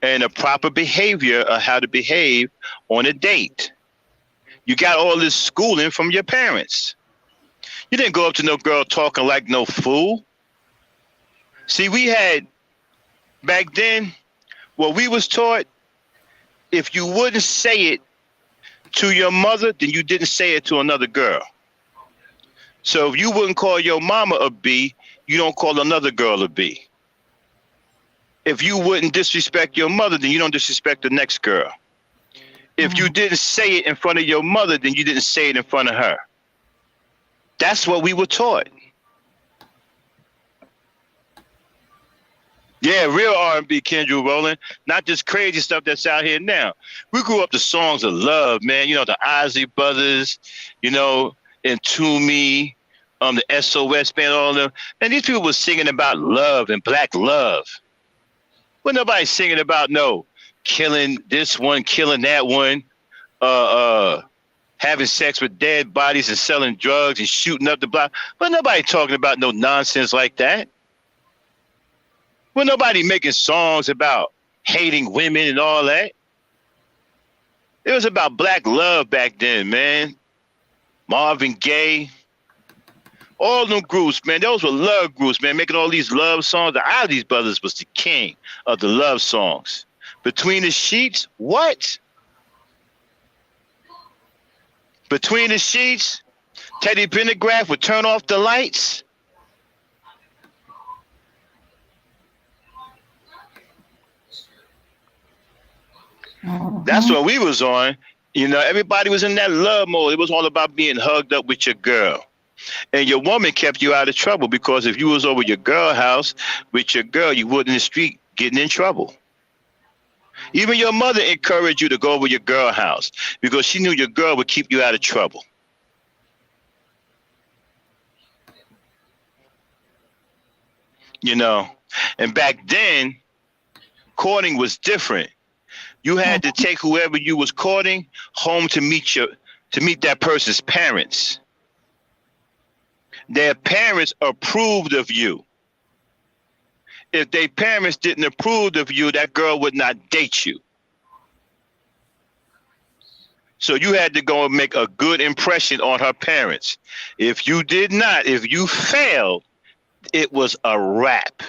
and a proper behavior of how to behave on a date. You got all this schooling from your parents. You didn't go up to no girl talking like no fool. See, we had, back then, what we was taught, if you wouldn't say it to your mother, then you didn't say it to another girl. So if you wouldn't call your mama a B, you don't call another girl a B. If you wouldn't disrespect your mother, then you don't disrespect the next girl. If you didn't say it in front of your mother, then you didn't say it in front of her. That's what we were taught. Yeah, real R&B, Kendra Rowland. Not this crazy stuff that's out here now. We grew up to songs of love, man. The Isley Brothers, and Toomey, the SOS band, all of them. And these people were singing about love and black love. Well, nobody's singing about killing this one, killing that one, having sex with dead bodies and selling drugs and shooting up the block. But nobody talking about no nonsense like that. Well, nobody making songs about hating women and all that. It was about black love back then, man. Marvin Gaye, all them groups, man. Those were love groups, man, making all these love songs. The Isley Brothers was the king of the love songs. Between the Sheets, what? Between the Sheets, Teddy Pendergrass would turn off the lights. That's what we was on. Everybody was in that love mode. It was all about being hugged up with your girl. And your woman kept you out of trouble because if you was over your girl house with your girl, you wouldn't in the street getting in trouble. Even your mother encouraged you to go over your girl house because she knew your girl would keep you out of trouble. And back then, courting was different. You had to take whoever you was courting home to meet that person's parents. Their parents approved of you. If their parents didn't approve of you, that girl would not date you. So you had to go and make a good impression on her parents. If you did not, if you failed, it was a wrap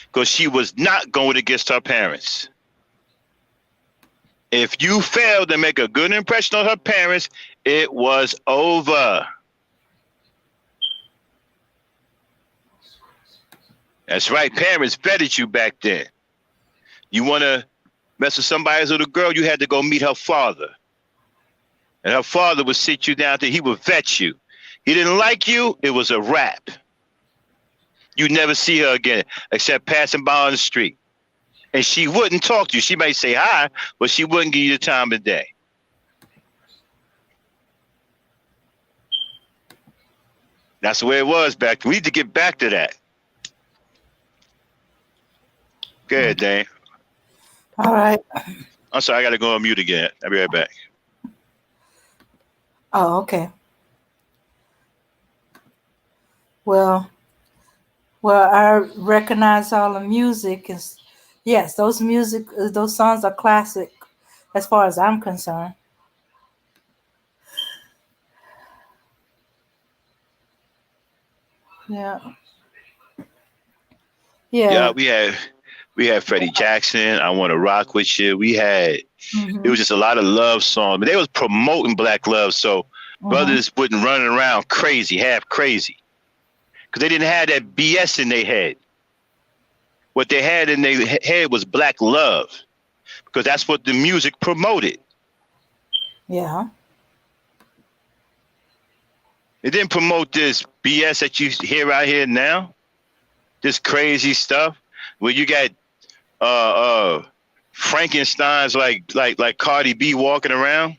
because she was not going against her parents. If you failed to make a good impression on her parents, it was over. That's right. Parents vetted you back then. You want to mess with somebody's little girl, you had to go meet her father. And her father would sit you down there. He would vet you. He didn't like you. It was a wrap. You'd never see her again except passing by on the street. And she wouldn't talk to you. She might say hi, but she wouldn't give you the time of day. That's the way it was back then. We need to get back to that. Go ahead, Dane. All right. I'm sorry, I got to go on mute again. I'll be right back. Oh, okay. Well, I recognize all the music. Yes, those songs are classic as far as I'm concerned. Yeah. Yeah, we had Freddie Jackson, I Want to Rock With You. We had, it was just a lot of love songs. But they was promoting black love, so brothers wouldn't run around crazy, half crazy. Because they didn't have that BS in their head. What they had in their head was black love. Because that's what the music promoted. Yeah. It didn't promote this BS that you hear out here now. This crazy stuff where you got Frankensteins like Cardi B walking around.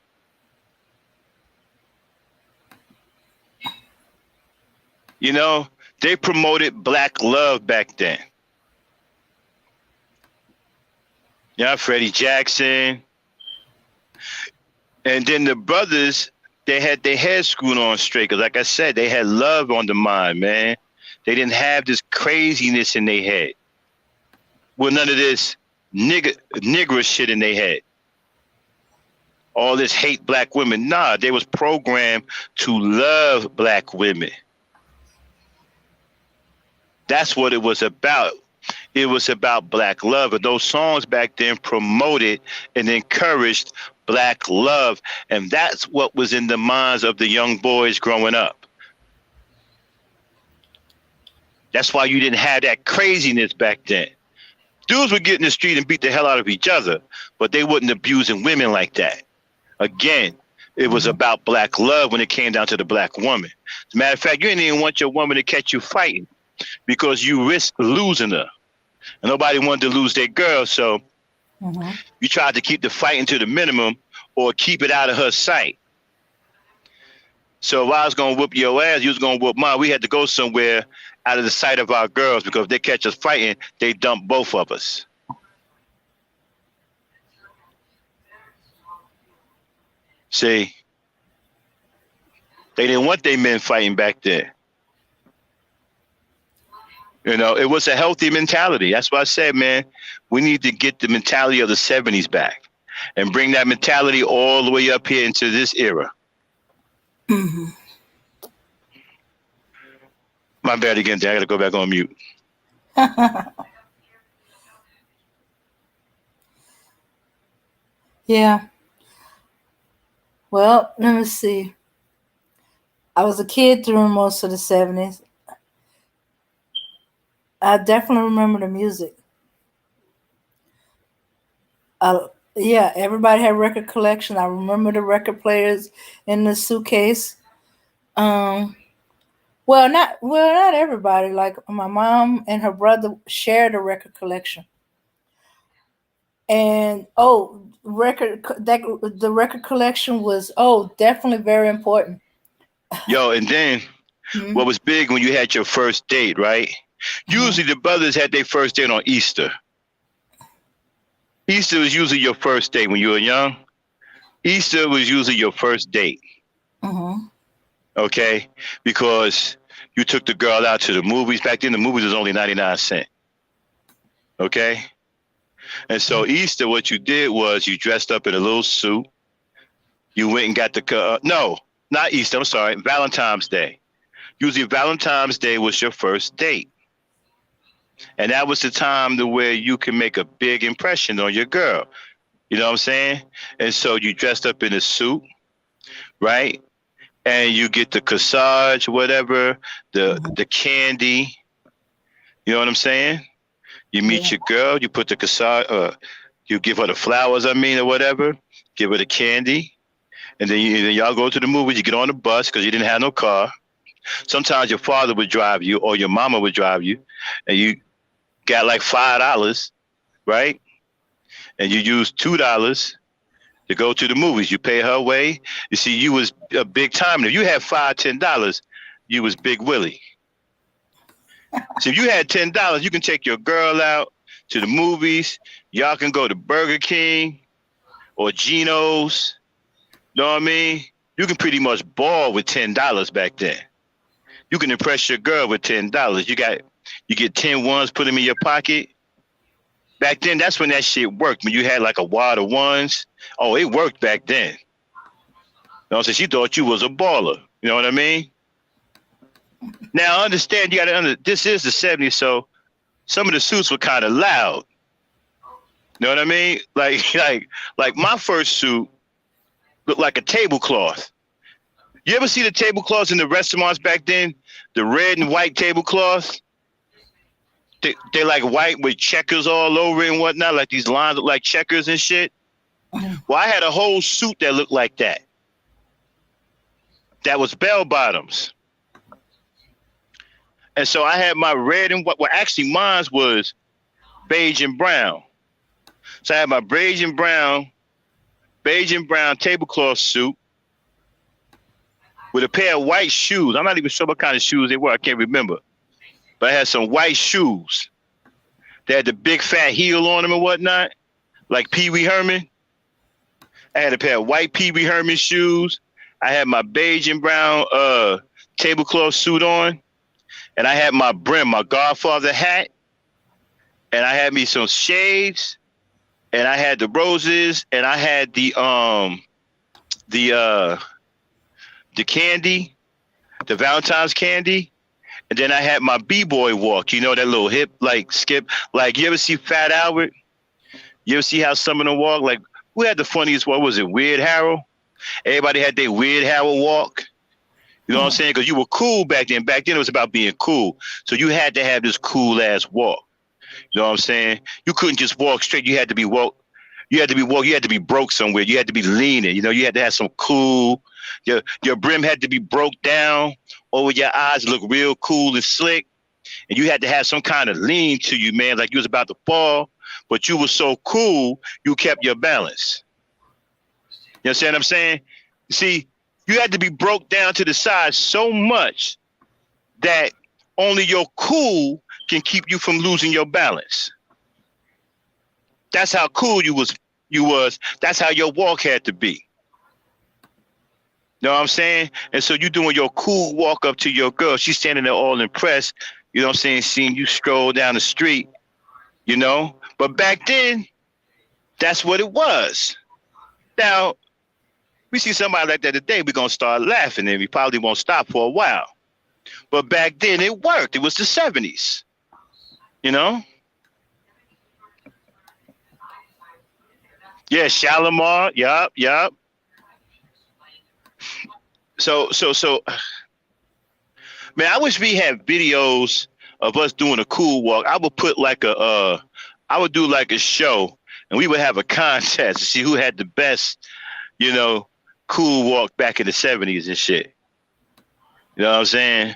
You know, they promoted black love back then. Yeah, Freddie Jackson. And then the brothers, they had their heads screwed on straight. Because like I said, they had love on the mind, man. They didn't have this craziness in their head. Well, none of this nigger shit in their head. All this hate black women. Nah, they was programmed to love black women. That's what it was about. It was about black love. And those songs back then promoted and encouraged black love. And that's what was in the minds of the young boys growing up. That's why you didn't have that craziness back then. Dudes would get in the street and beat the hell out of each other, but they wasn't abusing women like that. Again, it was about black love when it came down to the black woman. As a matter of fact, you didn't even want your woman to catch you fighting because you risked losing her. And nobody wanted to lose their girl, so you tried to keep the fighting to the minimum or keep it out of her sight. So if I was going to whoop your ass, you was going to whoop mine. We had to go somewhere out of the sight of our girls because if they catch us fighting, they dump both of us. See, they didn't want their men fighting back then. You know, it was a healthy mentality. That's why I said, man, we need to get the mentality of the 70s back and bring that mentality all the way up here into this era. My bad again, Dan. I got to go back on mute. Yeah. Well, let me see. I was a kid during most of the 70s. I definitely remember the music. Yeah, everybody had record collection. I remember the record players in the suitcase. Well, not everybody. Like my mom and her brother shared a record collection. And the record collection was definitely very important. Yo, and then what was big when you had your first date, right? Usually the brothers had their first date on Easter. Easter was usually your first date when you were young. Easter was usually your first date. Okay? Because you took the girl out to the movies. Back then, the movies was only 99 cents. Okay? And so Easter, what you did was you dressed up in a little suit. You went and got the no, not Easter. I'm sorry, Valentine's Day. Usually Valentine's Day was your first date, and that was the time to where you can make a big impression on your girl. You know what I'm saying? And so you dressed up in a suit, right? And you get the corsage, whatever, the candy. You know what I'm saying? You meet your girl, you put the corsage, you give her the flowers, or whatever. Give her the candy, and then y'all go to the movies. You get on the bus because you didn't have no car. Sometimes your father would drive you, or your mama would drive you, and you got like $5, right? And you use $2 to go to the movies. You pay her way. You see, you was a big time. If you had $5, $10, you was Big Willie. So if you had $10, you can take your girl out to the movies. Y'all can go to Burger King or Geno's. Know what I mean? You can pretty much ball with $10 back then. You can impress your girl with $10. You get 10 ones, put them in your pocket. Back then, that's when that shit worked. When you had like a wad of ones, oh, it worked back then. You know, so she thought you was a baller. You know what I mean? Now, understand, this is the 70s, so some of the suits were kind of loud. You know what I mean? Like my first suit looked like a tablecloth. You ever see the tablecloths in the restaurants back then? The red and white tablecloths? They're like white with checkers all over and whatnot, like these lines look like checkers and shit. Well, I had a whole suit that looked like that. That was bell bottoms. And so I had my red and white. Well, actually, mine was beige and brown. So I had my beige and brown tablecloth suit with a pair of white shoes. I'm not even sure what kind of shoes they were. I can't remember. But I had some white shoes. They had the big fat heel on them and whatnot, like Pee Wee Herman. I had a pair of white Pee Wee Herman shoes. I had my beige and brown tablecloth suit on. And I had my brim, my Godfather hat. And I had me some shades. And I had the roses. And I had the candy, the Valentine's candy. And then I had my B-boy walk, you know, that little hip, like skip. Like, you ever see Fat Albert? You ever see how some of them walk? Like, who had the funniest one? Was it Weird Harold? Everybody had their Weird Harold walk. You know what I'm saying? Because you were cool back then. Back then, it was about being cool. So you had to have this cool-ass walk. You know what I'm saying? You couldn't just walk straight. You had to be You had to be broke somewhere. You had to be leaning. You know, you had to have some cool. Your brim had to be broke down over your eyes, look real cool and slick. And you had to have some kind of lean to you, man, like you was about to fall. But you were so cool, you kept your balance. You understand what I'm saying? See, you had to be broke down to the side so much that only your cool can keep you from losing your balance. That's how cool you was. That's how your walk had to be. You know what I'm saying? And so you doing your cool walk up to your girl. She's standing there all impressed. You know what I'm saying? Seeing you stroll down the street, you know? But back then, that's what it was. Now, we see somebody like that today, we're going to start laughing and we probably won't stop for a while. But back then, it worked. It was the 70s, you know? Yeah, Shalimar. Yup. So, man, I wish we had videos of us doing a cool walk. I would put like I would do like a show and we would have a contest to see who had the best, you know, cool walk back in the 70s and shit. You know what I'm saying?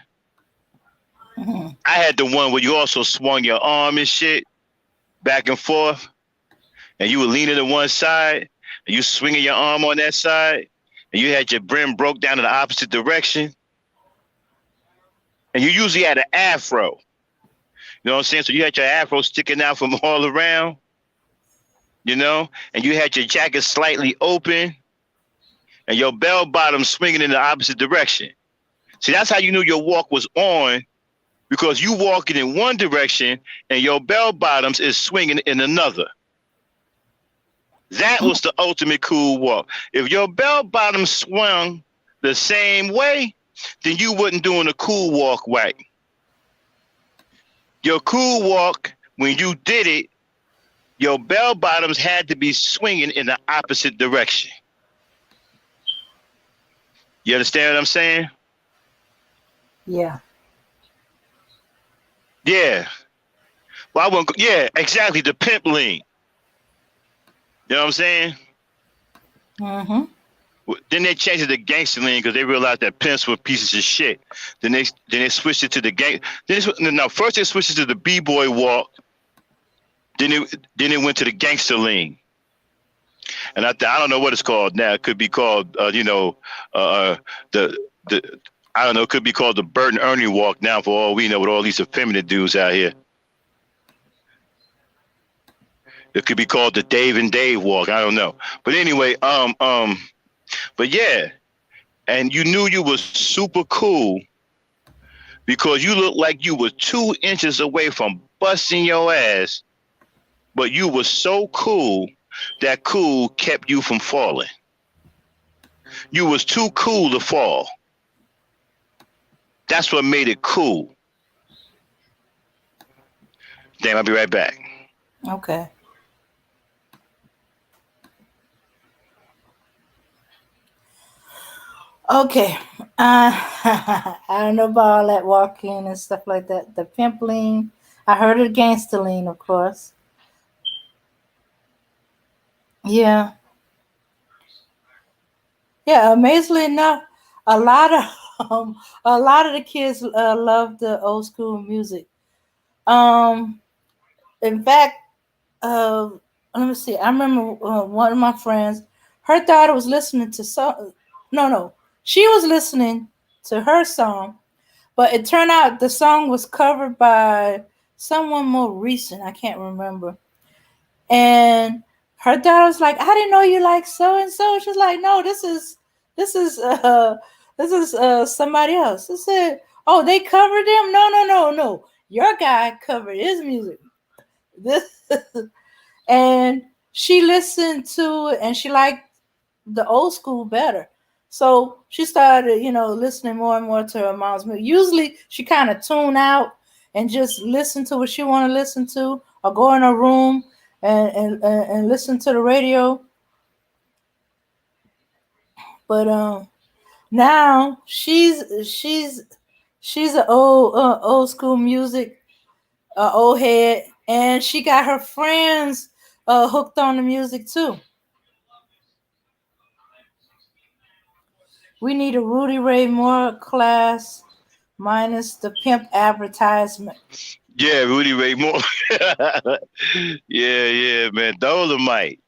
Mm-hmm. I had the one where you also swung your arm and shit back and forth. And you were leaning to one side, and you swinging your arm on that side, and you had your brim broke down in the opposite direction. And you usually had an afro. You know what I'm saying? So you had your afro sticking out from all around, you know? And you had your jacket slightly open, and your bell bottom swinging in the opposite direction. See, that's how you knew your walk was on, because you walking in one direction, and your bell bottoms is swinging in another. That was the ultimate cool walk. If your bell bottom swung the same way, then you wasn't doing a cool walk right. Your cool walk, when you did it, your bell bottoms had to be swinging in the opposite direction. You understand what I'm saying? Yeah. Yeah. Well, I wouldn't. Yeah, exactly. The pimp lean. You know what I'm saying? Mm-hmm. Then they changed it to gangster lean because they realized that pimps were pieces of shit. Then they switched it to the gang. Now first they switched it to the b-boy walk. Then it went to the gangster lean. And I don't know what it's called now. It could be called the I don't know. It could be called the Bert and Ernie walk now. For all we know, with all these effeminate dudes out here. It could be called the Dave and Dave walk. I don't know. But anyway, but yeah, and you knew you was super cool because you looked like you were 2 inches away from busting your ass, but you were so cool that cool kept you from falling. You was too cool to fall. That's what made it cool. Damn, I'll be right back. Okay. Okay. I don't know about all that walking and stuff like that. The pimp lean. I heard of gangster lean, of course. Yeah. Yeah. Amazingly enough, a lot of the kids love the old school music. In fact, uh, let me see. I remember one of my friends. Her daughter was listening to No, she was listening to her song, but it turned out the song was covered by someone more recent. I can't remember. And her daughter was like, "I didn't know you like so and so." She's like, "No, this is somebody else." I said, "Oh, they covered them? No. Your guy covered his music." This and she listened to it and she liked the old school better. So she started, listening more and more to her mom's music. Usually she kind of tune out and just listen to what she want to listen to or go in her room and listen to the radio. But now she's an old school music old head, and she got her friends hooked on the music too. We need a Rudy Ray Moore class minus the pimp advertisement. Yeah, Rudy Ray Moore. yeah, man. Dolomite.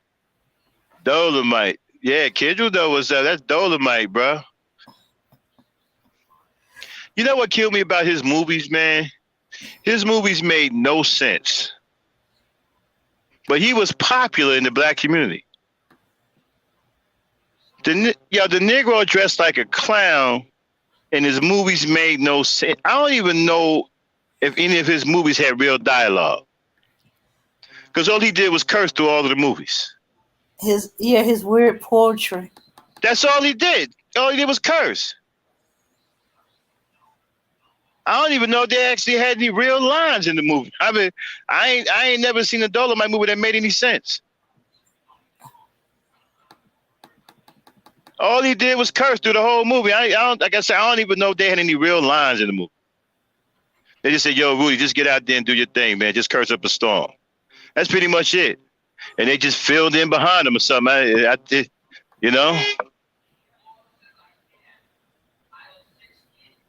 Yeah, Kendrick know what's up. That's Dolomite, bro. You know what killed me about his movies, man? His movies made no sense. But he was popular in the black community. The Negro dressed like a clown, and his movies made no sense. I don't even know if any of his movies had real dialogue, because all he did was curse through all of the movies. His weird poetry. That's all he did. All he did was curse. I don't even know if they actually had any real lines in the movie. I mean, I ain't never seen a Dolomite movie that made any sense. All he did was curse through the whole movie. I don't, like I said, I don't even know if they had any real lines in the movie. They just said, "Yo, Rudy, just get out there and do your thing, man. Just curse up a storm." That's pretty much it. And they just filled in behind him or something. You know?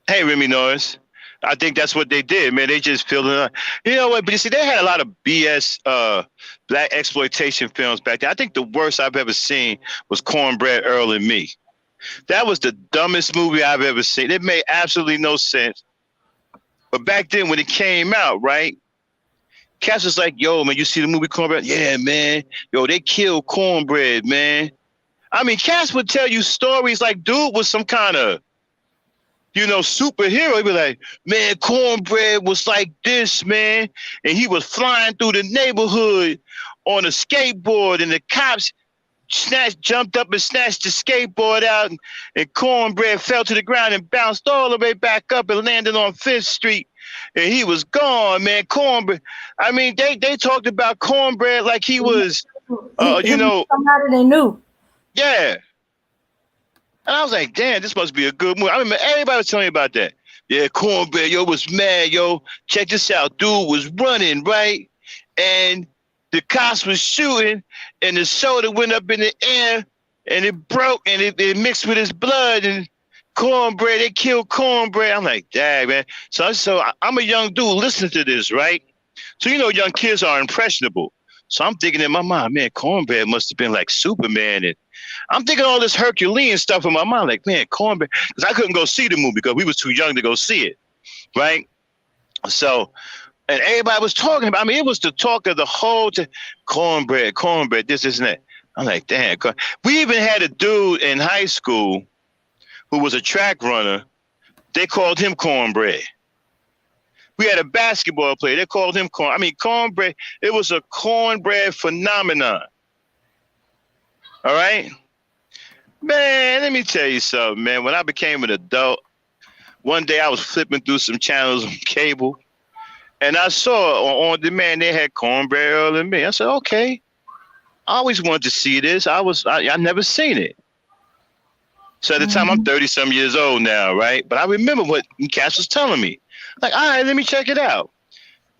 Hey, Remy Norris. I think that's what they did, man. They just filled in. You know what? But you see, they had a lot of BS black exploitation films back then. I think the worst I've ever seen was Cornbread Earl and Me. That was the dumbest movie I've ever seen. It made absolutely no sense. But back then when it came out, right? Cass was like, "Yo, man, you see the movie Cornbread?" "Yeah, man. Yo, they killed Cornbread, man." I mean, Cass would tell you stories like dude was some kind of, superhero. He'd be like, "Man, Cornbread was like this, man. And he was flying through the neighborhood on a skateboard and the cops jumped up and snatched the skateboard out, and Cornbread fell to the ground and bounced all the way back up and landed on 5th Street. And he was gone, man. Cornbread. I mean, they talked about Cornbread like he was, somebody they knew. Yeah. And I was like, damn, this must be a good movie. I remember everybody was telling me about that. Yeah, Cornbread, yo, was mad, yo. Check this out. Dude was running, right? And the cops was shooting, and the soda went up in the air, and it broke, and it mixed with his blood, and Cornbread, they killed Cornbread. I'm like, dang, man. So I'm a young dude listening to this, right? So, young kids are impressionable. So I'm thinking in my mind, man, Cornbread must have been like Superman. And I'm thinking all this Herculean stuff in my mind, like, man, Cornbread, because I couldn't go see the movie because we was too young to go see it, right? So, and everybody was talking about, it was the talk of the whole time, Cornbread, this, and that. I'm like, damn. We even had a dude in high school who was a track runner. They called him Cornbread. We had a basketball player. They called him Cornbread. It was a cornbread phenomenon. All right? Man, let me tell you something, man. When I became an adult, one day I was flipping through some channels on cable, and I saw on demand they had Cornbread Earl and me. I said, okay. I always wanted to see this. I never seen it. So at the time, I'm 30-some years old now, right? But I remember what Cass was telling me. Like, all right, let me check it out.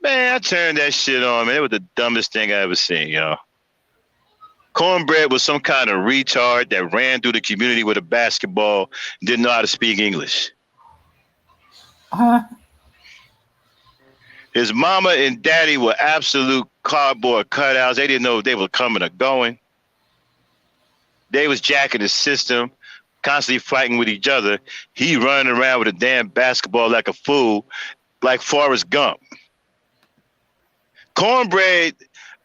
Man, I turned that shit on, man. It was the dumbest thing I ever seen, yo. Cornbread was some kind of retard that ran through the community with a basketball, didn't know how to speak English. His mama and daddy were absolute cardboard cutouts. They didn't know if they were coming or going. They was jacking the system, constantly fighting with each other. He running around with a damn basketball like a fool, like Forrest Gump. Cornbread,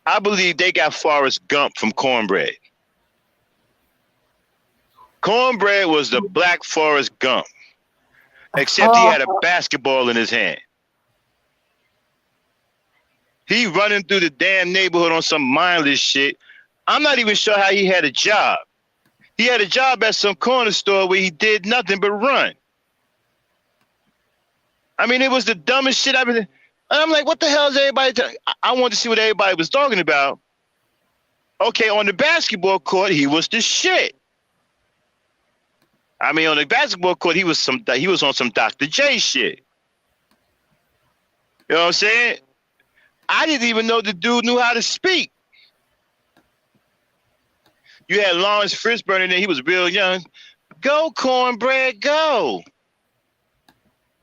I believe they got Forrest Gump from Cornbread. Cornbread was the black Forrest Gump, except he had a basketball in his hand. He running through the damn neighborhood on some mindless shit. I'm not even sure how he had a job. He had a job at some corner store where he did nothing but run. It was the dumbest shit I've been. And I'm like, what the hell is everybody I wanted to see what everybody was talking about. Okay, on the basketball court, he was the shit. On the basketball court, he was on some Dr. J shit. You know what I'm saying? I didn't even know the dude knew how to speak. You had Lawrence Fishburne in there. He was real young. Go, Cornbread, go.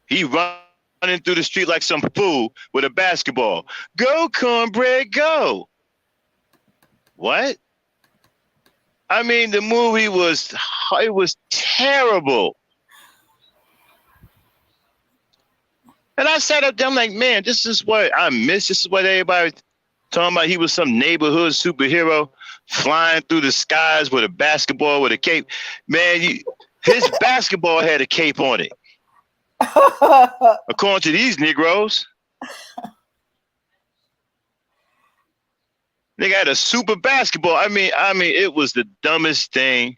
He running through the street like some fool with a basketball. Go, Cornbread, go. What? The movie was terrible. And I sat up there, I'm like, man, this is what I miss. This is what everybody was talking about. He was some neighborhood superhero flying through the skies with a basketball with a cape. Man, his basketball had a cape on it. According to these Negroes. They got a super basketball. It was the dumbest thing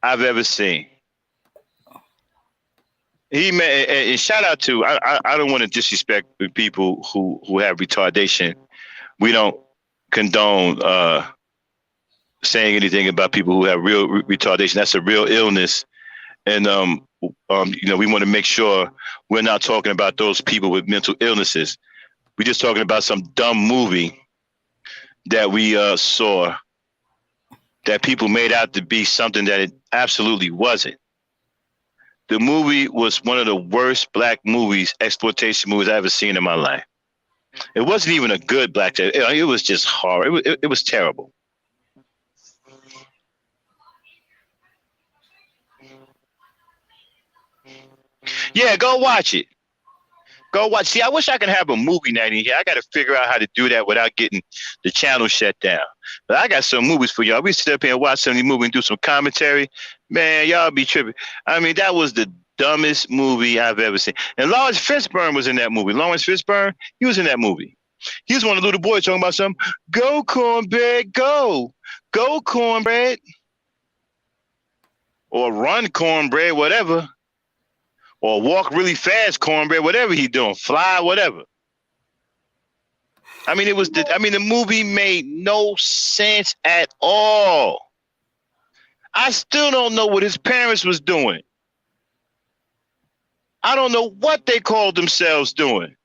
I've ever seen. And shout out to, I don't want to disrespect people who have retardation. We don't condone saying anything about people who have real retardation. That's a real illness. And, we want to make sure we're not talking about those people with mental illnesses. We're just talking about some dumb movie that we saw that people made out to be something that it absolutely wasn't. The movie was one of the worst black movies, exploitation movies I've ever seen in my life. It wasn't even a good black. It was just horrible. It was terrible. Yeah, go watch it. Go watch. See, I wish I could have a movie night in here. I got to figure out how to do that without getting the channel shut down. But I got some movies for y'all. We sit up here and watch some of these movies and do some commentary. Man, y'all be tripping. That was the dumbest movie I've ever seen. And Lawrence Fishburne was in that movie. Lawrence Fishburne, he was in that movie. He was one of the little boys talking about something. Go, cornbread, go. Go, cornbread. Or run, cornbread, whatever. Or walk really fast, cornbread, whatever he doing. Fly, whatever. I mean, the movie made no sense at all. I still don't know what his parents was doing. I don't know what they called themselves doing.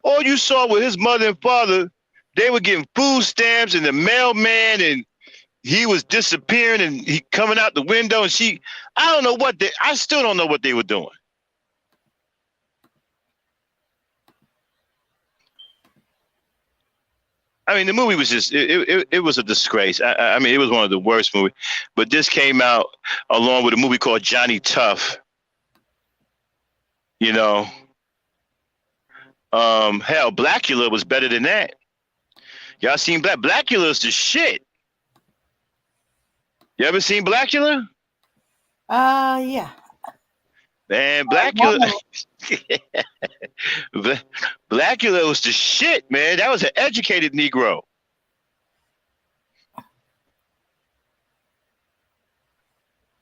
All you saw with his mother and father, they were getting food stamps and the mailman, and he was disappearing and he coming out the window, and I still don't know what they were doing. I mean, the movie was just, it was a disgrace. I mean, it was one of the worst movies. But this came out along with a movie called Johnny Tough. You know, hell, Blackula was better than that. Y'all seen Blackula's the shit. You ever seen Blackula? Yeah. Man, Blackula. Blackula was the shit, man. That was an educated Negro.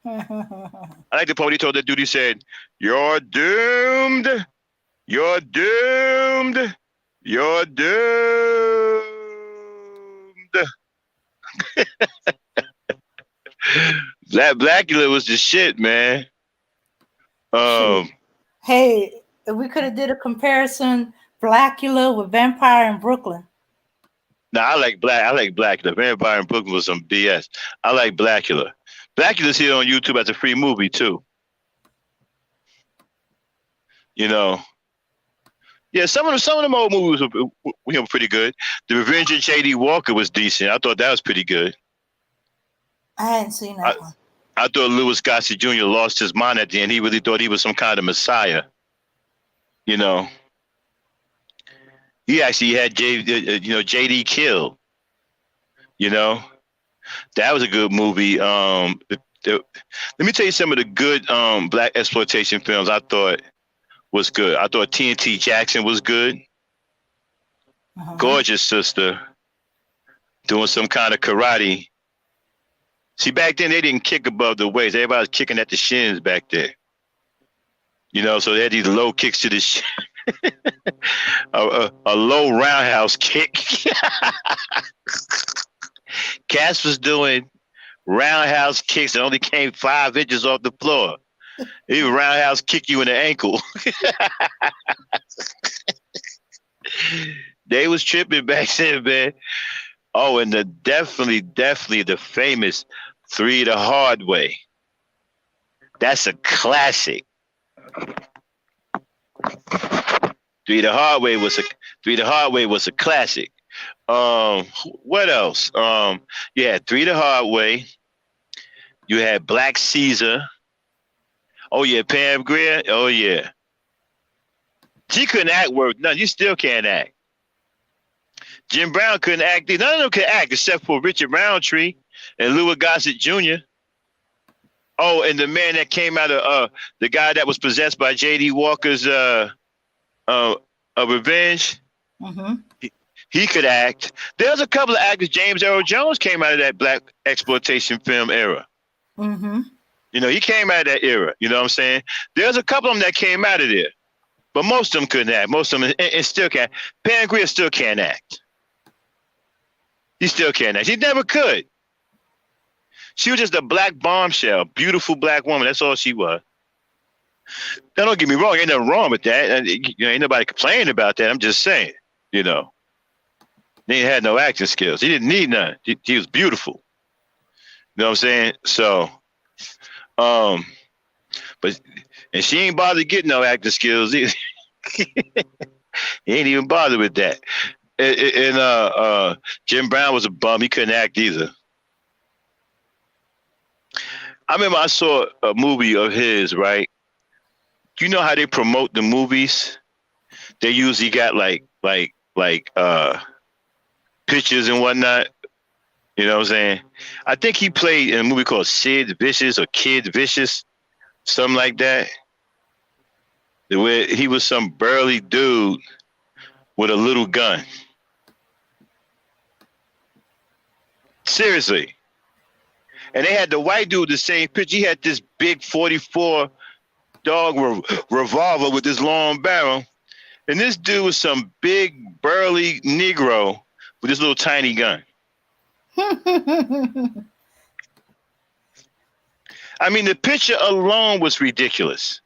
I like the part he told that dude, he said, "You're doomed. You're doomed. You're doomed." That Blackula was the shit, man. Hey, we could have did a comparison, Blackula with Vampire in Brooklyn. No, I like Blackula. Vampire in Brooklyn was some BS. I like Blackula. Blackula's here on YouTube as a free movie too. You know. Yeah, some of them old movies were pretty good. The Revenge of J.D. Walker was decent. I thought that was pretty good. I hadn't seen that one. I thought Louis Gossett Jr. lost his mind at the end. He really thought he was some kind of messiah. You know. He actually had J.D. killed. You know. That was a good movie. Let me tell you some of the good black exploitation films I thought was good. I thought TNT Jackson was good. Gorgeous sister. Doing some kind of karate. See, back then they didn't kick above the waist. Everybody was kicking at the shins back there. You know, so they had these low kicks to the shin. a low roundhouse kick. Cass was doing roundhouse kicks that only came 5 inches off the floor. He would roundhouse kick you in the ankle. They was tripping back then, man. Oh, and definitely the famous 3 the Hard Way. That's a classic. 3 the Hard Way was a classic. What else? You had 3 the Hard Way. You had Black Caesar. Oh yeah, Pam Grier. Oh yeah. She couldn't act worth nothing. You still can't act. Jim Brown couldn't act. None of them could act except for Richard Roundtree and Louis Gossett Jr. Oh, and the man that came out of the guy that was possessed by J.D. Walker's Revenge. Mm-hmm. He could act. There's a couple of actors. James Earl Jones came out of that black exploitation film era. Mm-hmm. You know, he came out of that era. You know what I'm saying? There's a couple of them that came out of there. But most of them couldn't act. Most of them and still can't. Pam Grier still can't act. He still can't act. He never could. She was just a black bombshell. Beautiful black woman. That's all she was. Now, don't get me wrong. Ain't nothing wrong with that. Ain't nobody complaining about that. I'm just saying, you know. He had no acting skills. He didn't need none. He was beautiful. You know what I'm saying? So, but she ain't bothered getting no acting skills either. He ain't even bothered with that. And Jim Brown was a bum. He couldn't act either. I remember I saw a movie of his, right? You know how they promote the movies? They usually got like pictures and whatnot. You know what I'm saying? I think he played in a movie called Sid Vicious or Kid Vicious, something like that. Where he was some burly dude with a little gun. Seriously. And they had the white dude the same picture. He had this big 44 dog revolver with this long barrel. And this dude was some big, burly Negro with this little tiny gun. I mean, the picture alone was ridiculous.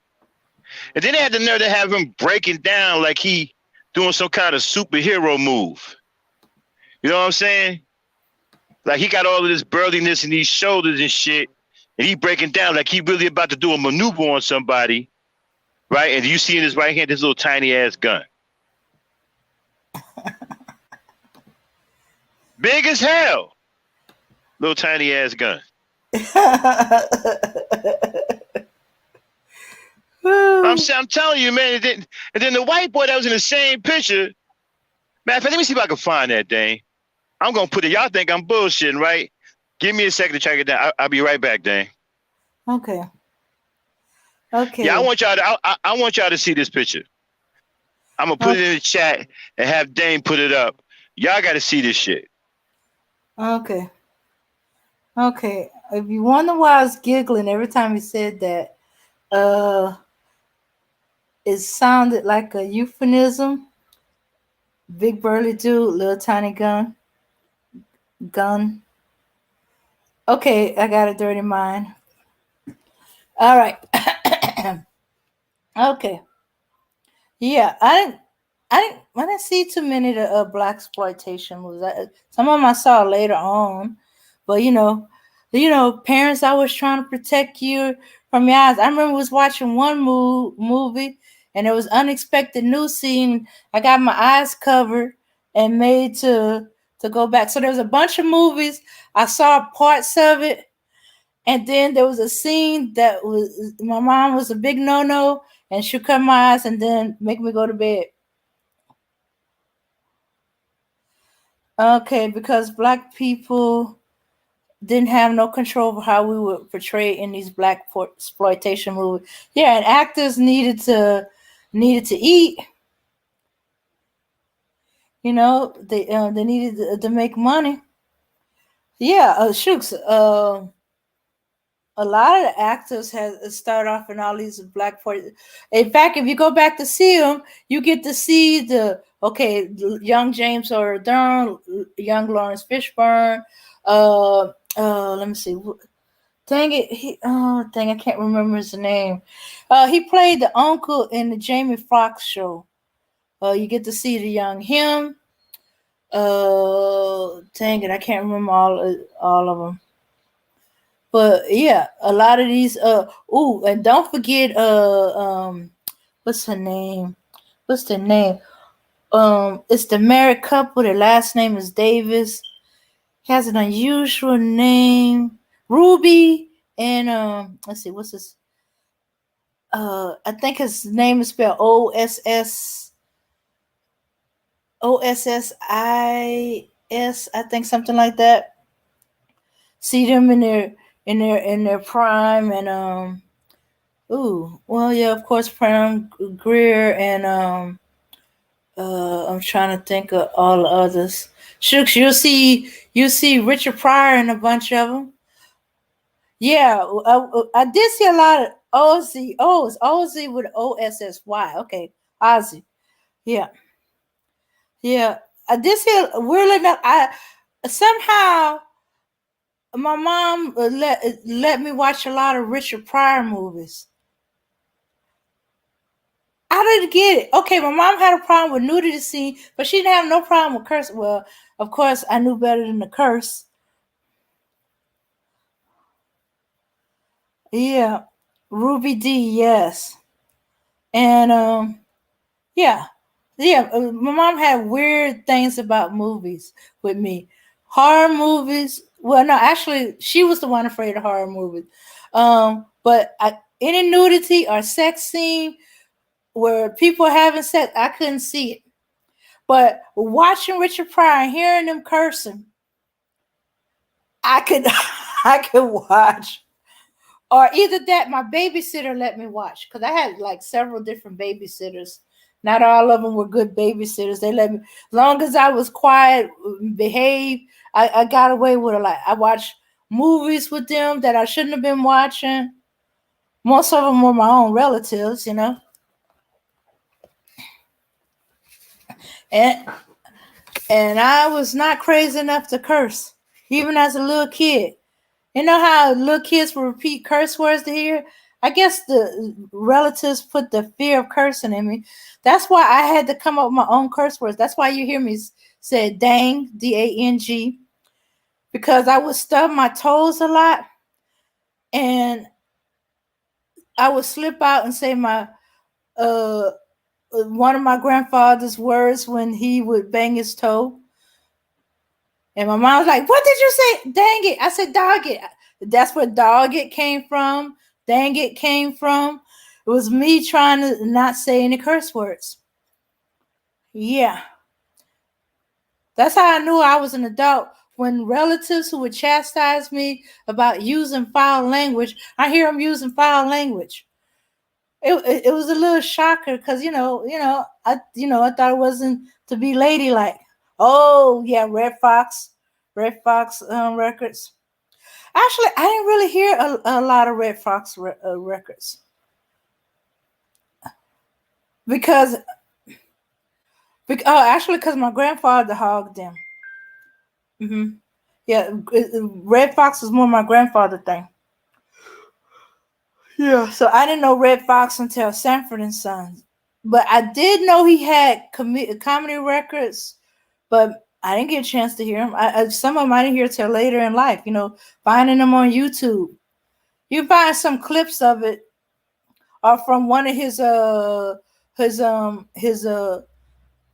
And then they had the nerve to have him breaking down like he doing some kind of superhero move. You know what I'm saying? Like he got all of this burliness in these shoulders and shit, and he breaking down like he really about to do a maneuver on somebody, right? And you see in his right hand this little tiny ass gun. Big as hell. Little tiny ass gun. I'm telling you, man. And then the white boy that was in the same picture. Man, let me see if I can find that thing. I'm gonna put it. Y'all think I'm bullshitting, right? Give me a second to track it down. I'll be right back, Dane. Okay. Okay. Yeah, I want y'all to. I want y'all to see this picture. I'm gonna put it in the chat and have Dane put it up. Y'all got to see this shit. Okay. Okay. If you wonder why I was giggling every time he said that, it sounded like a euphemism. Big burly dude, little tiny gun. Okay, I got a dirty mind. All right. Okay. Yeah, I didn't see too many of the black exploitation movies. Some of them I saw later on, but parents always trying to protect you from your eyes. I remember was watching one movie, and it was unexpected news scene. I got my eyes covered and made to go back. So there was a bunch of movies. I saw parts of it, and then there was a scene that was my mom was a big no-no, and she'll cut my eyes and then make me go to bed. Okay, because black people didn't have no control over how we were portrayed in these black exploitation movies. Yeah, and actors needed to eat. They needed to make money. Yeah, shooks. A lot of the actors have started off in all these black. In fact, if you go back to see them, you get to see young James Earl Jones, young Lawrence Fishburne. Let me see. Dang it! I can't remember his name. He played the uncle in the Jamie Foxx show. You get to see the young him. Dang it! I can't remember all of them. But yeah, a lot of these. And don't forget. What's her name? What's the name? It's the married couple. Their last name is Davis. He has an unusual name, Ruby, and let's see, what's his? I think his name is spelled OSSIS. I think something like that. See them in their prime, and of course, Pam Grier, and I'm trying to think of all the others. Shooks, you'll see Richard Pryor and a bunch of them. Yeah, I did see a lot of Ozzy. Oh, it's Ozzy with OSSY. Okay, Ozzy. Yeah. I did see weirdly enough. Somehow my mom let me watch a lot of Richard Pryor movies. I didn't get it. Okay, my mom had a problem with nudity scene, but she didn't have no problem with curse. Well, of course, I knew better than the curse. Yeah, Ruby D, yes. And my mom had weird things about movies with me. Horror movies. Well, no, actually, she was the one afraid of horror movies. But any nudity or sex scene where people having sex, I couldn't see it. But watching Richard Pryor and hearing them cursing, I could watch. Or either that, my babysitter let me watch, because I had like several different babysitters Not all of them were good babysitters. They let me, as long as I was quiet, behave, I got away with a lot. I watched movies with them that I shouldn't have been watching. Most of them were my own relatives, you know. And and I was not crazy enough to curse, even as a little kid. You know how little kids will repeat curse words to hear? I guess the relatives put the fear of cursing in me. That's why I had to come up with my own curse words. That's why you hear me say dang, D-A-N-G, because I would stub my toes a lot and I would slip out and say my one of my grandfather's words when he would bang his toe. And my mom was like, "What did you say? Dang it." I said, "Dog it." That's where dog it came from. Dang it came from. It was me trying to not say any curse words. Yeah. That's how I knew I was an adult. When relatives who would chastise me about using foul language, I hear them using foul language. It was a little shocker because I thought it wasn't to be ladylike. Oh yeah, Red Fox records. Actually, I didn't really hear a lot of Red Fox records because because my grandfather hogged them. Yeah, Red Fox was more my grandfather thing. Yeah, so I didn't know Red Fox until Sanford and Sons, but I did know he had comedy records, but I didn't get a chance to hear them. Some of them I didn't hear till later in life. Finding them on YouTube. You find some clips of it, or from one of his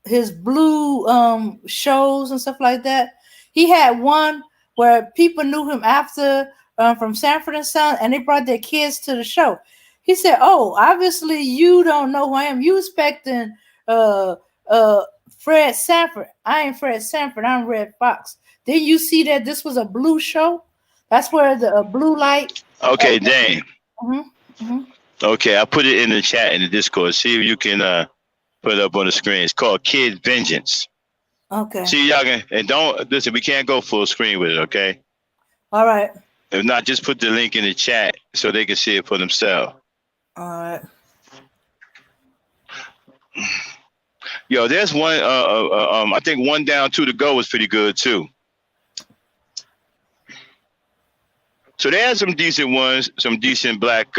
his blue shows and stuff like that. He had one where people knew him after from Sanford and Son, and they brought their kids to the show. He said, "Oh, obviously you don't know who I am. You expecting uh Fred Sanford. I ain't Fred Sanford. I'm Red Fox. Did you see that this was a blue show? That's where the blue light." Okay, dang. Mm-hmm. Okay, I put it in the chat in the Discord. See if you can put it up on the screen. It's called Kid Vengeance. Okay. See, y'all can, and don't listen. We can't go full screen with it. Okay. All right. If not, just put the link in the chat so they can see it for themselves. All right. Yo, there's one. I think One Down, Two to Go was pretty good too. So they had some decent ones, some decent black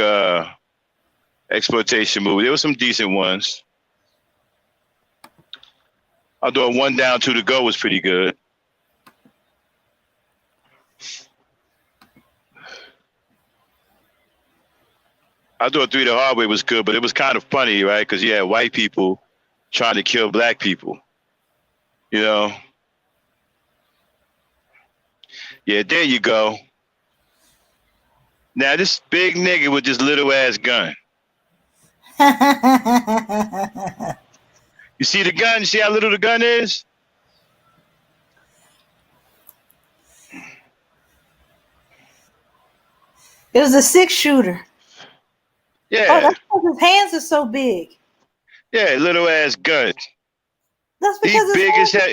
exploitation movies. There were some decent ones. Although One Down, Two to Go was pretty good. I thought Three the Hard Way was good, but it was kind of funny, right? Because you had white people trying to kill black people. Yeah, there you go. Now this big nigga with this little ass gun. You see the gun? You see how little the gun is? It was a 6-shooter. Yeah. Oh, that's because his hands are so big. Yeah, little ass gun. That's because He's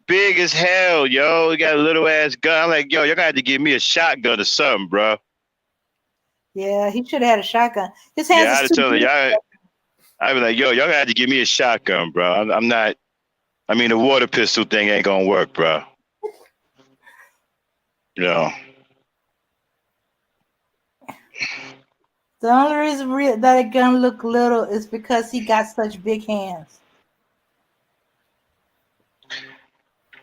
big as hell, yo. He got a little ass gun. I'm like, yo, y'all got to give me a shotgun or something, bro. Yeah, he should have had a shotgun. His hands Yeah, are too big. I'd be like, yo, y'all got to give me a shotgun, bro. I'm not. I mean, the water pistol thing ain't gonna work, bro. No. The only reason that a gun look little is because he got such big hands.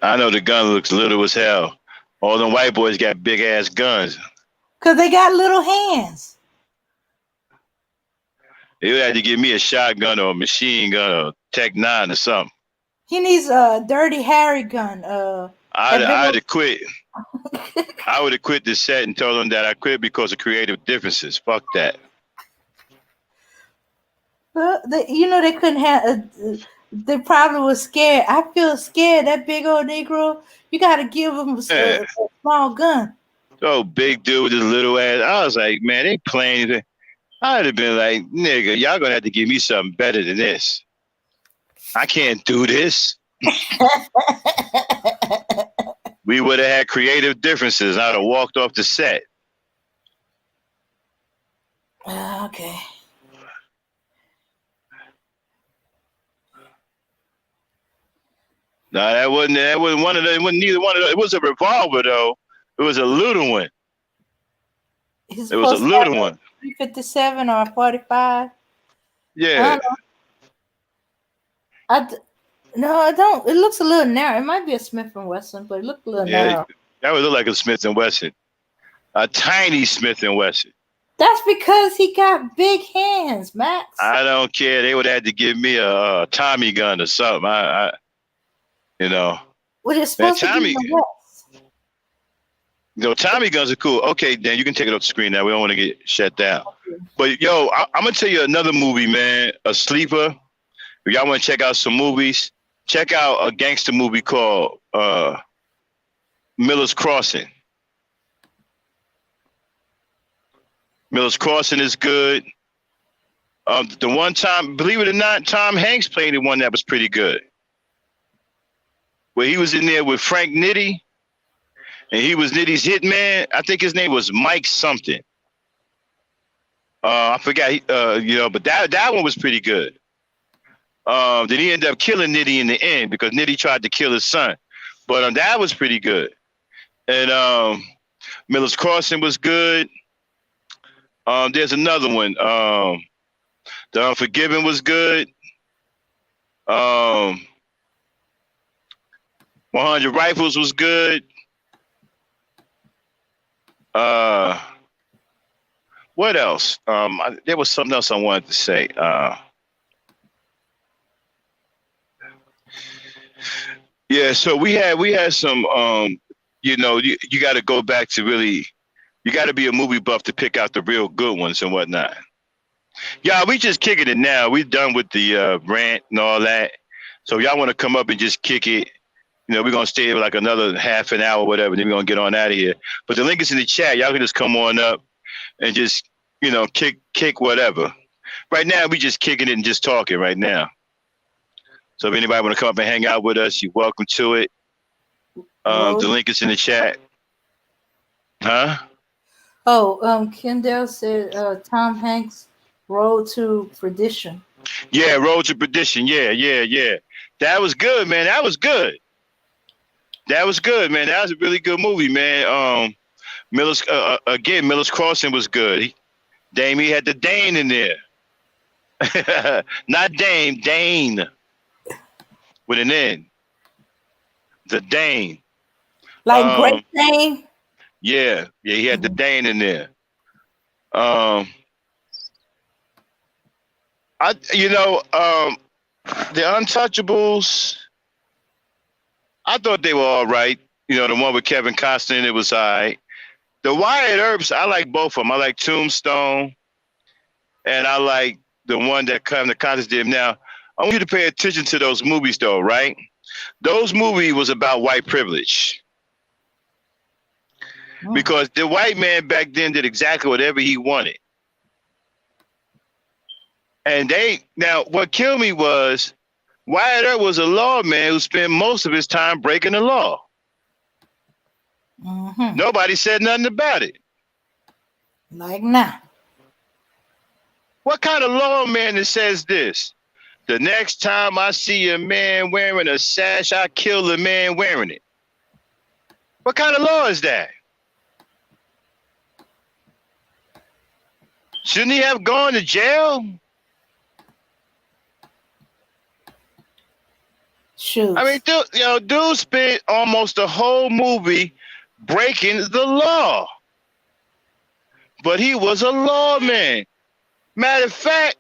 I know the gun looks little as hell. All them white boys got big ass guns. Because they got little hands. You had to give me a shotgun or a machine gun or Tech 9 or something. He needs a Dirty Harry gun. I'd have quit. I would have quit the set and told them that I quit because of creative differences. Fuck that. They couldn't have. They probably was scared. I feel scared. That big old Negro. You got to give him a small gun. Oh, big dude with his little ass. I was like, man, they playing. I'd have been like, nigga, y'all gonna have to give me something better than this. I can't do this. We would have had creative differences. I'd have walked off the set. Okay. No, that wasn't one of them. It wasn't neither one of them. It was a revolver though. It was a little one. He's It was a supposed to have little a one. 357 or a 45. Yeah. No, I don't. It looks a little narrow. It might be a Smith and Wesson, but it looked a little Yeah. narrow. That would look like a Smith and Wesson. A tiny Smith and Wesson. That's because he got big hands, Max. I don't care. They would have to give me a Tommy gun or something. You know. Well, it's supposed to be in the West. You know, Tommy guns are cool. Okay, Dan, you can take it off the screen now. We don't want to get shut down. Okay. But yo, I'm gonna tell you another movie, man. A sleeper. If y'all want to check out some movies, check out a gangster movie called Miller's Crossing. Miller's Crossing is good. The one time, believe it or not, Tom Hanks played in one that was pretty good. Where he was in there with Frank Nitti, and he was Nitty's hitman. I think his name was Mike something. I forgot, but that one was pretty good. Then he ended up killing Nitti in the end because Nitti tried to kill his son. But that was pretty good. And Miller's Crossing was good. There's another one. The Unforgiven was good. 100 Rifles was good. What else? There was something else I wanted to say. Yeah, so we had some. You got to go back to really. You got to be a movie buff to pick out the real good ones and whatnot. Yeah, we just kicking it now. We done with the rant and all that. So y'all want to come up and just kick it. We're going to stay like another half an hour or whatever. Then we're going to get on out of here. But the link is in the chat. Y'all can just come on up and just, kick whatever. Right now, we just kicking it and just talking right now. So if anybody want to come up and hang out with us, you're welcome to it. The link is in the chat. Huh? Oh, Kendall said Tom Hanks' Road to Perdition. Yeah, Road to Perdition. Yeah. That was good, man. That was good, man. That was a really good movie, man. Miller's Crossing was good. He had the Dane in there. Not Dame, Dane. With an N. The Dane. Like Great Dane? Yeah, he had the Dane in there. The Untouchables, I thought they were all right. The one with Kevin Costner, it was all right. The Wyatt Earps, I like both of them. I like Tombstone, and I like the one that Kevin Costner did. Now, I want you to pay attention to those movies, though, right? Those movies was about white privilege. Because the white man back then did exactly whatever he wanted. And what killed me was Wyatt Earp was a lawman who spent most of his time breaking the law. Mm-hmm. Nobody said nothing about it. Like now. What kind of lawman that says this? The next time I see a man wearing a sash, I kill the man wearing it. What kind of law is that? Shouldn't he have gone to jail? Shoot. I mean, dude spent almost the whole movie breaking the law. But he was a lawman. Matter of fact,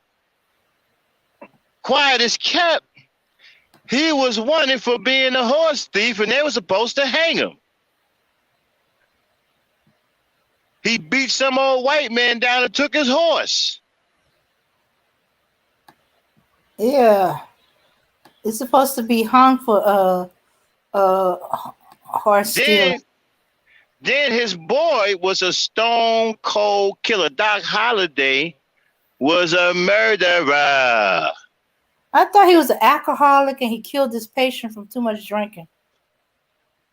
quiet as kept, he was wanted for being a horse thief, and they were supposed to hang him. He beat some old white man down and took his horse. Yeah. It's supposed to be hung for horse stealing. Then his boy was a stone cold killer. Doc Holliday was a murderer. I thought he was an alcoholic and he killed his patient from too much drinking.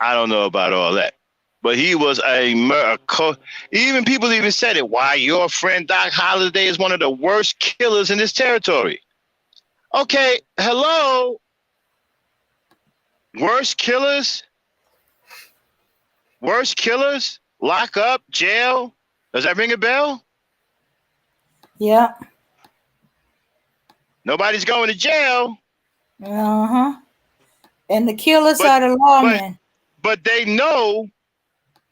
I don't know about all that. But he was even people even said it. Why your friend Doc Holliday is one of the worst killers in this territory. Okay, hello. Worst killers? Worst killers? Lock up, jail? Does that ring a bell? Yeah. Nobody's going to jail. Uh-huh. And the killers are the lawmen. But they know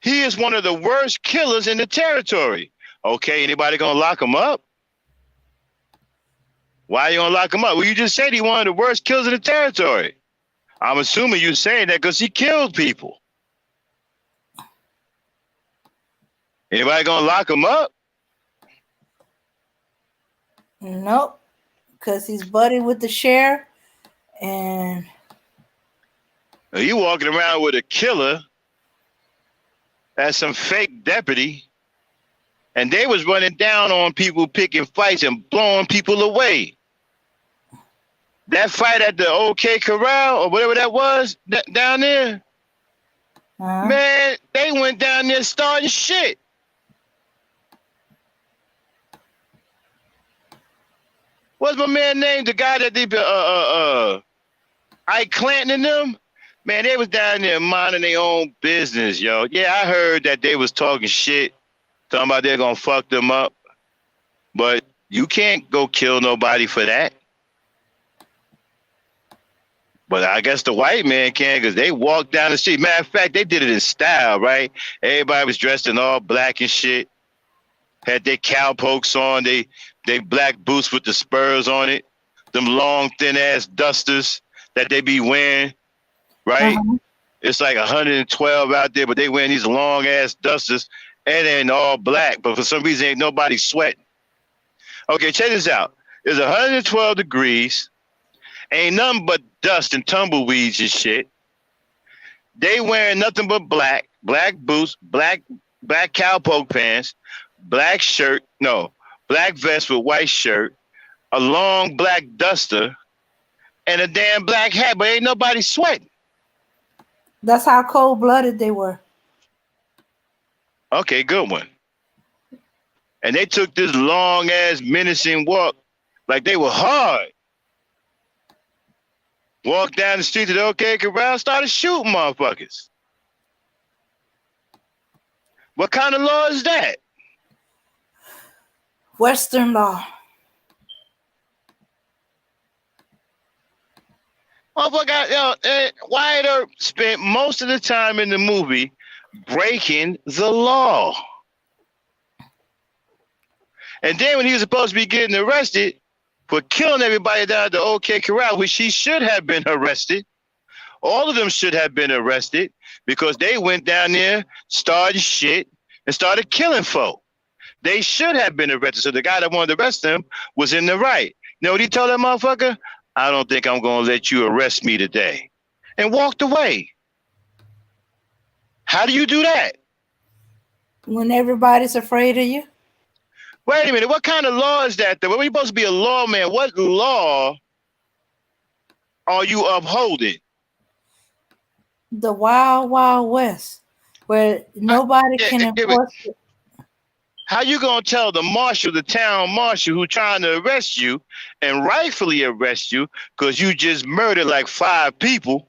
he is one of the worst killers in the territory. Okay, anybody gonna lock him up? Why you gonna lock him up? Well, you just said he one of the worst killers in the territory. I'm assuming you're saying that because he killed people. Anybody gonna lock him up? Nope. Because he's buddy with the sheriff. And you walking around with a killer as some fake deputy, and they was running down on people, picking fights and blowing people away. That fight at the OK Corral or whatever that was down there, man, they went down there starting shit. What's my man named? The guy that they Ike Clanton and them? Man, they was down there minding their own business, yo. Yeah, I heard that they was talking shit, talking about they're gonna fuck them up. But you can't go kill nobody for that. But I guess the white man can, because they walked down the street. Matter of fact, they did it in style, right? Everybody was dressed in all black and shit. Had their cowpokes on, they black boots with the spurs on it. Them long, thin-ass dusters that they be wearing. Right? It's like 112 out there, but they wearing these long ass dusters and they're in all black, but for some reason ain't nobody sweating. Okay, check this out. It's 112 degrees, ain't nothing but dust and tumbleweeds and shit. They wearing nothing but black boots, black cowpoke pants, black vest with white shirt, a long black duster, and a damn black hat, but ain't nobody sweating. That's how cold-blooded they were. Okay, good one. And they took this long-ass menacing walk like they were hard. Walked down the street to the OK Corral, started shooting motherfuckers. What kind of law is that? Western law. Wyatt Earp spent most of the time in the movie breaking the law. And then when he was supposed to be getting arrested for killing everybody down at the OK Corral, which he should have been arrested, all of them should have been arrested because they went down there, started shit, and started killing folk. They should have been arrested. So the guy that wanted to arrest them was in the right. You know what he told that motherfucker? I don't think I'm going to let you arrest me today. And walked away. How do you do that? When everybody's afraid of you. Wait a minute. What kind of law is that? When you're supposed to be a lawman, what law are you upholding? The Wild Wild West, where nobody can enforce it. How you gonna tell the marshal, the town marshal, who trying to arrest you and rightfully arrest you because you just murdered like 5 people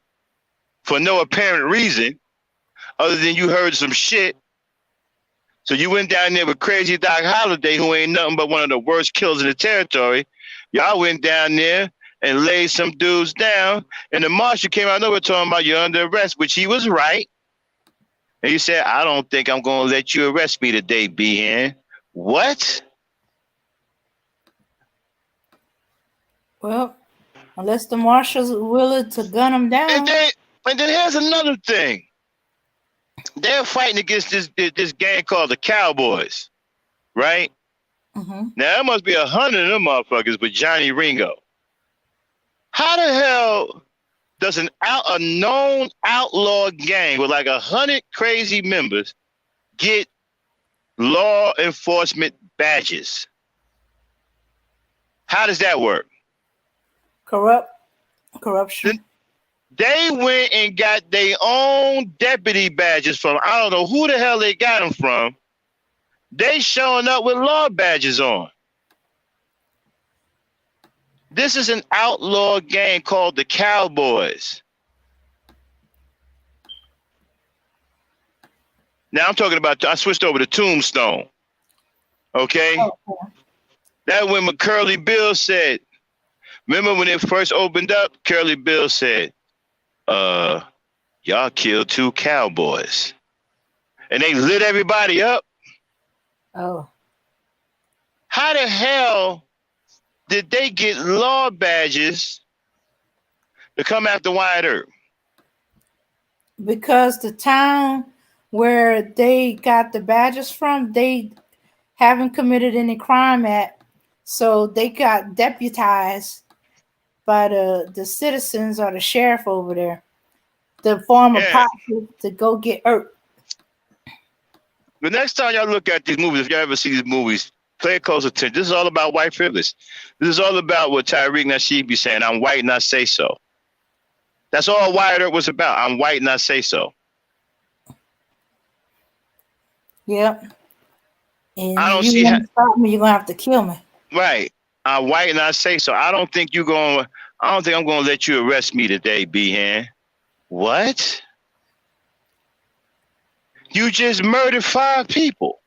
for no apparent reason other than you heard some shit? So you went down there with crazy Doc Holliday, who ain't nothing but one of the worst killers in the territory. Y'all went down there and laid some dudes down, and the marshal came out of nowhere talking about you're under arrest, which he was right. And he said, I don't think I'm going to let you arrest me today, B-Hen. What? Well, unless the marshals are willing to gun them down. And then here's another thing. They're fighting against this gang called the Cowboys, right? Mm-hmm. Now, there must be 100 of them motherfuckers with Johnny Ringo. How the hell does a known outlaw gang with like 100 crazy members get law enforcement badges? How does that work? corruption. They went and got their own deputy badges from, I don't know who the hell they got them from. They showing up with law badges on. This is an outlaw gang called the Cowboys. Now I'm talking about, I switched over to Tombstone. Okay? That when Curly Bill said, remember when it first opened up, Curly Bill said, y'all killed 2 cowboys. And they lit everybody up. Oh. How the hell did they get law badges to come after Wyatt Earp? Because the town where they got the badges from, they haven't committed any crime at, so they got deputized by the citizens or the sheriff over there, the former posse, to go get Earp. The next time y'all look at these movies, if y'all ever see these movies, pay close attention. This is all about white privilege. This is all about what Tariq Nasheed be saying. I'm white and I say so. That's all Wyatt Earp was about. I'm white and I say so. Yep. And I don't if you want to stop me, you're gonna have to kill me. Right. I'm white and I say so. I don't think I'm gonna let you arrest me today, B-Han. What? You just murdered 5 people.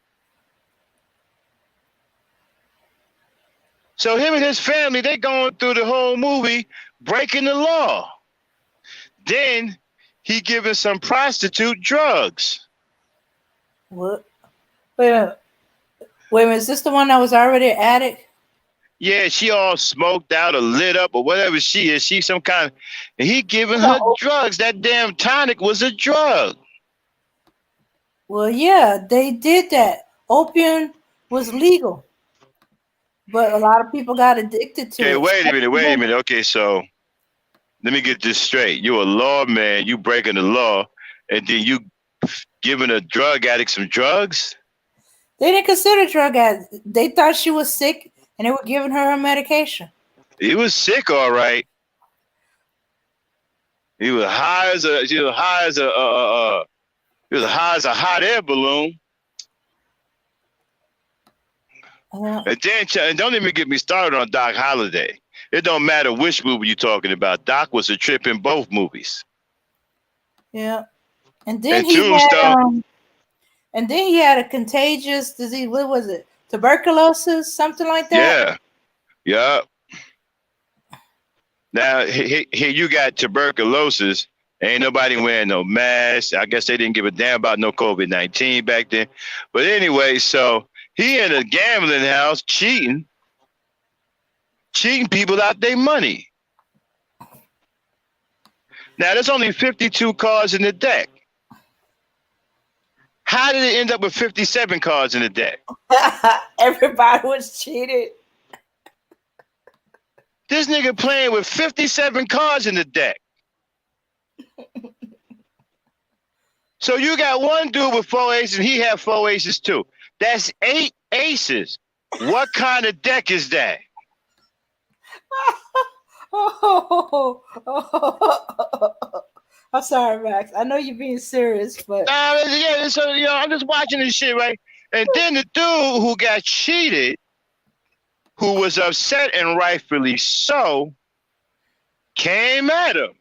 So him and his family, they going through the whole movie breaking the law. Then he giving some prostitute drugs. What? Wait a minute. Is this the one that was already an addict? Yeah, she all smoked out or lit up or whatever she is. She's some kind of, and he giving her drugs. That damn tonic was a drug. Well, yeah, they did that. Opium was legal, but a lot of people got addicted to it. Okay, wait a minute. Okay, so let me get this straight. You're a lawman, you breaking the law, and then you giving a drug addict some drugs? They didn't consider drug addict. They thought she was sick, and they were giving her medication. He was sick, all right. He was high as a hot air balloon. And then don't even get me started on Doc Holliday. It don't matter which movie you're talking about. Doc was a trip in both movies. Yeah, and then he had a contagious disease. What was it? Tuberculosis, something like that. Yeah. Now here you got tuberculosis. Ain't nobody wearing no mask. I guess they didn't give a damn about no COVID-19 back then. But anyway, so he in a gambling house cheating people out their money. Now there's only 52 cards in the deck. How did it end up with 57 cards in the deck? Everybody was cheated. This nigga playing with 57 cards in the deck. So you got one dude with 4 aces, and he had 4 aces too. That's 8 aces. What kind of deck is that? I'm sorry, Max. I know you're being serious, but so I'm just watching this shit, right? And then the dude who got cheated, who was upset and rightfully so, came at him.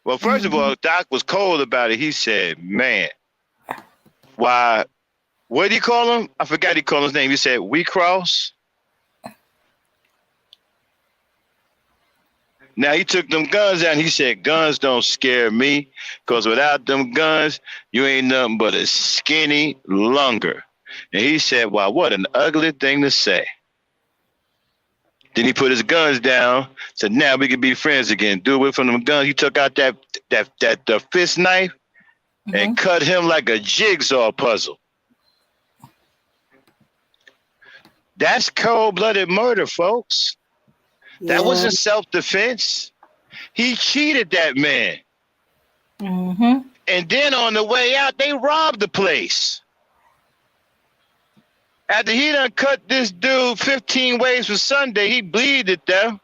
Well, first of all, Doc was cold about it. He said, man, why, what did he call him? I forgot he called his name. He said, we cross. Now he took them guns out and he said, guns don't scare me, because without them guns, you ain't nothing but a skinny lunger. And he said, wow, what an ugly thing to say. Then he put his guns down, said, now we can be friends again. Do away from them guns. He took out that fist knife and cut him like a jigsaw puzzle. That's cold-blooded murder, folks. Yeah. That wasn't self-defense. He cheated that man. And then on the way out, they robbed the place. After he done cut this dude 15 ways for Sunday, he bleeded to death.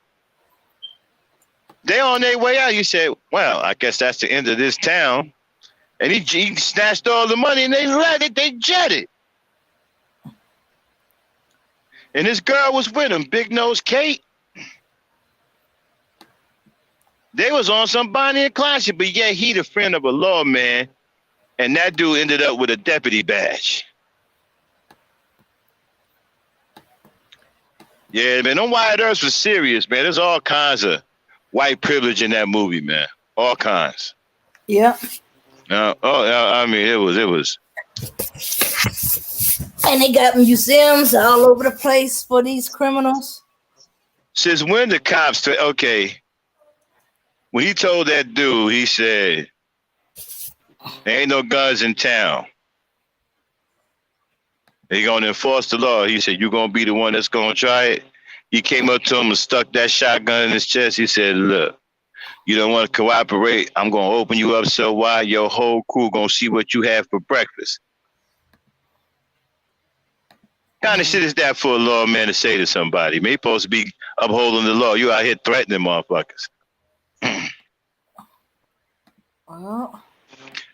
They on their way out. He said, well, I guess that's the end of this town. And he snatched all the money and they let it. They jetted. And this girl was with him, Big Nose Kate. They was on some Bonnie and Clyde shit, but yeah, he the friend of a lawman. And that dude ended up with a deputy badge. Yeah, man, them Wyatt Earps was serious, man. There's all kinds of white privilege in that movie, man. All kinds. Yeah. I mean, it was. And they got museums all over the place for these criminals. Since when the cops okay. When he told that dude, he said, there ain't no guns in town. They gonna enforce the law. He said, you gonna be the one that's gonna try it? He came up to him and stuck that shotgun in his chest. He said, look, you don't want to cooperate. I'm gonna open you up so wide your whole crew gonna see what you have for breakfast. Kind of shit is that for a lawman to say to somebody? They supposed to be upholding the law. You out here threatening motherfuckers. Well,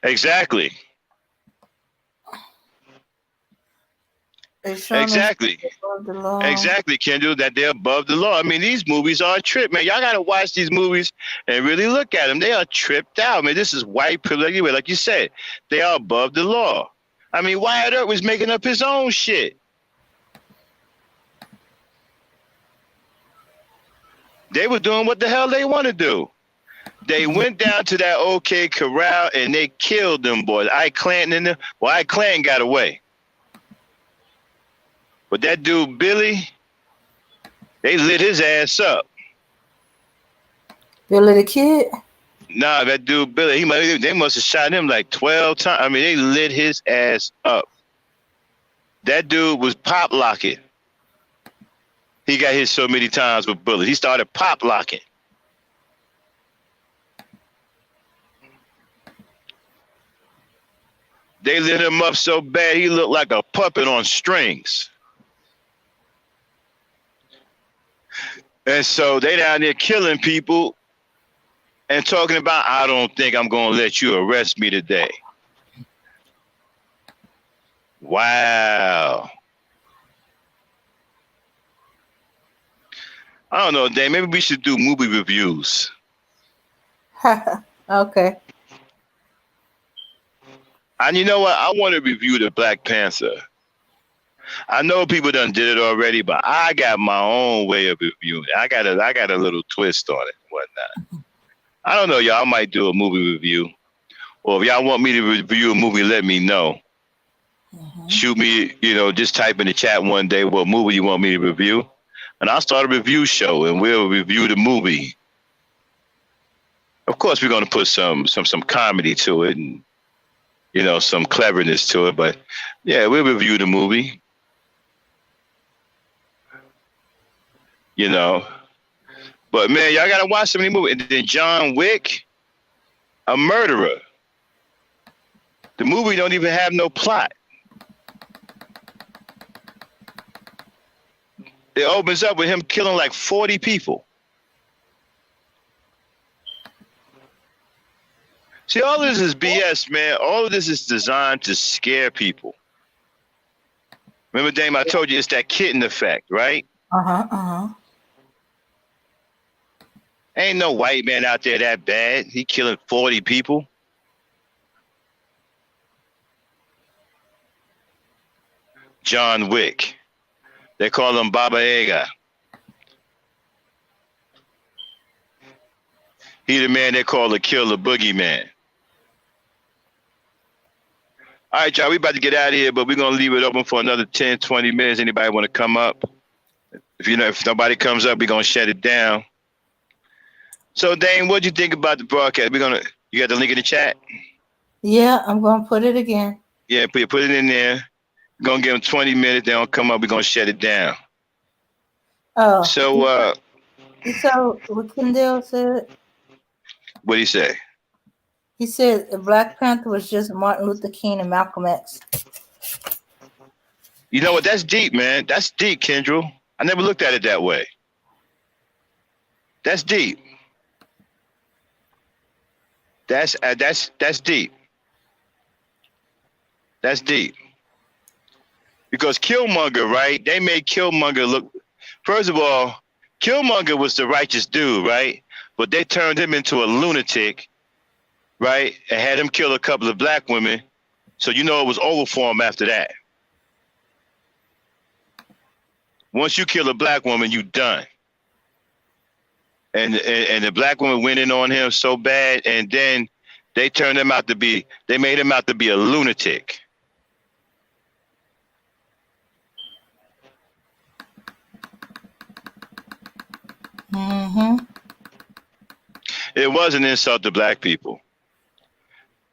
exactly. Exactly, Kendall, that they're above the law. I mean, these movies are a trip, man. Y'all got to watch these movies and really look at them. They are tripped out, man. This is white privilege. Like you said, they are above the law. I mean, Wyatt Earp was making up his own shit. They were doing what the hell they want to do. They went down to that OK Corral and they killed them boys. Ike Clanton and them. Well, Ike Clanton got away. But that dude, Billy, they lit his ass up. Billy the Kid? Nah, that dude, Billy, they must have shot him like 12 times. I mean, they lit his ass up. That dude was pop locking. He got hit so many times with bullets. He started pop locking. They lit him up so bad, he looked like a puppet on strings. And so they down there killing people and talking about, I don't think I'm going to let you arrest me today. Wow. I don't know, Dave. Maybe we should do movie reviews. Okay. And you know what? I want to review the Black Panther. I know people done did it already, but I got my own way of reviewing it. I got a little twist on it and whatnot. I don't know, y'all. I might do a movie review. Or if y'all want me to review a movie, let me know. Mm-hmm. Shoot me, just type in the chat one day what movie you want me to review. And I'll start a review show and we'll review the movie. Of course, we're going to put some comedy to it and, some cleverness to it. But, yeah, we'll review the movie. But man, y'all gotta watch so many movies. And then John Wick, a murderer. The movie don't even have no plot. It opens up with him killing like 40 people. See, all this is BS, man. All of this is designed to scare people. Remember, Dame, I told you it's that kitten effect, right? Ain't no white man out there that bad. He killing 40 people. John Wick. They call him Baba Yaga. He the man they call the killer boogeyman. All right, y'all, we about to get out of here, but we're going to leave it open for another 10, 20 minutes. Anybody want to come up? If nobody comes up, we're going to shut it down. So, Dane, what do you think about the broadcast? You got the link in the chat? Yeah, I'm going to put it again. Yeah, put it in there. We're going to give them 20 minutes. They don't come up. We're going to shut it down. Oh. So, so what Kendall said? What'd he say? He said Black Panther was just Martin Luther King and Malcolm X. You know what? That's deep, man. That's deep, Kendra. I never looked at it that way. That's deep. That's deep. That's deep. Because Killmonger, right? They made Killmonger look. First of all, Killmonger was the righteous dude, right? But they turned him into a lunatic, right? And had him kill a couple of black women. So you know it was over for him after that. Once you kill a black woman, you done. And the black woman went in on him so bad, and then they made him out to be a lunatic. Mm-hmm. It was an insult to black people.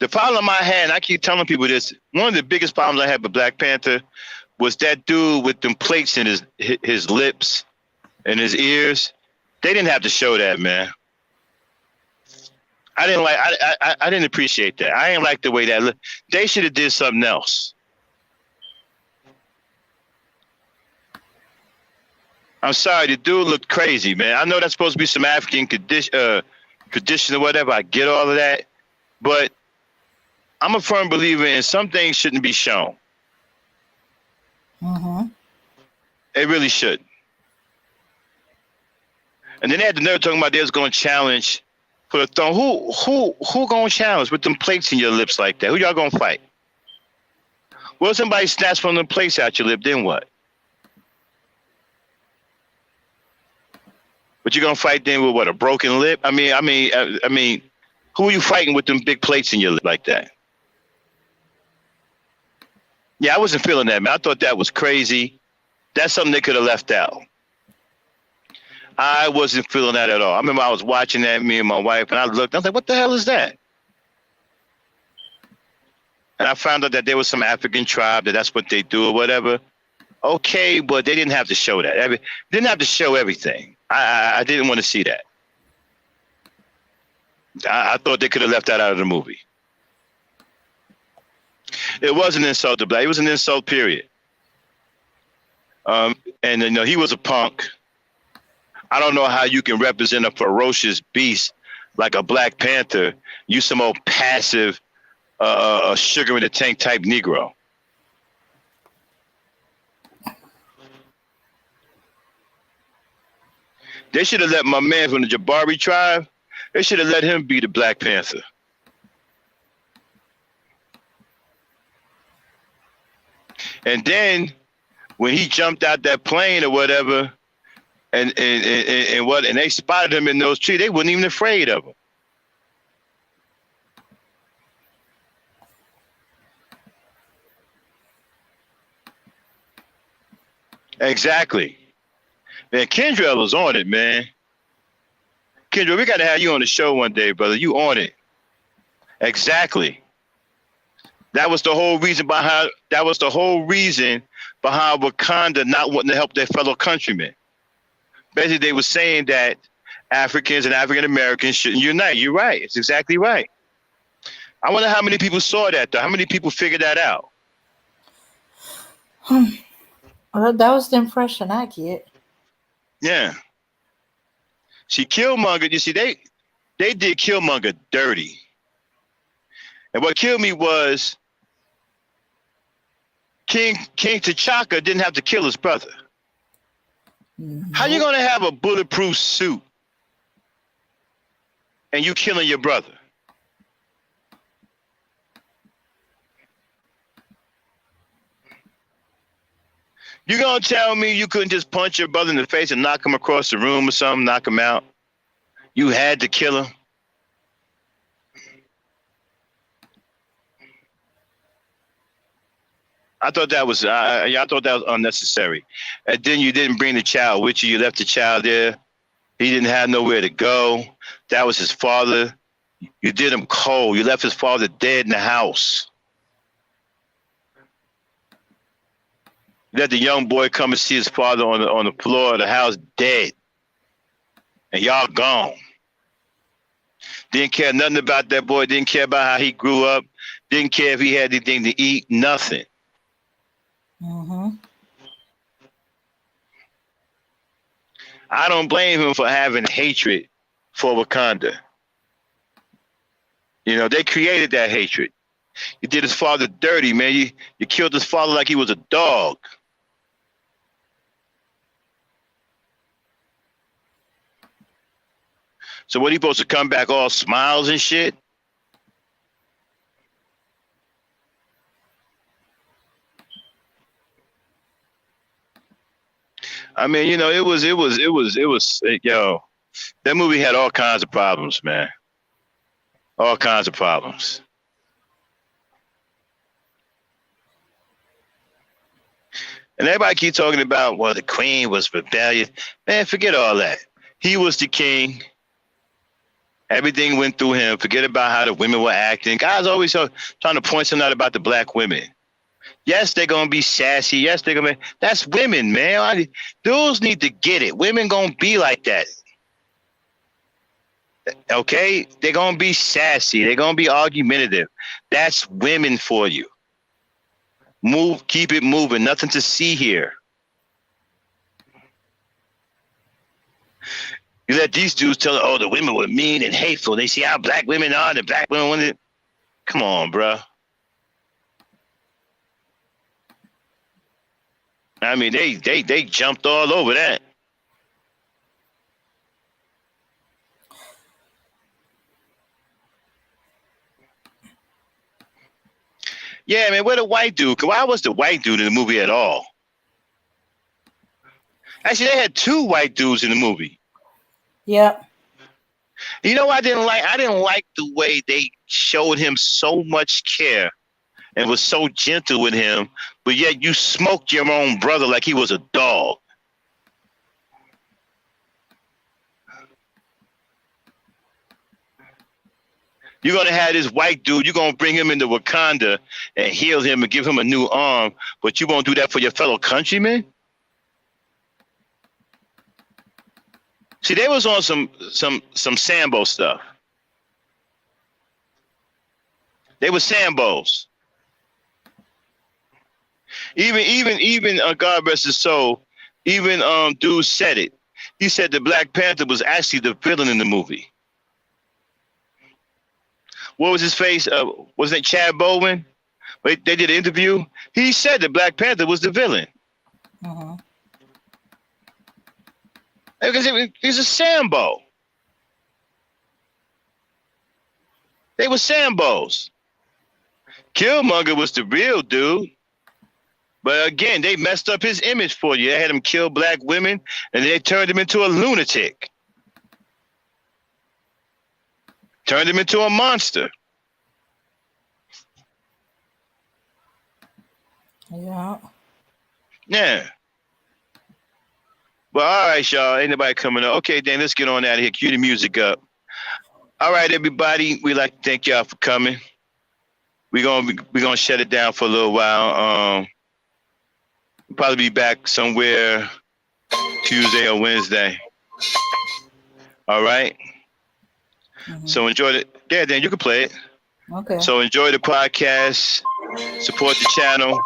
The problem I had, and I keep telling people this, one of the biggest problems I had with Black Panther was that dude with them plates in his lips and his ears. They didn't have to show that, man. I didn't appreciate that. I didn't like the way that looked. They should have did something else. I'm sorry, the dude looked crazy, man. I know that's supposed to be some African tradition or whatever. I get all of that, but I'm a firm believer in some things shouldn't be shown. Mm-hmm. It really should. And then they had the nerve talking about they was going to challenge for the throne. Who going to challenge with them plates in your lips like that? Who y'all going to fight? Well, if somebody snatched one of them plates out your lip, then what? But you're going to fight then with what, a broken lip? I mean, who are you fighting with them big plates in your lip like that? Yeah, I wasn't feeling that, man. I thought that was crazy. That's something they could have left out. I wasn't feeling that at all. I remember I was watching that, me and my wife, and I looked, I was like, what the hell is that? And I found out that there was some African tribe that's what they do or whatever. Okay, but they didn't have to show that. Didn't have to show everything. I didn't want to see that. I thought they could have left that out of the movie. It wasn't an insult to black. It was an insult, period. And you know, he was a punk. I don't know how you can represent a ferocious beast like a Black Panther. You some old passive, sugar in the tank type Negro. They should have let my man from the Jabari tribe. They should have let him be the Black Panther. And then when he jumped out that plane or whatever, and they spotted him in those trees, they wasn't even afraid of him. Exactly. Man, Kendra was on it, man. Kendra, we got to have you on the show one day, brother. You on it. Exactly. That was the whole reason behind Wakanda not wanting to help their fellow countrymen. Basically, they were saying that Africans and African Americans shouldn't unite. You're right. It's exactly right. I wonder how many people saw that, though. How many people figured that out? Well, that was the impression I get. Yeah. See, Killmonger, you see, they did Killmonger dirty. And what killed me was King T'Chaka didn't have to kill his brother. Mm-hmm. How you gonna have a bulletproof suit and you killing your brother? You gonna tell me you couldn't just punch your brother in the face and knock him across the room or something, knock him out? You had to kill him? I thought that was unnecessary. And then you didn't bring the child with you. You left the child there. He didn't have nowhere to go. That was his father. You did him cold. You left his father dead in the house. You let the young boy come and see his father on the floor of the house dead. And y'all gone. Didn't care nothing about that boy. Didn't care about how he grew up. Didn't care if he had anything to eat. Nothing. Mm-hmm. I don't blame him for having hatred for Wakanda. You know, they created that hatred. You did his father dirty, man. You killed his father like he was a dog. So what, he supposed to come back all smiles and shit? I mean, you know, it was, yo, that movie had all kinds of problems, man. All kinds of problems. And everybody keep talking about, well, the queen was rebellious. Man, forget all that. He was the king. Everything went through him. Forget about how the women were acting. Guys always trying to point something out about the black women. Yes, they're going to be sassy. Yes, they're going to be. That's women, man. Dudes need to get it. Women going to be like that. Okay? They're going to be sassy. They're going to be argumentative. That's women for you. Move, keep it moving. Nothing to see here. You let these dudes tell, oh, the women were mean and hateful. They see how black women are. The black women want it. Come on, bro. I mean, they jumped all over that. Yeah, man, where the white dude? Why was the white dude in the movie at all? Actually, they had two white dudes in the movie. Yep. You know what I didn't like? I didn't like the way they showed him so much care and was so gentle with him, but yet you smoked your own brother like he was a dog. You're going to have this white dude, you're going to bring him into Wakanda and heal him and give him a new arm, but you won't do that for your fellow countrymen? See, they was on some Sambo stuff. They were Sambos. Even God rest his soul, even dude said it. He said the Black Panther was actually the villain in the movie. What was his face? Wasn't it Chad Bowen? They did an interview. He said that Black Panther was the villain. Uh-huh. Because he's a Sambo. They were Sambos. Killmonger was the real dude. But again, they messed up his image for you. They had him kill black women, and they turned him into a lunatic. Turned him into a monster. Yeah. Yeah. Well, all right, y'all. Ain't nobody coming up. Okay, then let's get on out of here. Cue the music up. All right, everybody. We'd like to thank y'all for coming. We're gonna shut it down for a little while. We'll probably be back somewhere Tuesday or Wednesday. All right. Mm-hmm. So enjoy it. Yeah, Dan, you can play it. Okay. So enjoy the podcast. Support the channel.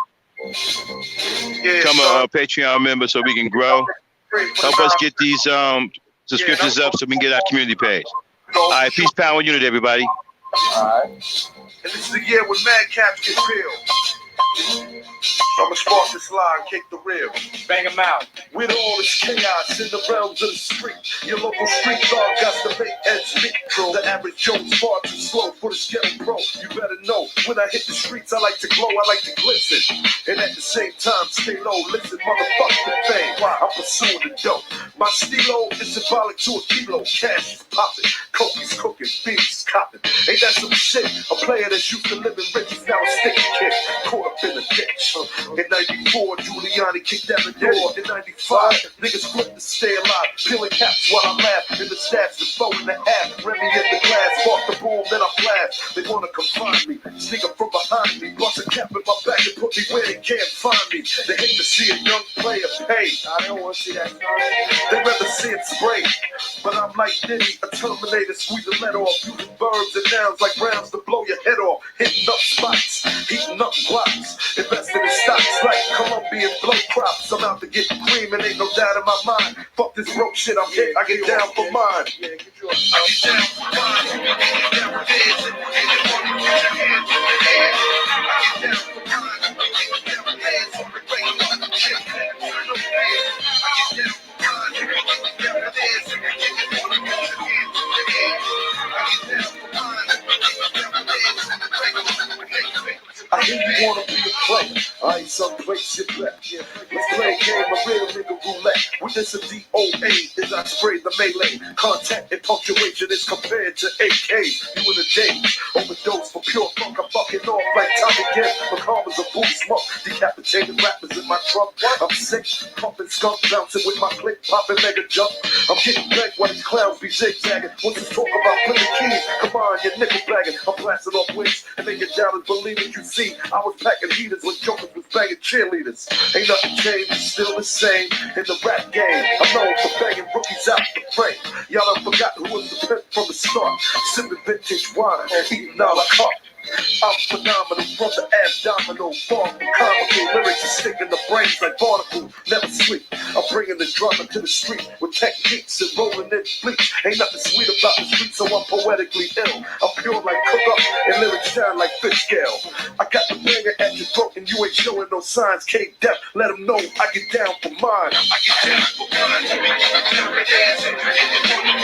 Become a Patreon member so we can grow. Help us get these subscriptions up so we can get our community page. All right, peace, power, and unity, everybody. All right. And this is the year when madcaps get real. I'ma spark this line, kick the reel. Bang them out. With all this chaos in the realms of the street, your local street dog got to make ends meet. The average Joe's far too slow for the ghetto pro. You better know, when I hit the streets, I like to glow, I like to glisten. And at the same time, stay low, listen, motherfuck the fame. I'm pursuing the dope. My stilo is symbolic to a kilo. Cash is popping, coke is cooking, beats is copping. Ain't that some shit? A player that's used to living rich is now a sticky kid. Caught up in a ditch. In 94, Giuliani kicked down the door. In 95, niggas quit to stay alive. Peeling caps while I laugh. In the stats, the foe in the half. Remy in the glass, spark the boom, then I blast. They wanna confine me, sneak up from behind me. Bust a cap in my back and put me where they can't find me. They hate to see a young player pay. I don't wanna see that. They rather see it spray. But I'm like Diddy, a Terminator, squeeze the lead off. Using verbs and nouns like rounds to blow your head off. Hitting up spots, heating up blocks. Investing in stocks. shots like Colombian blood crops. I'm out to get cream and ain't no doubt in my mind. Fuck this broke shit, I'm hit, I get down for mine. I get down for mine. I get down for this. I get down for mine. I get down for this. On the regular shit. I get down for mine. I get down for this. I get down for mine. I hear you wanna be a player. I ain't someplace you left. Let's play a game of real nigga roulette. With this a DOA as I spray the melee. Contact and punctuation is compared to AK. You in a daze, overdose for pure funk. I'm fucking off like Tommy Gunn. My karma's a boot smoke. Decapitated rappers in my trunk. I'm sick, pumping skunk, bouncing with my click, popping mega jump. I'm getting back while these clowns be zigzagging. What's this talk about flipping keys? Come on, you're nickel bagging. I'm blasting off wings and then your doubters believe it. You see, I was packing heaters when jokers was banging cheerleaders. Ain't nothing changed, it's still the same in the rap game. I'm known for banging rookies out the frame. Y'all done forgot who was the pimp from the start. Sipping vintage wine, eating a la carte. I'm phenomenal from the abdominal. Far from comical lyrics and sticking the brains like barnacles. Never sleep. I'm bringing the drama to the street with techniques and rolling in bleach. Ain't nothing sweet about the street, so I'm poetically ill. I'm pure like cook up and lyrics shine like fish scale. I got the banger at your throat and you ain't showing no signs. K-Dep, let them know I get down for mine. I get down for mine.